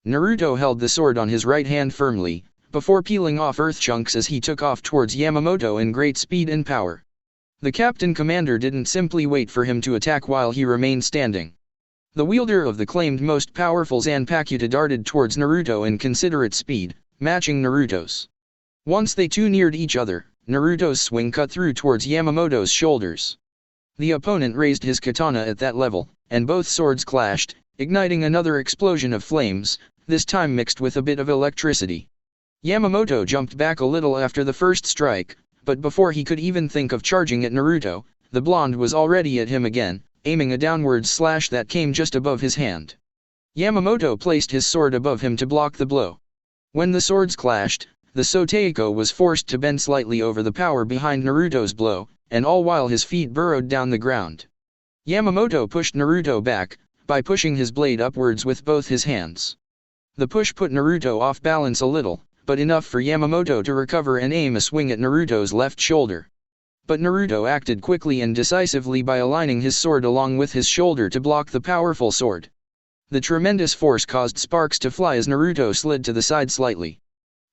Naruto held the sword on his right hand firmly, before peeling off earth chunks as he took off towards Yamamoto in great speed and power. The captain commander didn't simply wait for him to attack while he remained standing. The wielder of the claimed most powerful Zanpakuto darted towards Naruto in considerate speed, matching Naruto's. Once they two neared each other, Naruto's swing cut through towards Yamamoto's shoulders. The opponent raised his katana at that level, and both swords clashed, igniting another explosion of flames, this time mixed with a bit of electricity. Yamamoto jumped back a little after the first strike, but before he could even think of charging at Naruto, the blonde was already at him again, aiming a downward slash that came just above his hand. Yamamoto placed his sword above him to block the blow. When the swords clashed, the Soteiko was forced to bend slightly over the power behind Naruto's blow, and all while his feet burrowed down the ground. Yamamoto pushed Naruto back, by pushing his blade upwards with both his hands. The push put Naruto off balance a little, but enough for Yamamoto to recover and aim a swing at Naruto's left shoulder. But Naruto acted quickly and decisively by aligning his sword along with his shoulder to block the powerful sword. The tremendous force caused sparks to fly as Naruto slid to the side slightly.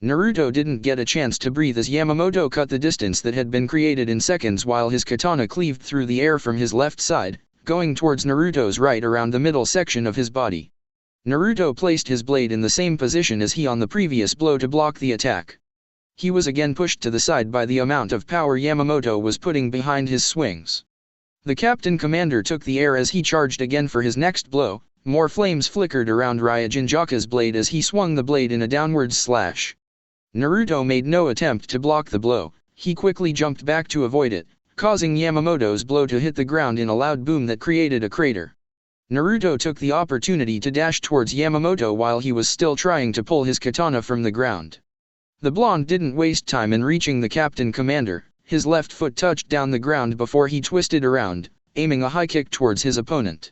Naruto didn't get a chance to breathe as Yamamoto cut the distance that had been created in seconds while his katana cleaved through the air from his left side, going towards Naruto's right around the middle section of his body. Naruto placed his blade in the same position as he on the previous blow to block the attack. He was again pushed to the side by the amount of power Yamamoto was putting behind his swings. The Captain Commander took the air as he charged again for his next blow. More flames flickered around Ryujinjaka's blade as he swung the blade in a downward slash. Naruto made no attempt to block the blow, he quickly jumped back to avoid it, causing Yamamoto's blow to hit the ground in a loud boom that created a crater. Naruto took the opportunity to dash towards Yamamoto while he was still trying to pull his katana from the ground. The blonde didn't waste time in reaching the Captain Commander, his left foot touched down the ground before he twisted around, aiming a high kick towards his opponent.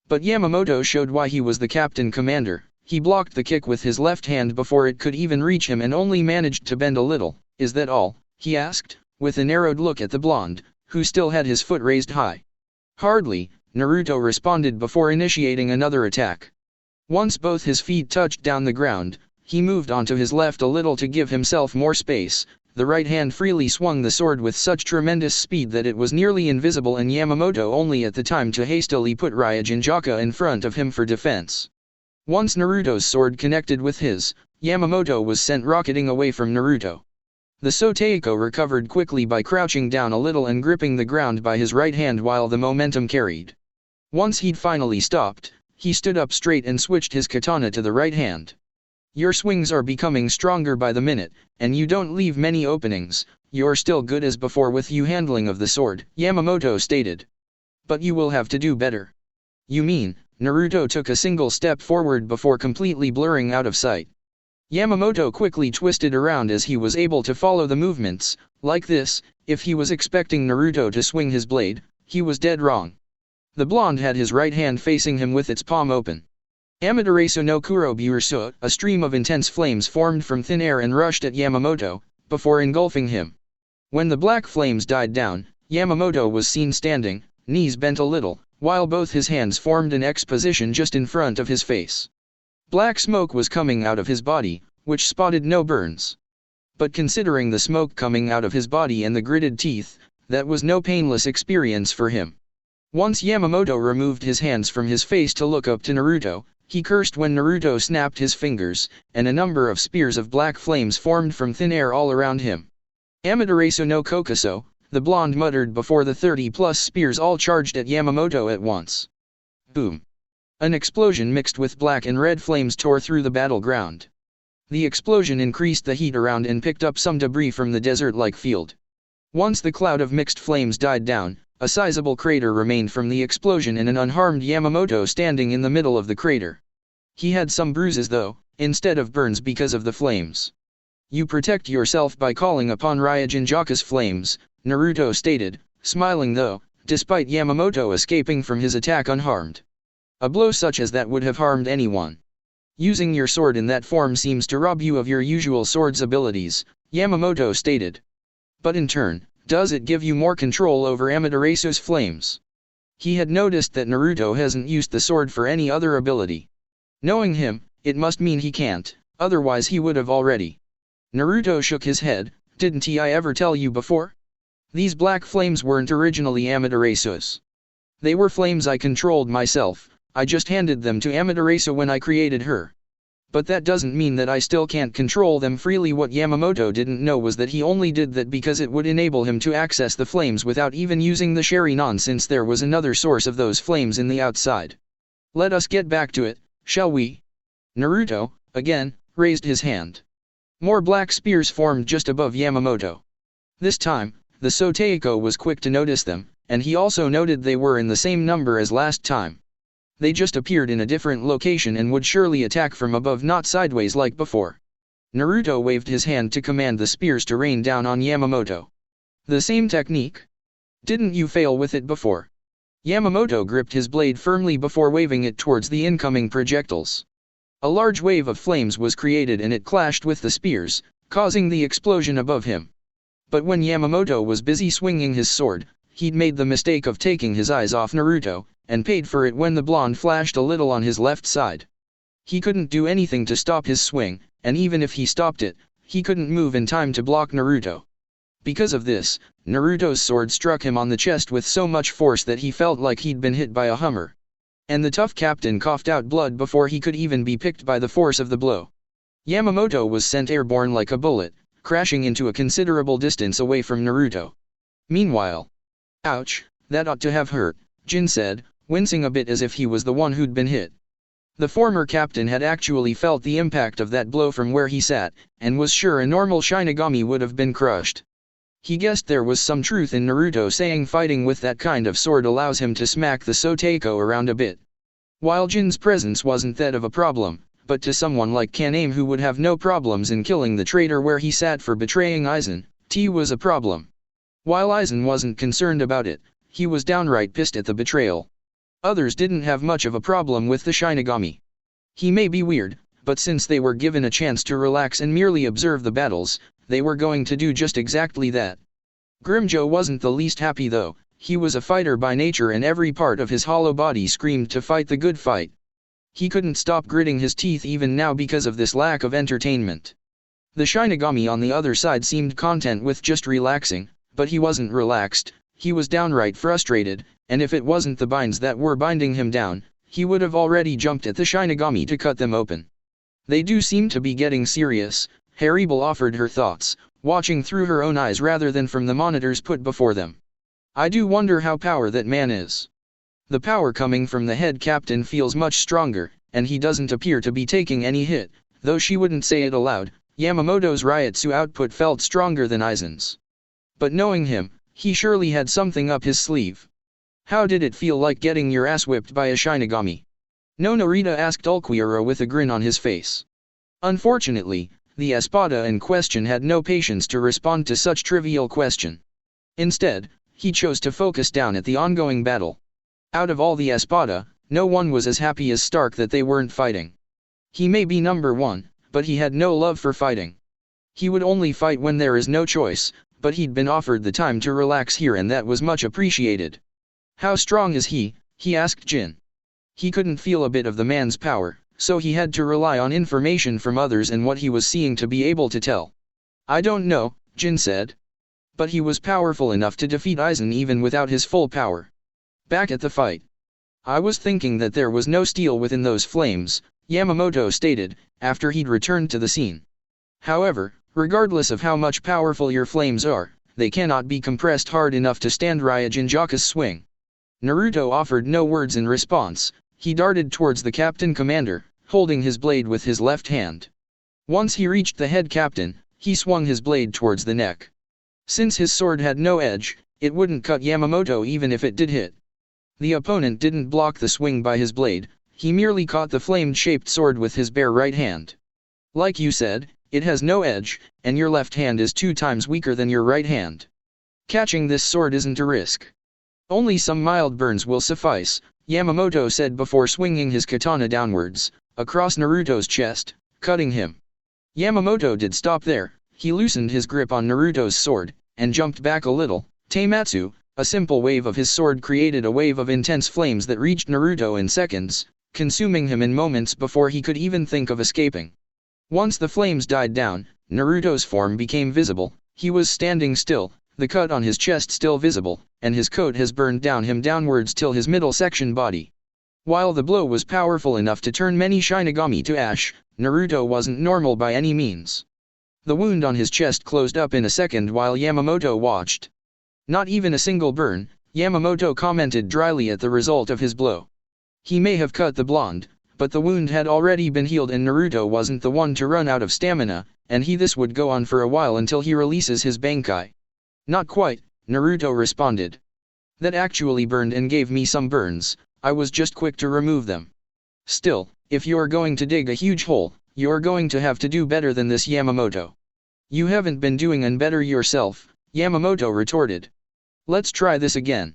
But Yamamoto showed why he was the Captain Commander. He blocked the kick with his left hand before it could even reach him and only managed to bend a little. "Is that all?" he asked, with a narrowed look at the blonde, who still had his foot raised high. "Hardly," Naruto responded before initiating another attack. Once both his feet touched down the ground, he moved onto his left a little to give himself more space. The right hand freely swung the sword with such tremendous speed that it was nearly invisible and Yamamoto only at the time to hastily put Ryujinjaka in front of him for defense. Once Naruto's sword connected with his, Yamamoto was sent rocketing away from Naruto. The Soteiko recovered quickly by crouching down a little and gripping the ground by his right hand while the momentum carried. Once he'd finally stopped, he stood up straight and switched his katana to the right hand. "Your swings are becoming stronger by the minute, and you don't leave many openings. You're still good as before with you handling of the sword," Yamamoto stated. "But you will have to do better." "You mean?" Naruto took a single step forward before completely blurring out of sight. Yamamoto quickly twisted around as he was able to follow the movements. Like this, if he was expecting Naruto to swing his blade, he was dead wrong. The blonde had his right hand facing him with its palm open. Amaterasu no Kuroburusu, a stream of intense flames formed from thin air and rushed at Yamamoto, before engulfing him. When the black flames died down, Yamamoto was seen standing, knees bent a little, while both his hands formed an X position just in front of his face. Black smoke was coming out of his body, which spotted no burns. But considering the smoke coming out of his body and the gritted teeth, that was no painless experience for him. Once Yamamoto removed his hands from his face to look up to Naruto, he cursed when Naruto snapped his fingers, and a number of spears of black flames formed from thin air all around him. "Amaterasu no Kokuso," the blonde muttered before the 30-plus spears all charged at Yamamoto at once. Boom! An explosion mixed with black and red flames tore through the battleground. The explosion increased the heat around and picked up some debris from the desert-like field. Once the cloud of mixed flames died down, a sizable crater remained from the explosion and an unharmed Yamamoto standing in the middle of the crater. He had some bruises though, instead of burns because of the flames. "You protect yourself by calling upon Ryujinjaka's flames," Naruto stated, smiling though, despite Yamamoto escaping from his attack unharmed. "A blow such as that would have harmed anyone. Using your sword in that form seems to rob you of your usual sword's abilities," Yamamoto stated. "But in turn, does it give you more control over Amaterasu's flames?" He had noticed that Naruto hasn't used the sword for any other ability. Knowing him, it must mean he can't, otherwise he would have already. Naruto shook his head. "Didn't I ever tell you before? These black flames weren't originally Amaterasu's. They were flames I controlled myself. I just handed them to Amaterasu when I created her. But that doesn't mean that I still can't control them freely." What Yamamoto didn't know was that he only did that because it would enable him to access the flames without even using the Sharingan, since there was another source of those flames in the outside. "Let us get back to it, shall we?" Naruto, again, raised his hand. More black spears formed just above Yamamoto. This time, the Soteiko was quick to notice them, and he also noted they were in the same number as last time. They just appeared in a different location and would surely attack from above, not sideways like before. Naruto waved his hand to command the spears to rain down on Yamamoto. "The same technique? Didn't you fail with it before?" Yamamoto gripped his blade firmly before waving it towards the incoming projectiles. A large wave of flames was created and it clashed with the spears, causing the explosion above him. But when Yamamoto was busy swinging his sword, he'd made the mistake of taking his eyes off Naruto, and paid for it when the blonde flashed a little on his left side. He couldn't do anything to stop his swing, and even if he stopped it, he couldn't move in time to block Naruto. Because of this, Naruto's sword struck him on the chest with so much force that he felt like he'd been hit by a Hummer. And the tough captain coughed out blood before he could even be picked by the force of the blow. Yamamoto was sent airborne like a bullet, crashing into a considerable distance away from Naruto. Meanwhile, "Ouch, that ought to have hurt," Jin said, wincing a bit as if he was the one who'd been hit. The former captain had actually felt the impact of that blow from where he sat, and was sure a normal Shinigami would have been crushed. He guessed there was some truth in Naruto saying fighting with that kind of sword allows him to smack the Soteko around a bit. While Jin's presence wasn't that of a problem, but to someone like Kaname who would have no problems in killing the traitor where he sat for betraying Aizen, T was a problem. While Aizen wasn't concerned about it, he was downright pissed at the betrayal. Others didn't have much of a problem with the Shinigami. He may be weird, but since they were given a chance to relax and merely observe the battles, they were going to do just exactly that. Grimjo wasn't the least happy though. He was a fighter by nature and every part of his hollow body screamed to fight the good fight. He couldn't stop gritting his teeth even now because of this lack of entertainment. The Shinigami on the other side seemed content with just relaxing, but he wasn't relaxed, he was downright frustrated, and if it wasn't the binds that were binding him down, he would have already jumped at the Shinigami to cut them open. They do seem to be getting serious, Haribel offered her thoughts, watching through her own eyes rather than from the monitors put before them. I do wonder how power that man is. The power coming from the head captain feels much stronger, and he doesn't appear to be taking any hit, though she wouldn't say it aloud. Yamamoto's Ryutsu output felt stronger than Aizen's. But knowing him, he surely had something up his sleeve. How did it feel like getting your ass whipped by a Shinigami? No, Narita asked Ulquiorra with a grin on his face. Unfortunately, the Espada in question had no patience to respond to such trivial question. Instead, he chose to focus down at the ongoing battle. Out of all the Espada, no one was as happy as Stark that they weren't fighting. He may be number one, but he had no love for fighting. He would only fight when there is no choice, but he'd been offered the time to relax here and that was much appreciated. How strong is he? He asked Jin. He couldn't feel a bit of the man's power, so he had to rely on information from others and what he was seeing to be able to tell. I don't know, Jin said. But he was powerful enough to defeat Aizen even without his full power. Back at the fight. I was thinking that there was no steel within those flames, Yamamoto stated, after he'd returned to the scene. However, regardless of how much powerful your flames are, they cannot be compressed hard enough to stand Ryujinjaka's swing. Naruto offered no words in response. He darted towards the captain commander, holding his blade with his left hand. Once he reached the head captain, he swung his blade towards the neck. Since his sword had no edge, it wouldn't cut Yamamoto even if it did hit. The opponent didn't block the swing by his blade, he merely caught the flame-shaped sword with his bare right hand. Like you said, it has no edge, and your left hand is 2 times weaker than your right hand. Catching this sword isn't a risk. Only some mild burns will suffice, Yamamoto said before swinging his katana downwards, across Naruto's chest, cutting him. Yamamoto did stop there, he loosened his grip on Naruto's sword, and jumped back a little. Teimatsu, a simple wave of his sword created a wave of intense flames that reached Naruto in seconds, consuming him in moments before he could even think of escaping. Once the flames died down, Naruto's form became visible, he was standing still, the cut on his chest still visible, and his coat has burned down him downwards till his middle section body. While the blow was powerful enough to turn many Shinigami to ash, Naruto wasn't normal by any means. The wound on his chest closed up in a second while Yamamoto watched. Not even a single burn, Yamamoto commented dryly at the result of his blow. He may have cut the blonde, but the wound had already been healed and Naruto wasn't the one to run out of stamina, and this would go on for a while until he releases his Bankai. Not quite, Naruto responded. That actually burned and gave me some burns, I was just quick to remove them. Still, if you're going to dig a huge hole, you're going to have to do better than this, Yamamoto. You haven't been doing any better yourself, Yamamoto retorted. Let's try this again.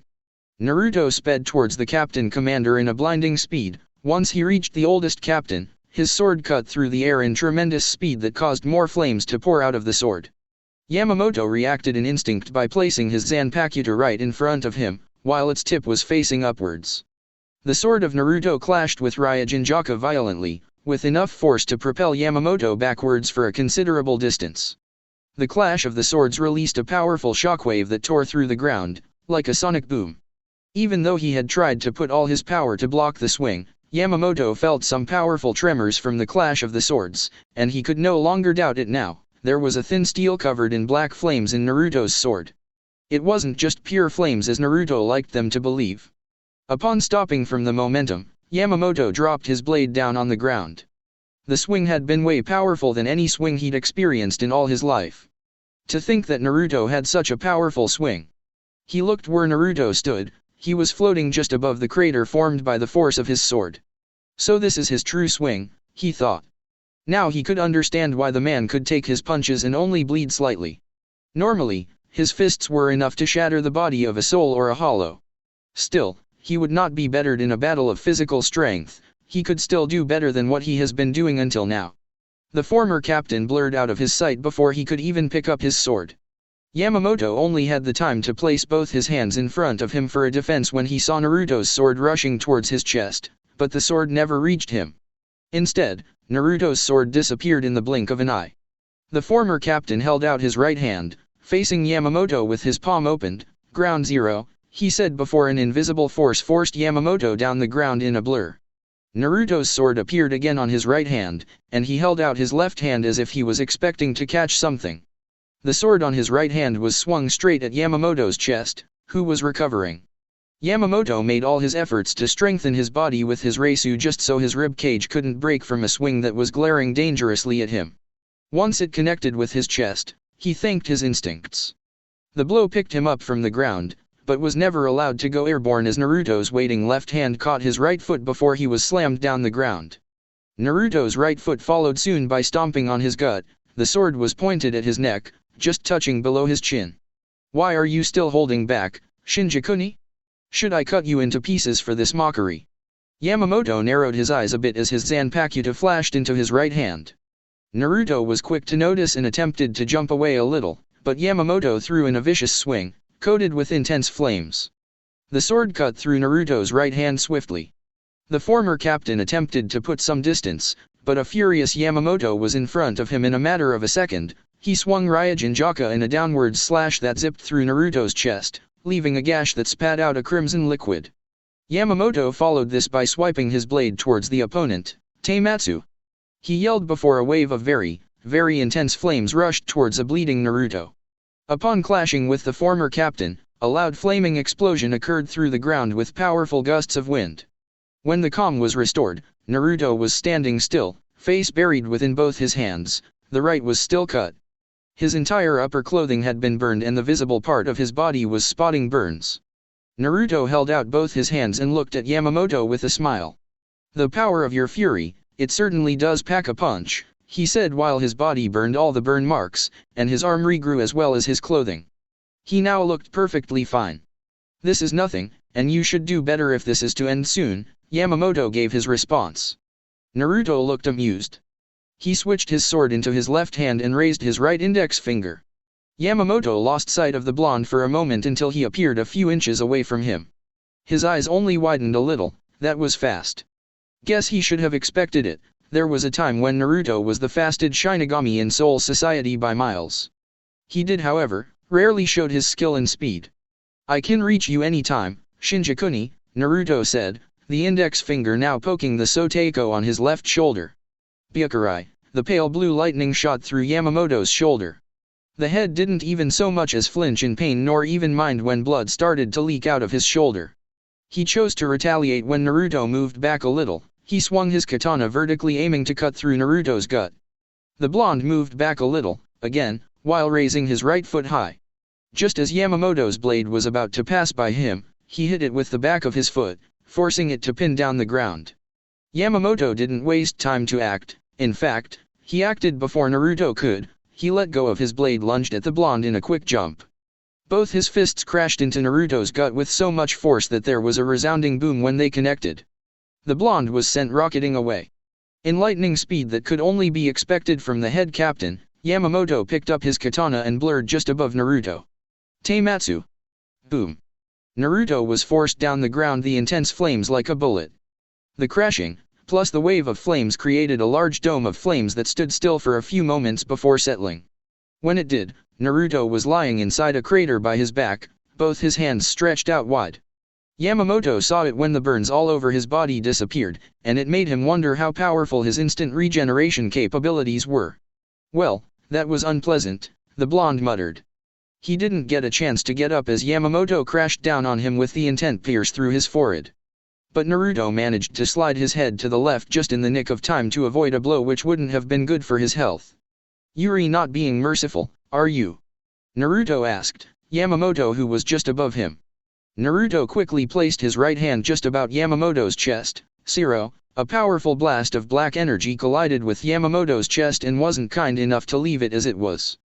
Naruto sped towards the captain commander in a blinding speed. Once he reached the oldest captain, his sword cut through the air in tremendous speed that caused more flames to pour out of the sword. Yamamoto reacted in instinct by placing his Zanpakuto right in front of him, while its tip was facing upwards. The sword of Naruto clashed with Ryujinjaka violently, with enough force to propel Yamamoto backwards for a considerable distance. The clash of the swords released a powerful shockwave that tore through the ground, like a sonic boom. Even though he had tried to put all his power to block the swing, Yamamoto felt some powerful tremors from the clash of the swords, and he could no longer doubt it now. There was a thin steel covered in black flames in Naruto's sword. It wasn't just pure flames as Naruto liked them to believe. Upon stopping from the momentum, Yamamoto dropped his blade down on the ground. The swing had been way powerful than any swing he'd experienced in all his life. To think that Naruto had such a powerful swing. He looked where Naruto stood. He was floating just above the crater formed by the force of his sword. So this is his true swing, he thought. Now he could understand why the man could take his punches and only bleed slightly. Normally, his fists were enough to shatter the body of a soul or a hollow. Still, he would not be bettered in a battle of physical strength. He could still do better than what he has been doing until now. The former captain blurred out of his sight before he could even pick up his sword. Yamamoto only had the time to place both his hands in front of him for a defense when he saw Naruto's sword rushing towards his chest, but the sword never reached him. Instead, Naruto's sword disappeared in the blink of an eye. The former captain held out his right hand, facing Yamamoto with his palm opened. "Ground zero," he said before an invisible force forced Yamamoto down the ground in a blur. Naruto's sword appeared again on his right hand, and he held out his left hand as if he was expecting to catch something. The sword on his right hand was swung straight at Yamamoto's chest, who was recovering. Yamamoto made all his efforts to strengthen his body with his Reisu just so his rib cage couldn't break from a swing that was glaring dangerously at him. Once it connected with his chest, he thanked his instincts. The blow picked him up from the ground, but was never allowed to go airborne as Naruto's waiting left hand caught his right foot before he was slammed down the ground. Naruto's right foot followed soon by stomping on his gut. The sword was pointed at his neck, just touching below his chin. "Why are you still holding back, Shinji-kuni? Should I cut you into pieces for this mockery?" Yamamoto narrowed his eyes a bit as his Zanpakuto flashed into his right hand. Naruto was quick to notice and attempted to jump away a little, but Yamamoto threw in a vicious swing, coated with intense flames. The sword cut through Naruto's right hand swiftly. The former captain attempted to put some distance, but a furious Yamamoto was in front of him in a matter of a second. He swung Ryujinjaka in a downward slash that zipped through Naruto's chest, leaving a gash that spat out a crimson liquid. Yamamoto followed this by swiping his blade towards the opponent, Teimatsu. He yelled before a wave of very, very intense flames rushed towards a bleeding Naruto. Upon clashing with the former captain, a loud flaming explosion occurred through the ground with powerful gusts of wind. When the calm was restored, Naruto was standing still, face buried within both his hands. The right was still cut. His entire upper clothing had been burned and the visible part of his body was spotting burns. Naruto held out both his hands and looked at Yamamoto with a smile. "The power of your fury, it certainly does pack a punch," he said while his body burned all the burn marks, and his arm regrew as well as his clothing. He now looked perfectly fine. "This is nothing, and you should do better if this is to end soon," Yamamoto gave his response. Naruto looked amused. He switched his sword into his left hand and raised his right index finger. Yamamoto lost sight of the blonde for a moment until he appeared a few inches away from him. His eyes only widened a little. That was fast. Guess he should have expected it. There was a time when Naruto was the fastest Shinigami in Soul Society by miles. He did, however, rarely showed his skill and speed. "I can reach you anytime, Shinji-kuni," Naruto said, the index finger now poking the Soteiko on his left shoulder. Byakurai, the pale blue lightning shot through Yamamoto's shoulder. The head didn't even so much as flinch in pain nor even mind when blood started to leak out of his shoulder. He chose to retaliate when Naruto moved back a little. He swung his katana vertically aiming to cut through Naruto's gut. The blonde moved back a little, again, while raising his right foot high. Just as Yamamoto's blade was about to pass by him, he hit it with the back of his foot, forcing it to pin down the ground. Yamamoto didn't waste time to act. In fact, he acted before Naruto could. He let go of his blade, lunged at the blonde in a quick jump. Both his fists crashed into Naruto's gut with so much force that there was a resounding boom when they connected. The blonde was sent rocketing away. In lightning speed that could only be expected from the head captain, Yamamoto picked up his katana and blurred just above Naruto. Teimatsu. Boom. Naruto was forced down the ground, the intense flames like a bullet. The crashing, plus the wave of flames, created a large dome of flames that stood still for a few moments before settling. When it did, Naruto was lying inside a crater by his back, both his hands stretched out wide. Yamamoto saw it when the burns all over his body disappeared, and it made him wonder how powerful his instant regeneration capabilities were. Well, that was unpleasant, the blonde muttered. He didn't get a chance to get up as Yamamoto crashed down on him with the intent pierced through his forehead. But Naruto managed to slide his head to the left just in the nick of time to avoid a blow which wouldn't have been good for his health. "Yuri, not being merciful, are you?" Naruto asked Yamamoto, who was just above him. Naruto quickly placed his right hand just about Yamamoto's chest. Zero, a powerful blast of black energy collided with Yamamoto's chest and wasn't kind enough to leave it as it was.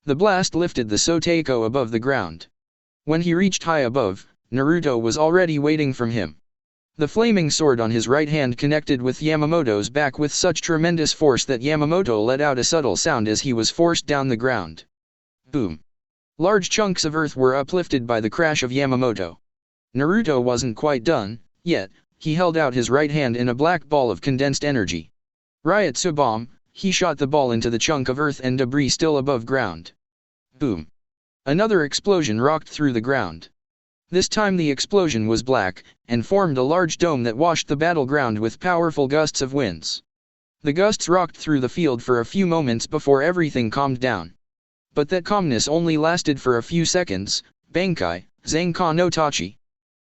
The blast lifted the Soteiko above the ground. When he reached high above, Naruto was already waiting for him. The flaming sword on his right hand connected with Yamamoto's back with such tremendous force that Yamamoto let out a subtle sound as he was forced down the ground. Boom. Large chunks of earth were uplifted by the crash of Yamamoto. Naruto wasn't quite done yet. He held out his right hand in a black ball of condensed energy. Ryotsu bomb, he shot the ball into the chunk of earth and debris still above ground. Boom. Another explosion rocked through the ground. This time the explosion was black, and formed a large dome that washed the battleground with powerful gusts of winds. The gusts rocked through the field for a few moments before everything calmed down. But that calmness only lasted for a few seconds. Bankai, Zanka no Tachi.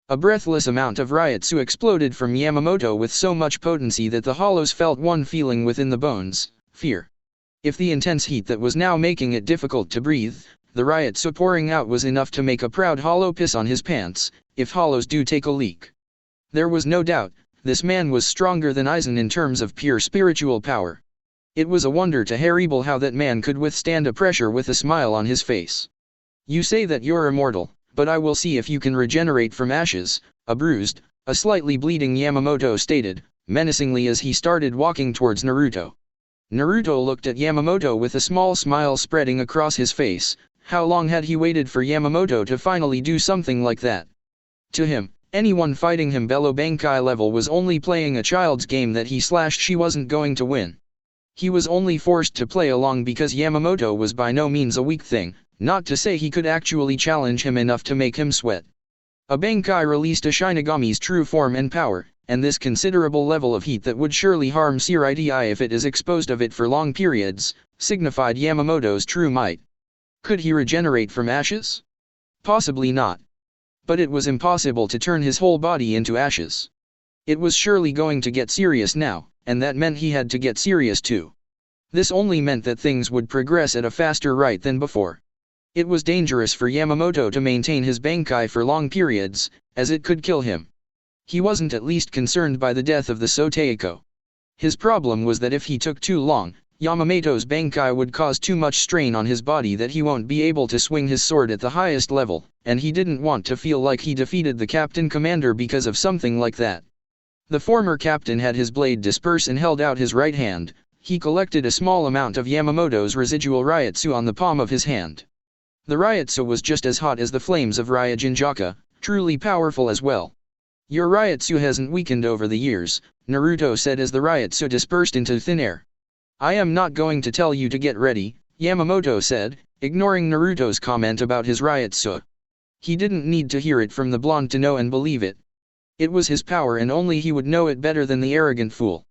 A breathless amount of Ryotsu exploded from Yamamoto with so much potency that the hollows felt one feeling within the bones: fear. If the intense heat that was now making it difficult to breathe, the Ryotsu pouring out was enough to make a proud hollow piss on his pants, if hollows do take a leak. There was no doubt, this man was stronger than Aizen in terms of pure spiritual power. It was a wonder to Haribal how that man could withstand a pressure with a smile on his face. "You say that you're immortal, but I will see if you can regenerate from ashes," a bruised, a slightly bleeding Yamamoto stated, menacingly as he started walking towards Naruto. Naruto looked at Yamamoto with a small smile spreading across his face. How long had he waited for Yamamoto to finally do something like that? To him, anyone fighting him below Bankai level was only playing a child's game that he/she wasn't going to win. He was only forced to play along because Yamamoto was by no means a weak thing, not to say he could actually challenge him enough to make him sweat. A Bankai released a Shinigami's true form and power, and this considerable level of heat that would surely harm Shiridi if it is exposed of it for long periods, signified Yamamoto's true might. Could he regenerate from ashes? Possibly not. But it was impossible to turn his whole body into ashes. It was surely going to get serious now, and that meant he had to get serious too. This only meant that things would progress at a faster rate than before. It was dangerous for Yamamoto to maintain his Bankai for long periods, as it could kill him. He wasn't at least concerned by the death of the Soteiko. His problem was that if he took too long, Yamamoto's Bankai would cause too much strain on his body that he won't be able to swing his sword at the highest level, and he didn't want to feel like he defeated the captain commander because of something like that. The former captain had his blade disperse and held out his right hand. He collected a small amount of Yamamoto's residual Ryotsu on the palm of his hand. The Ryotsu was just as hot as the flames of Ryujinjaka, truly powerful as well. "Your Ryotsu hasn't weakened over the years," Naruto said as the Ryotsu dispersed into thin air. "I am not going to tell you to get ready," Yamamoto said, ignoring Naruto's comment about his Ryotsu. He didn't need to hear it from the blonde to know and believe it. It was his power and only he would know it better than the arrogant fool.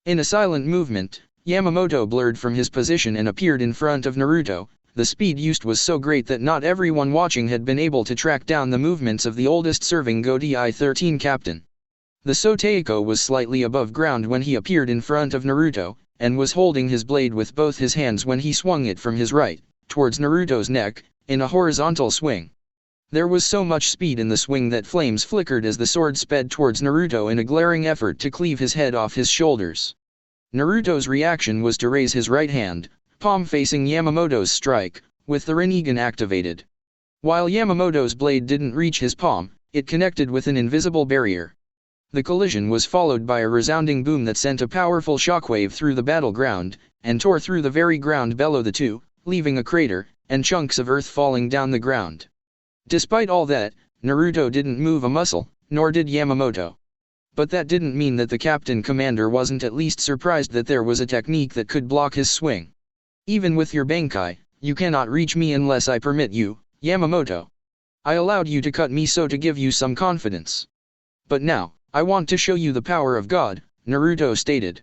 In a silent movement, Yamamoto blurred from his position and appeared in front of Naruto. The speed used was so great that not everyone watching had been able to track down the movements of the oldest serving Godi 13 captain. The Soteiko was slightly above ground when he appeared in front of Naruto, and was holding his blade with both his hands when he swung it from his right, towards Naruto's neck, in a horizontal swing. There was so much speed in the swing that flames flickered as the sword sped towards Naruto in a glaring effort to cleave his head off his shoulders. Naruto's reaction was to raise his right hand, palm facing Yamamoto's strike, with the Rinnegan activated. While Yamamoto's blade didn't reach his palm, it connected with an invisible barrier. The collision was followed by a resounding boom that sent a powerful shockwave through the battleground, and tore through the very ground below the two, leaving a crater, and chunks of earth falling down the ground. Despite all that, Naruto didn't move a muscle, nor did Yamamoto. But that didn't mean that the captain commander wasn't at least surprised that there was a technique that could block his swing. Even with your Bankai, you cannot reach me unless I permit you, Yamamoto. I allowed you to cut me so to give you some confidence. But now, I want to show you the power of God, Naruto stated.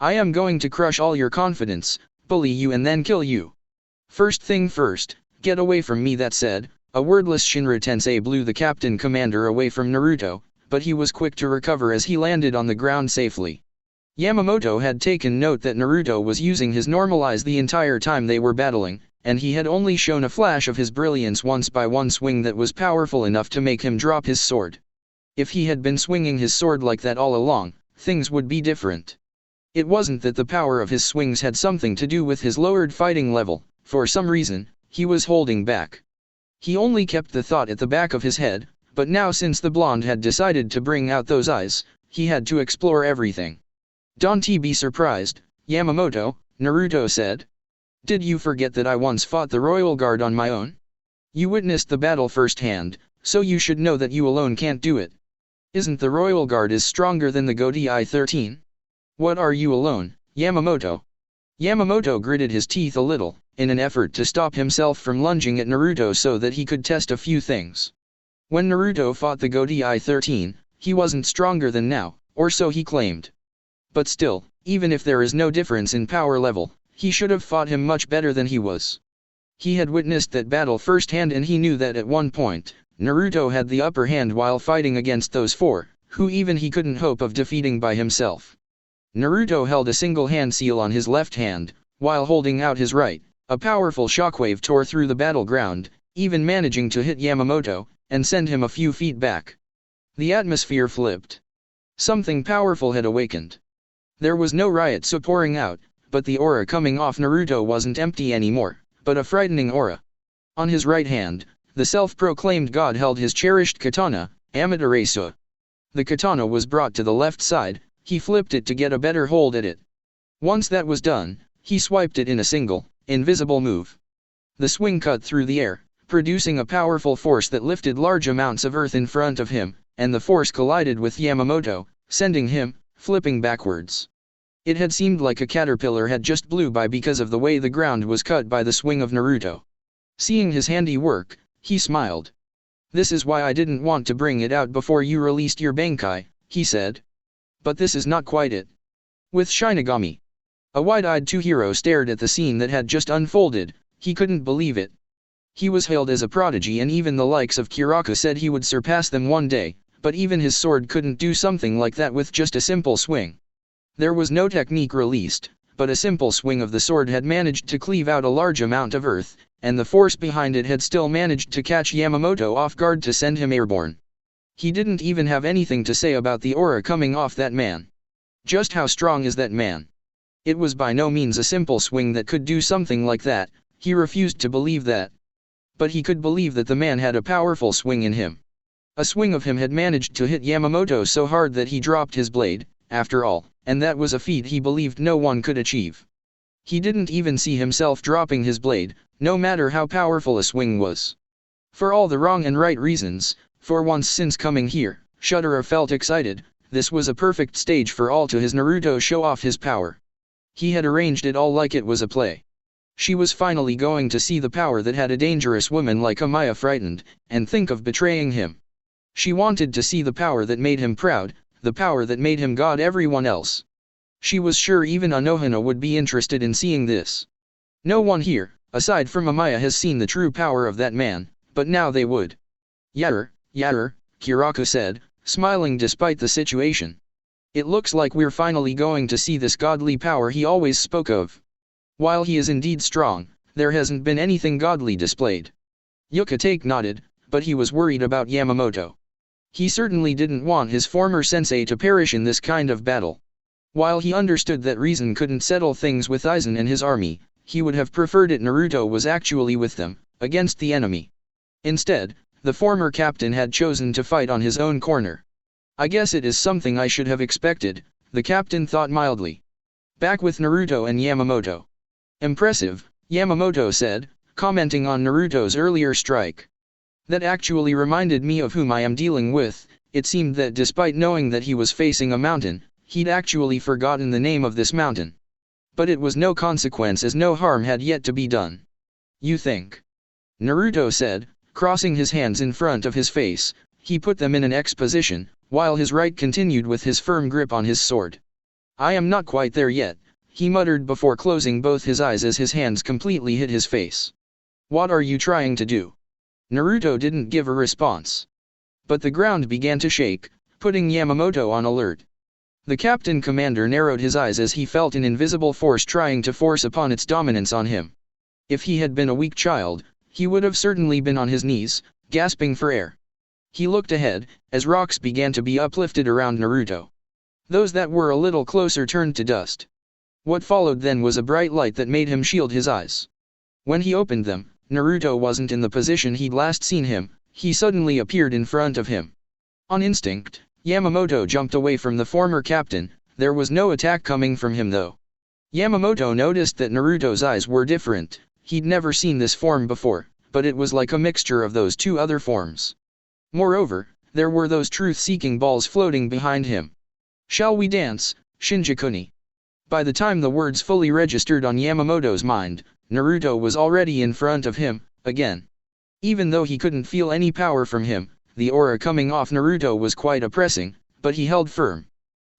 I am going to crush all your confidence, bully you and then kill you. First thing first, get away from me. That said, a wordless Shinra Tensei blew the captain commander away from Naruto, but he was quick to recover as he landed on the ground safely. Yamamoto had taken note that Naruto was using his normal eyes the entire time they were battling, and he had only shown a flash of his brilliance once by one swing that was powerful enough to make him drop his sword. If he had been swinging his sword like that all along, things would be different. It wasn't that the power of his swings had something to do with his lowered fighting level. For some reason, he was holding back. He only kept the thought at the back of his head, but now since the blonde had decided to bring out those eyes, he had to explore everything. Don't be surprised, Yamamoto, Naruto said. Did you forget that I once fought the Royal Guard on my own? You witnessed the battle firsthand, so you should know that you alone can't do it. Isn't the Royal Guard is stronger than the Godai 13? What are you alone, Yamamoto? Yamamoto gritted his teeth a little, in an effort to stop himself from lunging at Naruto so that he could test a few things. When Naruto fought the Godai 13, he wasn't stronger than now, or so he claimed. But still, even if there is no difference in power level, he should have fought him much better than he was. He had witnessed that battle firsthand and he knew that at one point, Naruto had the upper hand while fighting against those four, who even he couldn't hope of defeating by himself. Naruto held a single hand seal on his left hand, while holding out his right. A powerful shockwave tore through the battleground, even managing to hit Yamamoto, and send him a few feet back. The atmosphere flipped. Something powerful had awakened. There was no riot pouring out, but the aura coming off Naruto wasn't empty anymore, but a frightening aura. On his right hand, the self-proclaimed god held his cherished katana, Amaterasu. The katana was brought to the left side, he flipped it to get a better hold at it. Once that was done, he swiped it in a single, invisible move. The swing cut through the air, producing a powerful force that lifted large amounts of earth in front of him, and the force collided with Yamamoto, sending him flipping backwards. It had seemed like a caterpillar had just blew by because of the way the ground was cut by the swing of Naruto. Seeing his handiwork, he smiled. This is why I didn't want to bring it out before you released your Bankai, he said. But this is not quite it. With Shinigami. A wide-eyed two-hero stared at the scene that had just unfolded, he couldn't believe it. He was hailed as a prodigy and even the likes of Kiraku said he would surpass them one day, but even his sword couldn't do something like that with just a simple swing. There was no technique released, but a simple swing of the sword had managed to cleave out a large amount of earth, and the force behind it had still managed to catch Yamamoto off guard to send him airborne. He didn't even have anything to say about the aura coming off that man. Just how strong is that man? It was by no means a simple swing that could do something like that, he refused to believe that. But he could believe that the man had a powerful swing in him. A swing of him had managed to hit Yamamoto so hard that he dropped his blade, after all, and that was a feat he believed no one could achieve. He didn't even see himself dropping his blade, no matter how powerful a swing was. For all the wrong and right reasons, for once since coming here, Shudderer felt excited. This was a perfect stage for all to his Naruto show off his power. He had arranged it all like it was a play. She was finally going to see the power that had a dangerous woman like Amaya frightened, and think of betraying him. She wanted to see the power that made him proud, the power that made him god everyone else. She was sure even Anohana would be interested in seeing this. No one here, aside from Amaya, has seen the true power of that man, but now they would. Yatter, Kiraku said, smiling despite the situation. It looks like we're finally going to see this godly power he always spoke of. While he is indeed strong, there hasn't been anything godly displayed. Yukatake nodded, but he was worried about Yamamoto. He certainly didn't want his former sensei to perish in this kind of battle. While he understood that reason couldn't settle things with Aizen and his army, he would have preferred it Naruto was actually with them, against the enemy. Instead, the former captain had chosen to fight on his own corner. I guess it is something I should have expected, the captain thought mildly. Back with Naruto and Yamamoto. Impressive, Yamamoto said, commenting on Naruto's earlier strike. That actually reminded me of whom I am dealing with. It seemed that despite knowing that he was facing a mountain, he'd actually forgotten the name of this mountain. But it was no consequence as no harm had yet to be done. You think? Naruto said, crossing his hands in front of his face. He put them in an X position, while his right continued with his firm grip on his sword. I am not quite there yet, he muttered before closing both his eyes as his hands completely hid his face. What are you trying to do? Naruto didn't give a response. But the ground began to shake, putting Yamamoto on alert. The captain commander narrowed his eyes as he felt an invisible force trying to force upon its dominance on him. If he had been a weak child, he would have certainly been on his knees, gasping for air. He looked ahead, as rocks began to be uplifted around Naruto. Those that were a little closer turned to dust. What followed then was a bright light that made him shield his eyes. When he opened them, Naruto wasn't in the position he'd last seen him. He suddenly appeared in front of him. On instinct, Yamamoto jumped away from the former captain. There was no attack coming from him though. Yamamoto noticed that Naruto's eyes were different. He'd never seen this form before, but it was like a mixture of those two other forms. Moreover, there were those truth-seeking balls floating behind him. Shall we dance, Shinji-kuni? By the time the words fully registered on Yamamoto's mind, Naruto was already in front of him, again. Even though he couldn't feel any power from him, the aura coming off Naruto was quite oppressing, but he held firm.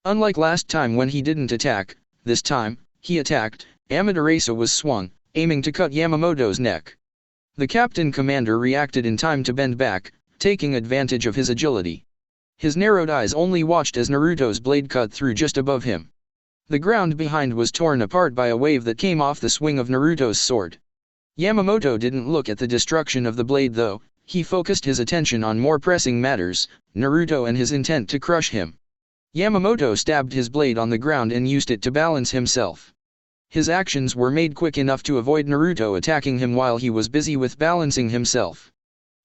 Unlike last time when he didn't attack, this time, he attacked. Amaterasu was swung, aiming to cut Yamamoto's neck. The captain commander reacted in time to bend back, taking advantage of his agility. His narrowed eyes only watched as Naruto's blade cut through just above him. The ground behind was torn apart by a wave that came off the swing of Naruto's sword. Yamamoto didn't look at the destruction of the blade though. He focused his attention on more pressing matters, Naruto and his intent to crush him. Yamamoto stabbed his blade on the ground and used it to balance himself. His actions were made quick enough to avoid Naruto attacking him while he was busy with balancing himself.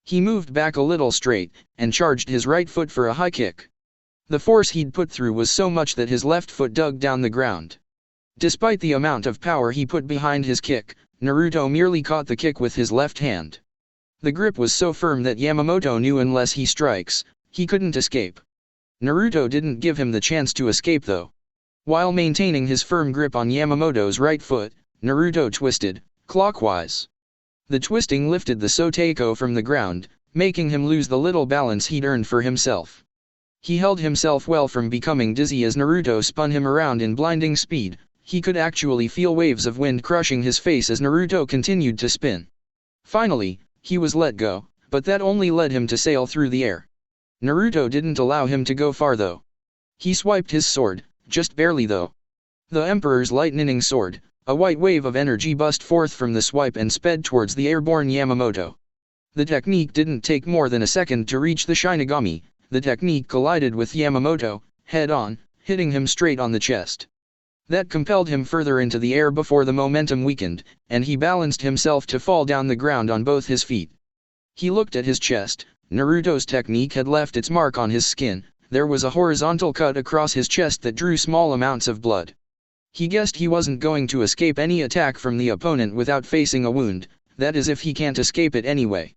He moved back a little straight, and charged his right foot for a high kick. The force he'd put through was so much that his left foot dug down the ground. Despite the amount of power he put behind his kick, Naruto merely caught the kick with his left hand. The grip was so firm that Yamamoto knew unless he strikes, he couldn't escape. Naruto didn't give him the chance to escape though. While maintaining his firm grip on Yamamoto's right foot, Naruto twisted, clockwise. The twisting lifted the Soteiko from the ground, making him lose the little balance he'd earned for himself. He held himself well from becoming dizzy as Naruto spun him around in blinding speed. He could actually feel waves of wind crushing his face as Naruto continued to spin. Finally, he was let go, but that only led him to sail through the air. Naruto didn't allow him to go far though. He swiped his sword, just barely though. The Emperor's lightning sword, a white wave of energy burst forth from the swipe and sped towards the airborne Yamamoto. The technique didn't take more than a second to reach the Shinigami. The technique collided with Yamamoto, head-on, hitting him straight on the chest. That compelled him further into the air before the momentum weakened, and he balanced himself to fall down the ground on both his feet. He looked at his chest. Naruto's technique had left its mark on his skin. There was a horizontal cut across his chest that drew small amounts of blood. He guessed he wasn't going to escape any attack from the opponent without facing a wound, that is if he can't escape it anyway.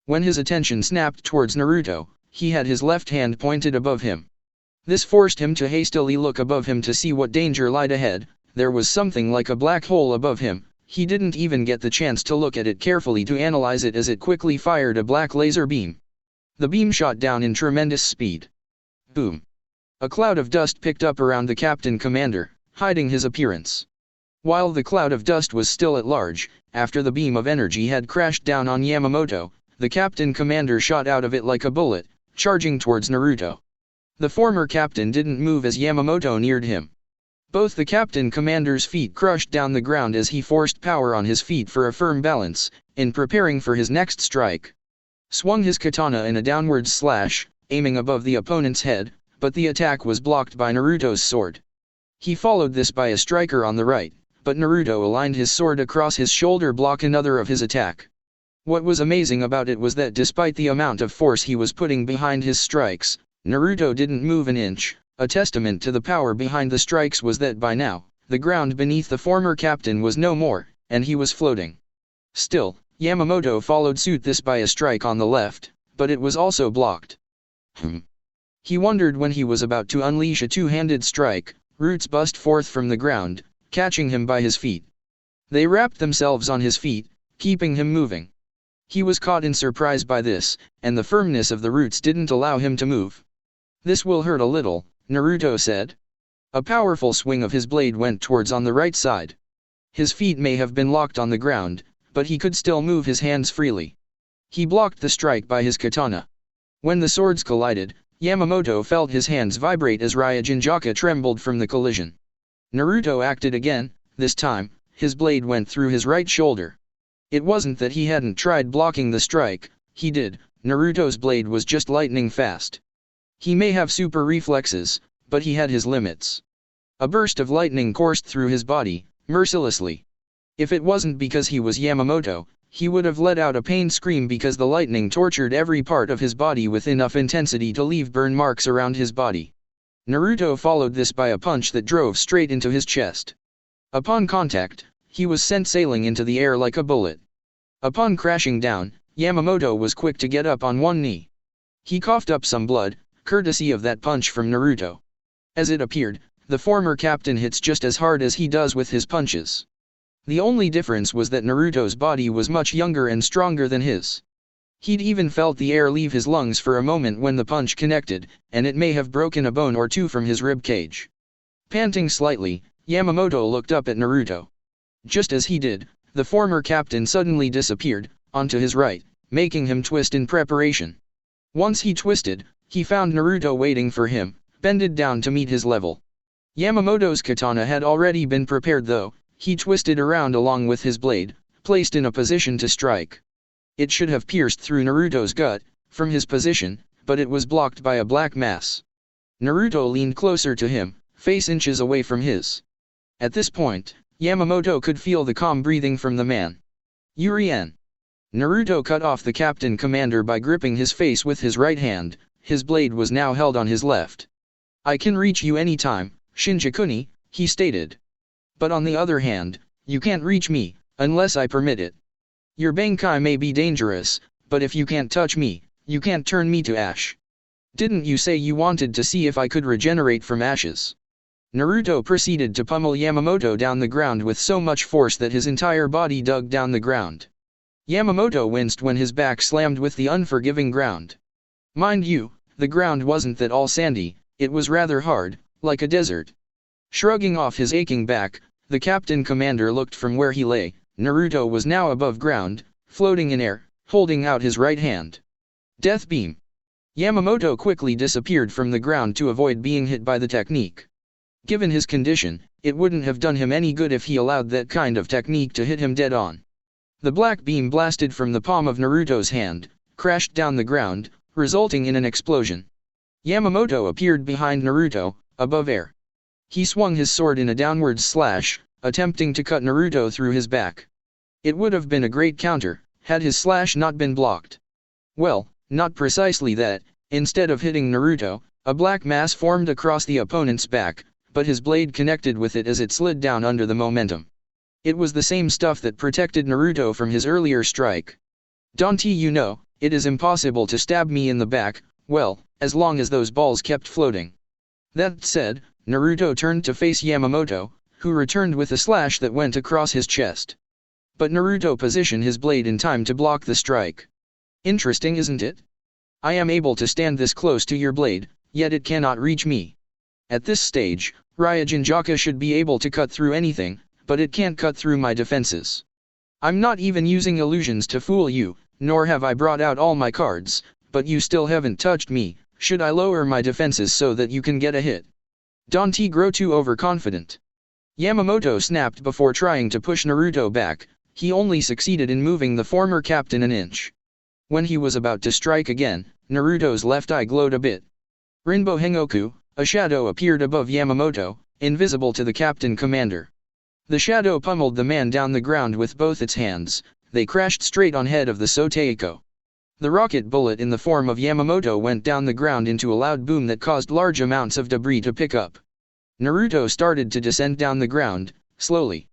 When his attention snapped towards Naruto, he had his left hand pointed above him. This forced him to hastily look above him to see what danger lied ahead. There was something like a black hole above him. He didn't even get the chance to look at it carefully to analyze it as it quickly fired a black laser beam. The beam shot down in tremendous speed. Boom. A cloud of dust picked up around the captain commander, hiding his appearance. While the cloud of dust was still at large, after the beam of energy had crashed down on Yamamoto, the captain commander shot out of it like a bullet, charging towards Naruto. The former captain didn't move as Yamamoto neared him. Both the captain commander's feet crushed down the ground as he forced power on his feet for a firm balance, in preparing for his next strike. Swung his katana in a downward slash, aiming above the opponent's head, but the attack was blocked by Naruto's sword. He followed this by a striker on the right, but Naruto aligned his sword across his shoulder block another of his attack. What was amazing about it was that despite the amount of force he was putting behind his strikes, Naruto didn't move an inch. A testament to the power behind the strikes was that by now, the ground beneath the former captain was no more, and he was floating. Still, Yamamoto followed suit, this by a strike on the left, but it was also blocked. He wondered when he was about to unleash a two-handed strike, roots bust forth from the ground, catching him by his feet. They wrapped themselves on his feet, keeping him moving. He was caught in surprise by this, and the firmness of the roots didn't allow him to move. "This will hurt a little," Naruto said. A powerful swing of his blade went towards on the right side. His feet may have been locked on the ground, but he could still move his hands freely. He blocked the strike by his katana. When the swords collided, Yamamoto felt his hands vibrate as Ryujinjaka trembled from the collision. Naruto acted again. This time, his blade went through his right shoulder. It wasn't that he hadn't tried blocking the strike, he did. Naruto's blade was just lightning fast. He may have super reflexes, but he had his limits. A burst of lightning coursed through his body, mercilessly. If it wasn't because he was Yamamoto, he would have let out a pained scream because the lightning tortured every part of his body with enough intensity to leave burn marks around his body. Naruto followed this by a punch that drove straight into his chest. Upon contact, he was sent sailing into the air like a bullet. Upon crashing down, Yamamoto was quick to get up on one knee. He coughed up some blood, courtesy of that punch from Naruto. As it appeared, the former captain hits just as hard as he does with his punches. The only difference was that Naruto's body was much younger and stronger than his. He'd even felt the air leave his lungs for a moment when the punch connected, and it may have broken a bone or two from his rib cage. Panting slightly, Yamamoto looked up at Naruto. Just as he did, the former captain suddenly disappeared, onto his right, making him twist in preparation. Once he twisted, he found Naruto waiting for him, bended down to meet his level. Yamamoto's katana had already been prepared though. He twisted around along with his blade, placed in a position to strike. It should have pierced through Naruto's gut, from his position, but it was blocked by a black mass. Naruto leaned closer to him, face inches away from his. At this point, Yamamoto could feel the calm breathing from the man. Urien. Naruto cut off the captain commander by gripping his face with his right hand. His blade was now held on his left. "I can reach you anytime, Shinjakuni," he stated. "But on the other hand, you can't reach me, unless I permit it. Your Bankai may be dangerous, but if you can't touch me, you can't turn me to ash. Didn't you say you wanted to see if I could regenerate from ashes?" Naruto proceeded to pummel Yamamoto down the ground with so much force that his entire body dug down the ground. Yamamoto winced when his back slammed with the unforgiving ground. Mind you, the ground wasn't that all sandy, it was rather hard, like a desert. Shrugging off his aching back, the captain commander looked from where he lay. Naruto was now above ground, floating in air, holding out his right hand. Death beam. Yamamoto quickly disappeared from the ground to avoid being hit by the technique. Given his condition, it wouldn't have done him any good if he allowed that kind of technique to hit him dead on. The black beam blasted from the palm of Naruto's hand, crashed down the ground, resulting in an explosion. Yamamoto appeared behind Naruto, above air. He swung his sword in a downward slash, attempting to cut Naruto through his back. It would have been a great counter, had his slash not been blocked. Well, not precisely that. Instead of hitting Naruto, a black mass formed across the opponent's back, but his blade connected with it as it slid down under the momentum. It was the same stuff that protected Naruto from his earlier strike. "Don't you know, it is impossible to stab me in the back, well, as long as those balls kept floating." That said, Naruto turned to face Yamamoto, who returned with a slash that went across his chest. But Naruto positioned his blade in time to block the strike. Interesting, isn't it? I am able to stand this close to your blade, yet it cannot reach me. At this stage, Ryujinjaka should be able to cut through anything, but it can't cut through my defenses. I'm not even using illusions to fool you, nor have I brought out all my cards, but you still haven't touched me. Should I lower my defenses so that you can get a hit? Don't grow too overconfident. Yamamoto snapped before trying to push Naruto back. He only succeeded in moving the former captain an inch. When he was about to strike again, Naruto's left eye glowed a bit. Rinbo Hengoku, a shadow appeared above Yamamoto, invisible to the captain commander. The shadow pummeled the man down the ground with both its hands. They crashed straight on head of the Soteiko. The rocket bullet in the form of Yamamoto went down the ground into a loud boom that caused large amounts of debris to pick up. Naruto started to descend down the ground, slowly.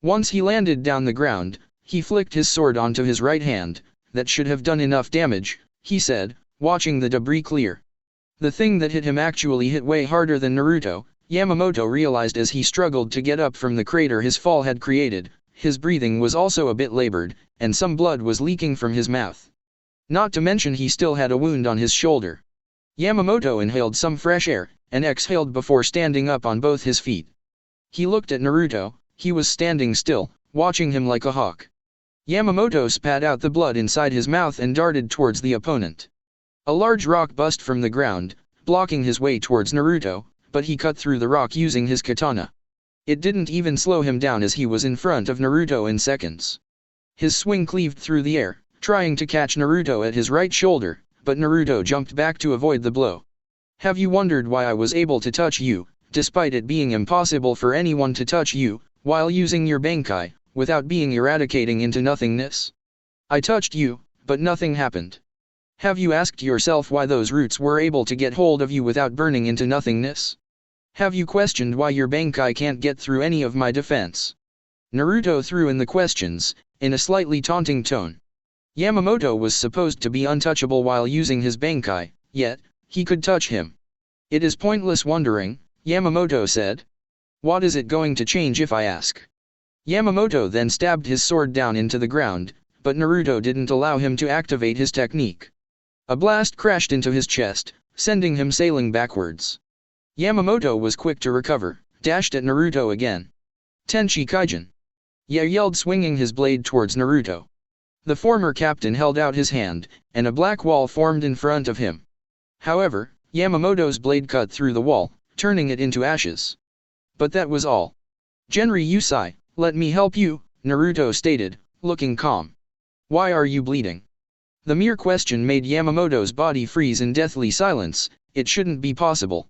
Once he landed down the ground, he flicked his sword onto his right hand. That should have done enough damage, he said, watching the debris clear. The thing that hit him actually hit way harder than Naruto, Yamamoto realized as he struggled to get up from the crater his fall had created. His breathing was also a bit labored, and some blood was leaking from his mouth. Not to mention he still had a wound on his shoulder. Yamamoto inhaled some fresh air, and exhaled before standing up on both his feet. He looked at Naruto. He was standing still, watching him like a hawk. Yamamoto spat out the blood inside his mouth and darted towards the opponent. A large rock bust from the ground, blocking his way towards Naruto, but he cut through the rock using his katana. It didn't even slow him down as he was in front of Naruto in seconds. His swing cleaved through the air, trying to catch Naruto at his right shoulder, but Naruto jumped back to avoid the blow. Have you wondered why I was able to touch you, despite it being impossible for anyone to touch you, while using your Bankai, without being eradicating into nothingness? I touched you, but nothing happened. Have you asked yourself why those roots were able to get hold of you without burning into nothingness? Have you questioned why your Bankai can't get through any of my defense? Naruto threw in the questions, in a slightly taunting tone. Yamamoto was supposed to be untouchable while using his Bankai, yet, he could touch him. It is pointless wondering, Yamamoto said. What is it going to change if I ask? Yamamoto then stabbed his sword down into the ground, but Naruto didn't allow him to activate his technique. A blast crashed into his chest, sending him sailing backwards. Yamamoto was quick to recover, dashed at Naruto again. Tenchi Kaijin! Ye yelled, swinging his blade towards Naruto. The former captain held out his hand, and a black wall formed in front of him. However, Yamamoto's blade cut through the wall, turning it into ashes. But that was all. Genri Yusai, let me help you, Naruto stated, looking calm. Why are you bleeding? The mere question made Yamamoto's body freeze in deathly silence. It shouldn't be possible.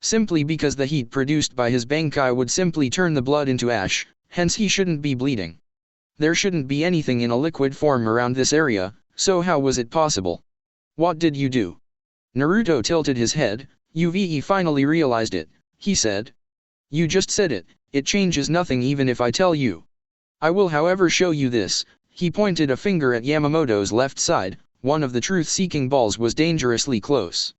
Simply because the heat produced by his Bankai would simply turn the blood into ash, hence he shouldn't be bleeding. There shouldn't be anything in a liquid form around this area, so how was it possible? What did you do? Naruto tilted his head. Uve finally realized it, he said. You just said it, it changes nothing even if I tell you. I will however show you this. He pointed a finger at Yamamoto's left side. One of the truth-seeking balls was dangerously close.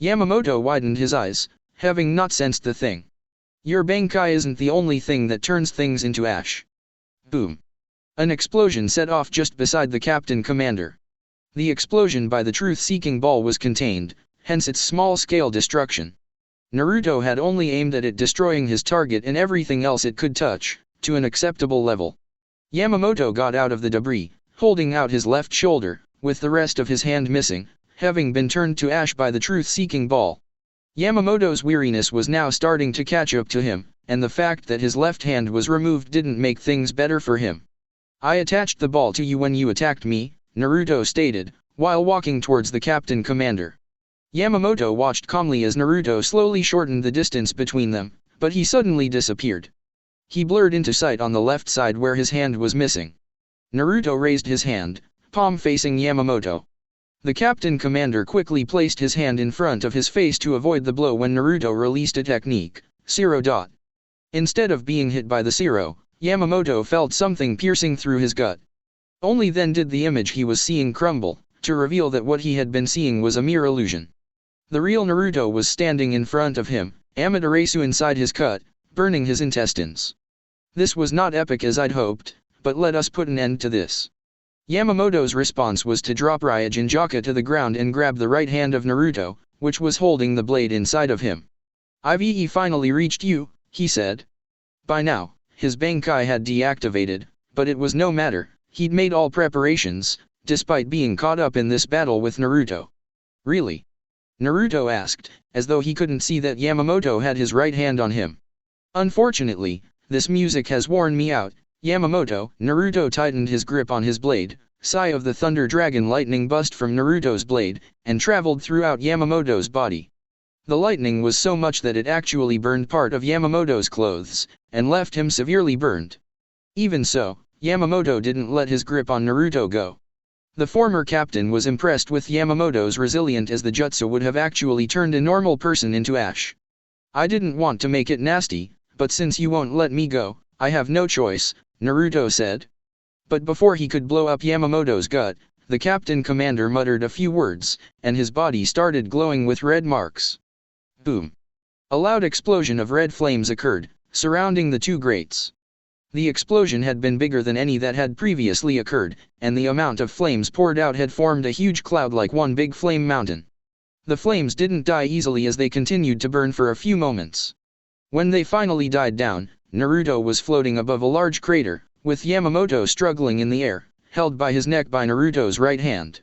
Yamamoto widened his eyes, having not sensed the thing. Your Bankai isn't the only thing that turns things into ash. Boom. An explosion set off just beside the captain commander. The explosion by the truth-seeking ball was contained, hence its small-scale destruction. Naruto had only aimed at it, destroying his target and everything else it could touch, to an acceptable level. Yamamoto got out of the debris, holding out his left shoulder, with the rest of his hand missing, having been turned to ash by the truth-seeking ball. Yamamoto's weariness was now starting to catch up to him, and the fact that his left hand was removed didn't make things better for him. I attached the ball to you when you attacked me, Naruto stated, while walking towards the captain commander. Yamamoto watched calmly as Naruto slowly shortened the distance between them, but he suddenly disappeared. He blurred into sight on the left side where his hand was missing. Naruto raised his hand, palm facing Yamamoto. The captain commander quickly placed his hand in front of his face to avoid the blow when Naruto released a technique, Zero. Instead of being hit by the Zero, Yamamoto felt something piercing through his gut. Only then did the image he was seeing crumble, to reveal that what he had been seeing was a mere illusion. The real Naruto was standing in front of him, Amaterasu inside his cut, burning his intestines. This was not epic as I'd hoped, but let us put an end to this. Yamamoto's response was to drop Ryujinjaka to the ground and grab the right hand of Naruto, which was holding the blade inside of him. I've finally reached you, he said. By now, his Bankai had deactivated, but it was no matter, he'd made all preparations, despite being caught up in this battle with Naruto. Really? Naruto asked, as though he couldn't see that Yamamoto had his right hand on him. Unfortunately, this music has worn me out, Yamamoto. Naruto tightened his grip on his blade. Sigh of the Thunder Dragon lightning burst from Naruto's blade, and traveled throughout Yamamoto's body. The lightning was so much that it actually burned part of Yamamoto's clothes, and left him severely burned. Even so, Yamamoto didn't let his grip on Naruto go. The former captain was impressed with Yamamoto's resilience, as the jutsu would have actually turned a normal person into ash. I didn't want to make it nasty, but since you won't let me go, I have no choice, Naruto said. But before he could blow up Yamamoto's gut, the captain commander muttered a few words, and his body started glowing with red marks. Boom! A loud explosion of red flames occurred, surrounding the two grates. The explosion had been bigger than any that had previously occurred, and the amount of flames poured out had formed a huge cloud like one big flame mountain. The flames didn't die easily as they continued to burn for a few moments. When they finally died down, Naruto was floating above a large crater, with Yamamoto struggling in the air, held by his neck by Naruto's right hand.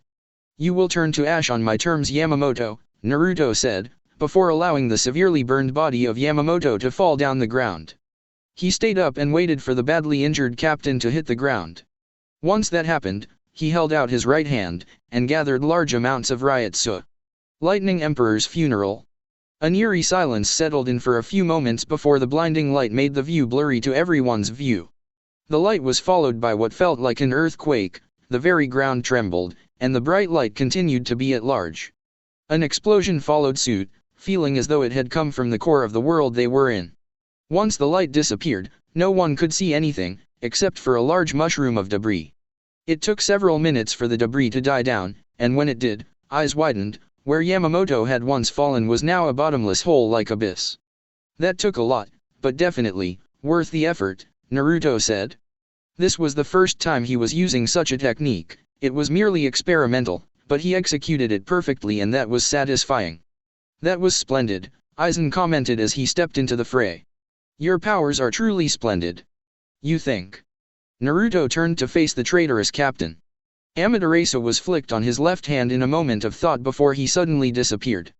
You will turn to ash on my terms, Yamamoto, Naruto said, before allowing the severely burned body of Yamamoto to fall down the ground. He stayed up and waited for the badly injured captain to hit the ground. Once that happened, he held out his right hand, and gathered large amounts of Ryotsu. Lightning Emperor's funeral. An eerie silence settled in for a few moments before the blinding light made the view blurry to everyone's view. The light was followed by what felt like an earthquake, the very ground trembled, and the bright light continued to be at large. An explosion followed suit, feeling as though it had come from the core of the world they were in. Once the light disappeared, no one could see anything, except for a large mushroom of debris. It took several minutes for the debris to die down, and when it did, eyes widened. Where Yamamoto had once fallen was now a bottomless hole-like abyss. That took a lot, but definitely worth the effort, Naruto said. This was the first time he was using such a technique. It was merely experimental, but he executed it perfectly, and that was satisfying. That was splendid, Aizen commented as he stepped into the fray. Your powers are truly splendid. You think? Naruto turned to face the traitorous captain. Amaterasu was flicked on his left hand in a moment of thought before he suddenly disappeared.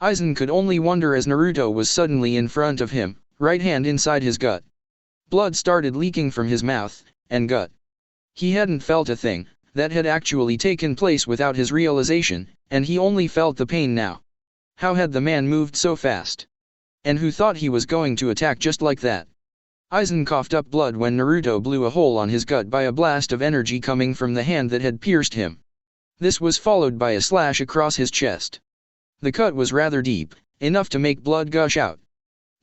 Aizen could only wonder as Naruto was suddenly in front of him, right hand inside his gut. Blood started leaking from his mouth and gut. He hadn't felt a thing that had actually taken place without his realization, and he only felt the pain now. How had the man moved so fast? And who thought he was going to attack just like that? Aizen coughed up blood when Naruto blew a hole on his gut by a blast of energy coming from the hand that had pierced him. This was followed by a slash across his chest. The cut was rather deep, enough to make blood gush out.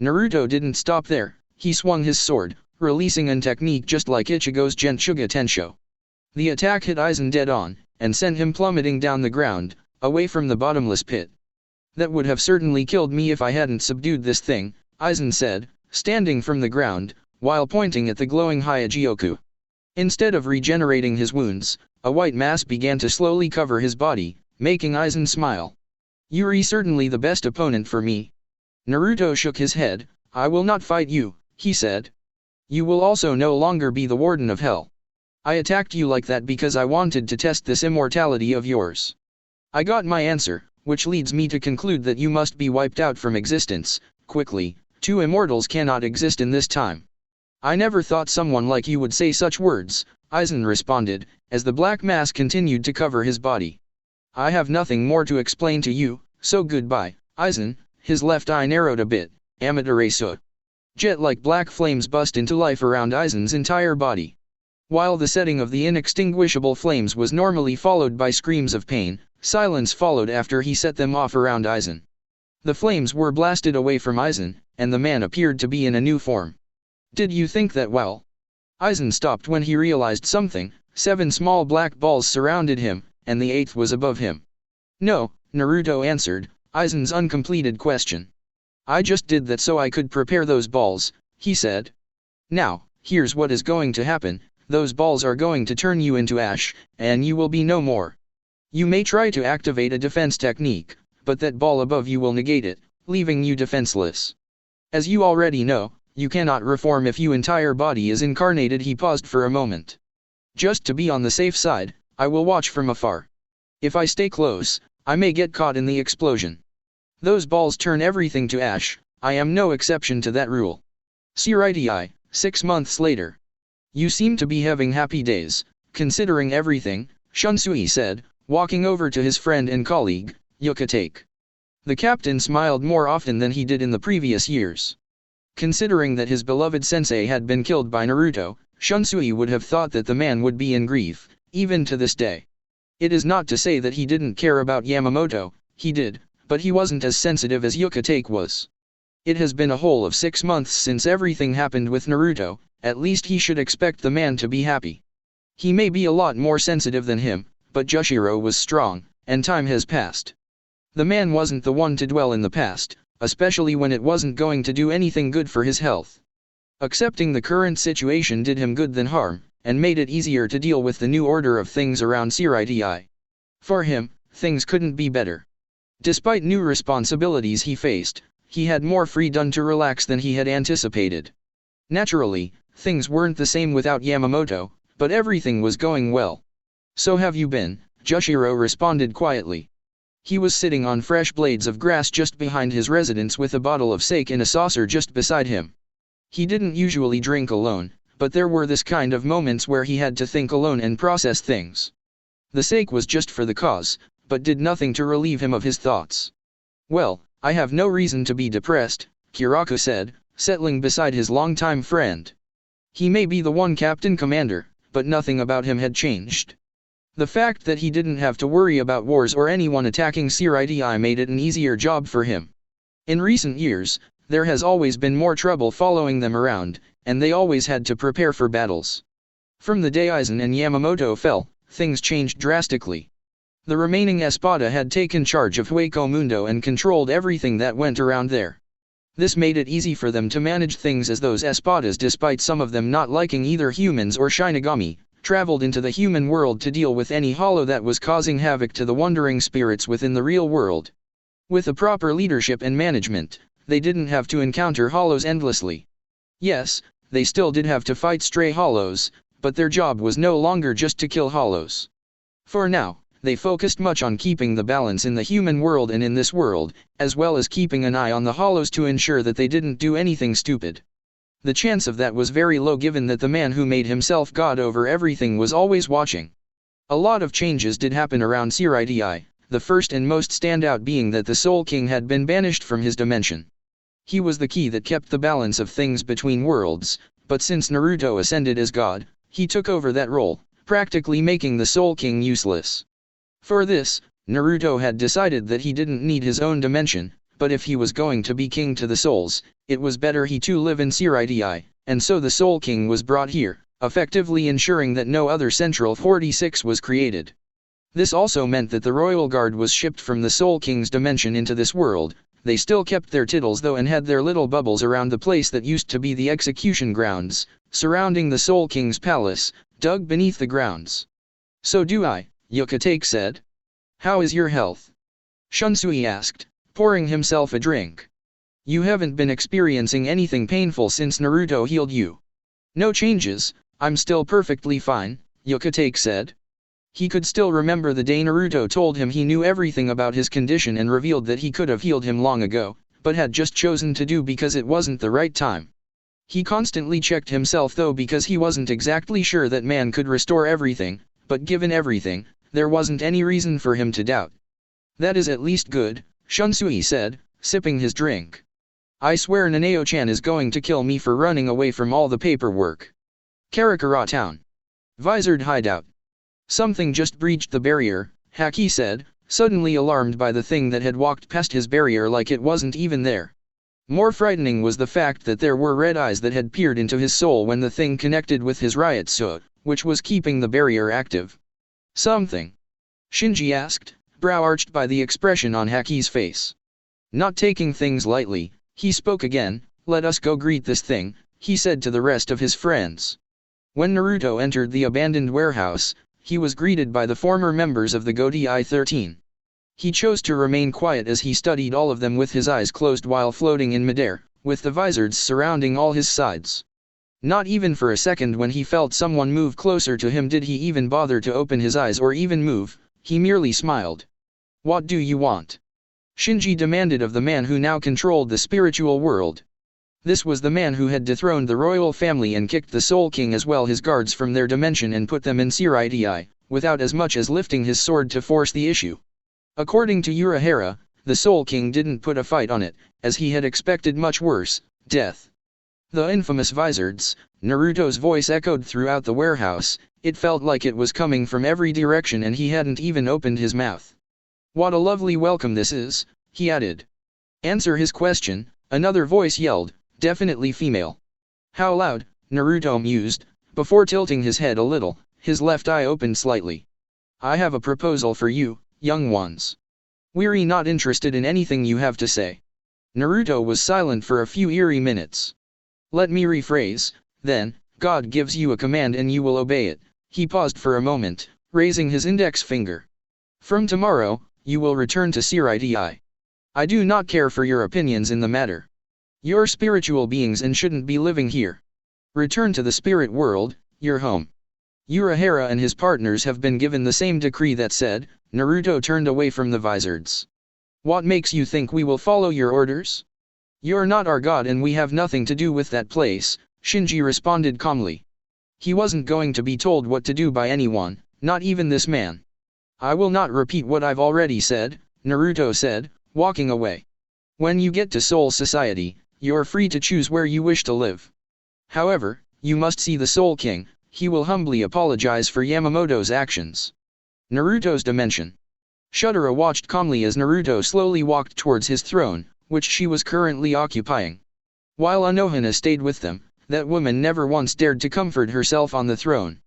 Naruto didn't stop there. He swung his sword, releasing a technique just like Ichigo's Genshuga Tensho. The attack hit Aizen dead on, and sent him plummeting down the ground, away from the bottomless pit. That would have certainly killed me if I hadn't subdued this thing, Aizen said, standing from the ground, while pointing at the glowing Hyuga. Instead of regenerating his wounds, a white mass began to slowly cover his body, making Aizen smile. You're certainly the best opponent for me. Naruto shook his head. I will not fight you, he said. You will also no longer be the Warden of Hell. I attacked you like that because I wanted to test this immortality of yours. I got my answer, which leads me to conclude that you must be wiped out from existence, quickly. Two immortals cannot exist in this time. I never thought someone like you would say such words, Aizen responded, as the black mass continued to cover his body. I have nothing more to explain to you, so goodbye, Aizen. His left eye narrowed a bit. Amaterasu. Jet-like black flames bust into life around Aizen's entire body. While the setting of the inextinguishable flames was normally followed by screams of pain, silence followed after he set them off around Aizen. The flames were blasted away from Aizen, and the man appeared to be in a new form. Did you think that well? Aizen stopped when he realized something. 7 small black balls surrounded him, and the 8th was above him. No, Naruto answered, Aizen's uncompleted question. I just did that so I could prepare those balls, he said. Now, here's what is going to happen. Those balls are going to turn you into ash, and you will be no more. You may try to activate a defense technique, but that ball above you will negate it, leaving you defenseless. As you already know, you cannot reform if your entire body is incarnated. He paused for a moment. Just to be on the safe side, I will watch from afar. If I stay close, I may get caught in the explosion. Those balls turn everything to ash. I am no exception to that rule. Sirighty, 6 months later. You seem to be having happy days, considering everything, Shunsui said, walking over to his friend and colleague, Yukatake. The captain smiled more often than he did in the previous years. Considering that his beloved sensei had been killed by Naruto, Shunsui would have thought that the man would be in grief, even to this day. It is not to say that he didn't care about Yamamoto, he did, but he wasn't as sensitive as Yuka was. It has been a whole of 6 months since everything happened with Naruto, at least he should expect the man to be happy. He may be a lot more sensitive than him, but Jushiro was strong, and time has passed. The man wasn't the one to dwell in the past, especially when it wasn't going to do anything good for his health. Accepting the current situation did him good than harm, and made it easier to deal with the new order of things around Siridi. For him, things couldn't be better. Despite new responsibilities he faced, he had more freedom to relax than he had anticipated. Naturally, things weren't the same without Yamamoto, but everything was going well. "So have you been?" Jushiro responded quietly. He was sitting on fresh blades of grass just behind his residence with a bottle of sake in a saucer just beside him. He didn't usually drink alone, but there were this kind of moments where he had to think alone and process things. The sake was just for the cause, but did nothing to relieve him of his thoughts. "Well, I have no reason to be depressed," Kiraku said, settling beside his longtime friend. He may be the one captain commander, but nothing about him had changed. The fact that he didn't have to worry about wars or anyone attacking Siridi made it an easier job for him. In recent years, there has always been more trouble following them around, and they always had to prepare for battles. From the day Aizen and Yamamoto fell, things changed drastically. The remaining Espada had taken charge of Hueco Mundo and controlled everything that went around there. This made it easy for them to manage things as those Espadas, despite some of them not liking either humans or Shinigami, traveled into the human world to deal with any hollow that was causing havoc to the wandering spirits within the real world. With the proper leadership and management, they didn't have to encounter hollows endlessly. Yes, they still did have to fight stray hollows, but their job was no longer just to kill hollows. For now, they focused much on keeping the balance in the human world and in this world, as well as keeping an eye on the hollows to ensure that they didn't do anything stupid. The chance of that was very low given that the man who made himself god over everything was always watching. A lot of changes did happen around Siridi, the first and most standout being that the Soul King had been banished from his dimension. He was the key that kept the balance of things between worlds, but since Naruto ascended as god, he took over that role, practically making the Soul King useless. For this, Naruto had decided that he didn't need his own dimension, but if he was going to be king to the souls, it was better he too live in Siridi, and so the Soul King was brought here, effectively ensuring that no other Central 46 was created. This also meant that the Royal Guard was shipped from the Soul King's dimension into this world. They still kept their titles though and had their little bubbles around the place that used to be the execution grounds, surrounding the Soul King's palace, dug beneath the grounds. "So do I," Yuka said. "How is your health?" Shunsui asked, pouring himself a drink. "You haven't been experiencing anything painful since Naruto healed you." "No changes, I'm still perfectly fine," Yuka said. He could still remember the day Naruto told him he knew everything about his condition and revealed that he could have healed him long ago, but had just chosen to do because it wasn't the right time. He constantly checked himself though because he wasn't exactly sure that man could restore everything, but given everything, there wasn't any reason for him to doubt. "That is at least good," Shunsui said, sipping his drink. "I swear Nanao-chan is going to kill me for running away from all the paperwork." Karakura Town. Visored hideout. "Something just breached the barrier," Haki said, suddenly alarmed by the thing that had walked past his barrier like it wasn't even there. More frightening was the fact that there were red eyes that had peered into his soul when the thing connected with his riot suit, which was keeping the barrier active. "Something?" Shinji asked, brow arched by the expression on Haki's face. Not taking things lightly, he spoke again. "Let us go greet this thing," he said to the rest of his friends. When Naruto entered the abandoned warehouse, he was greeted by the former members of the Godai 13. He chose to remain quiet as he studied all of them with his eyes closed while floating in midair, with the visors surrounding all his sides. Not even for a second when he felt someone move closer to him did he even bother to open his eyes or even move, he merely smiled. "What do you want?" Shinji demanded of the man who now controlled the spiritual world. This was the man who had dethroned the royal family and kicked the Soul King as well his guards from their dimension and put them in Siridi, without as much as lifting his sword to force the issue. According to Urahara, the Soul King didn't put a fight on it, as he had expected much worse, death. The infamous Vizards, Naruto's voice echoed throughout the warehouse. It felt like it was coming from every direction and he hadn't even opened his mouth. What a lovely welcome this is, he added. Answer his question, another voice yelled, definitely female. How loud, Naruto mused, before tilting his head a little, his left eye opened slightly. I have a proposal for you, young ones. We're not interested in anything you have to say. Naruto was silent for a few eerie minutes. Let me rephrase, then, God gives you a command and you will obey it. He paused for a moment, raising his index finger. From tomorrow, you will return to Siriti. I do not care for your opinions in the matter. You're spiritual beings and shouldn't be living here. Return to the spirit world, your home. Urahara and his partners have been given the same decree that said. Naruto turned away from the Vizards. What makes you think we will follow your orders? You're not our god and we have nothing to do with that place, Shinji responded calmly. He wasn't going to be told what to do by anyone, not even this man. I will not repeat what I've already said, Naruto said, walking away. When you get to Soul Society, you're free to choose where you wish to live. However, you must see the Soul King. He will humbly apologize for Yamamoto's actions. Naruto's dimension. Shudera watched calmly as Naruto slowly walked towards his throne, which she was currently occupying. While Anohana stayed with them, that woman never once dared to comfort herself on the throne.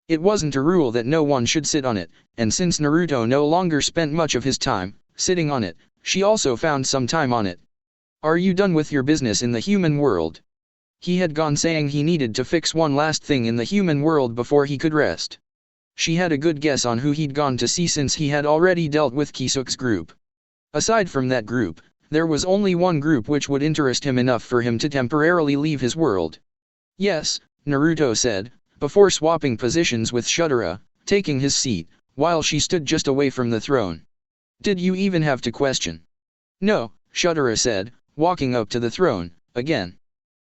It wasn't a rule that no one should sit on it, and since Naruto no longer spent much of his time sitting on it, she also found some time on it. Are you done with your business in the human world? He had gone saying he needed to fix one last thing in the human world before he could rest. She had a good guess on who he'd gone to see since he had already dealt with Kisuk's group. Aside from that group, there was only one group which would interest him enough for him to temporarily leave his world. Yes, Naruto said, before swapping positions with Shudera, taking his seat, while she stood just away from the throne. Did you even have to question? No, Shudera said, walking up to the throne, again.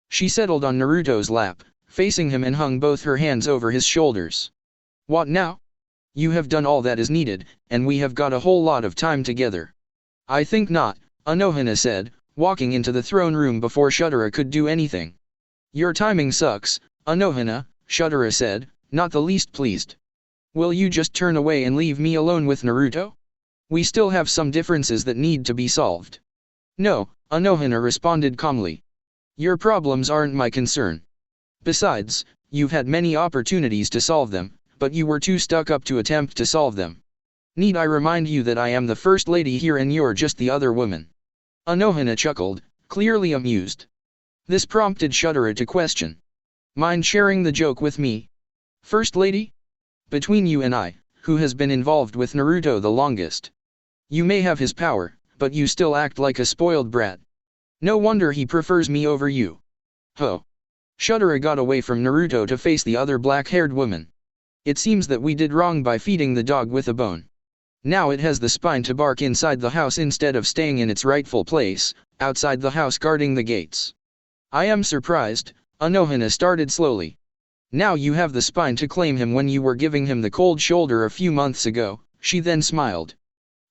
She settled on Naruto's lap, facing him and hung both her hands over his shoulders. What now? You have done all that is needed, and we have got a whole lot of time together. I think not, Anohana said, walking into the throne room before Shudera could do anything. Your timing sucks, Anohana, Shudera said, not the least pleased. Will you just turn away and leave me alone with Naruto? We still have some differences that need to be solved. No, Anohana responded calmly. Your problems aren't my concern. Besides, you've had many opportunities to solve them, but you were too stuck up to attempt to solve them. Need I remind you that I am the first lady here and you're just the other woman? Anohana chuckled, clearly amused. This prompted Shudera to question. Mind sharing the joke with me? First lady? Between you and I, who has been involved with Naruto the longest? You may have his power, but you still act like a spoiled brat. No wonder he prefers me over you. Ho. Shudera got away from Naruto to face the other black-haired woman. It seems that we did wrong by feeding the dog with a bone. Now it has the spine to bark inside the house instead of staying in its rightful place, outside the house guarding the gates. I am surprised, Anohana started slowly. Now you have the spine to claim him when you were giving him the cold shoulder a few months ago, she then smiled.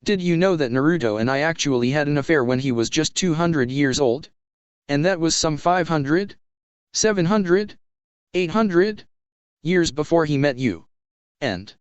Did you know that Naruto and I actually had an affair when he was just 200 years old? And that was some 500? 700? 800? Years before he met you. And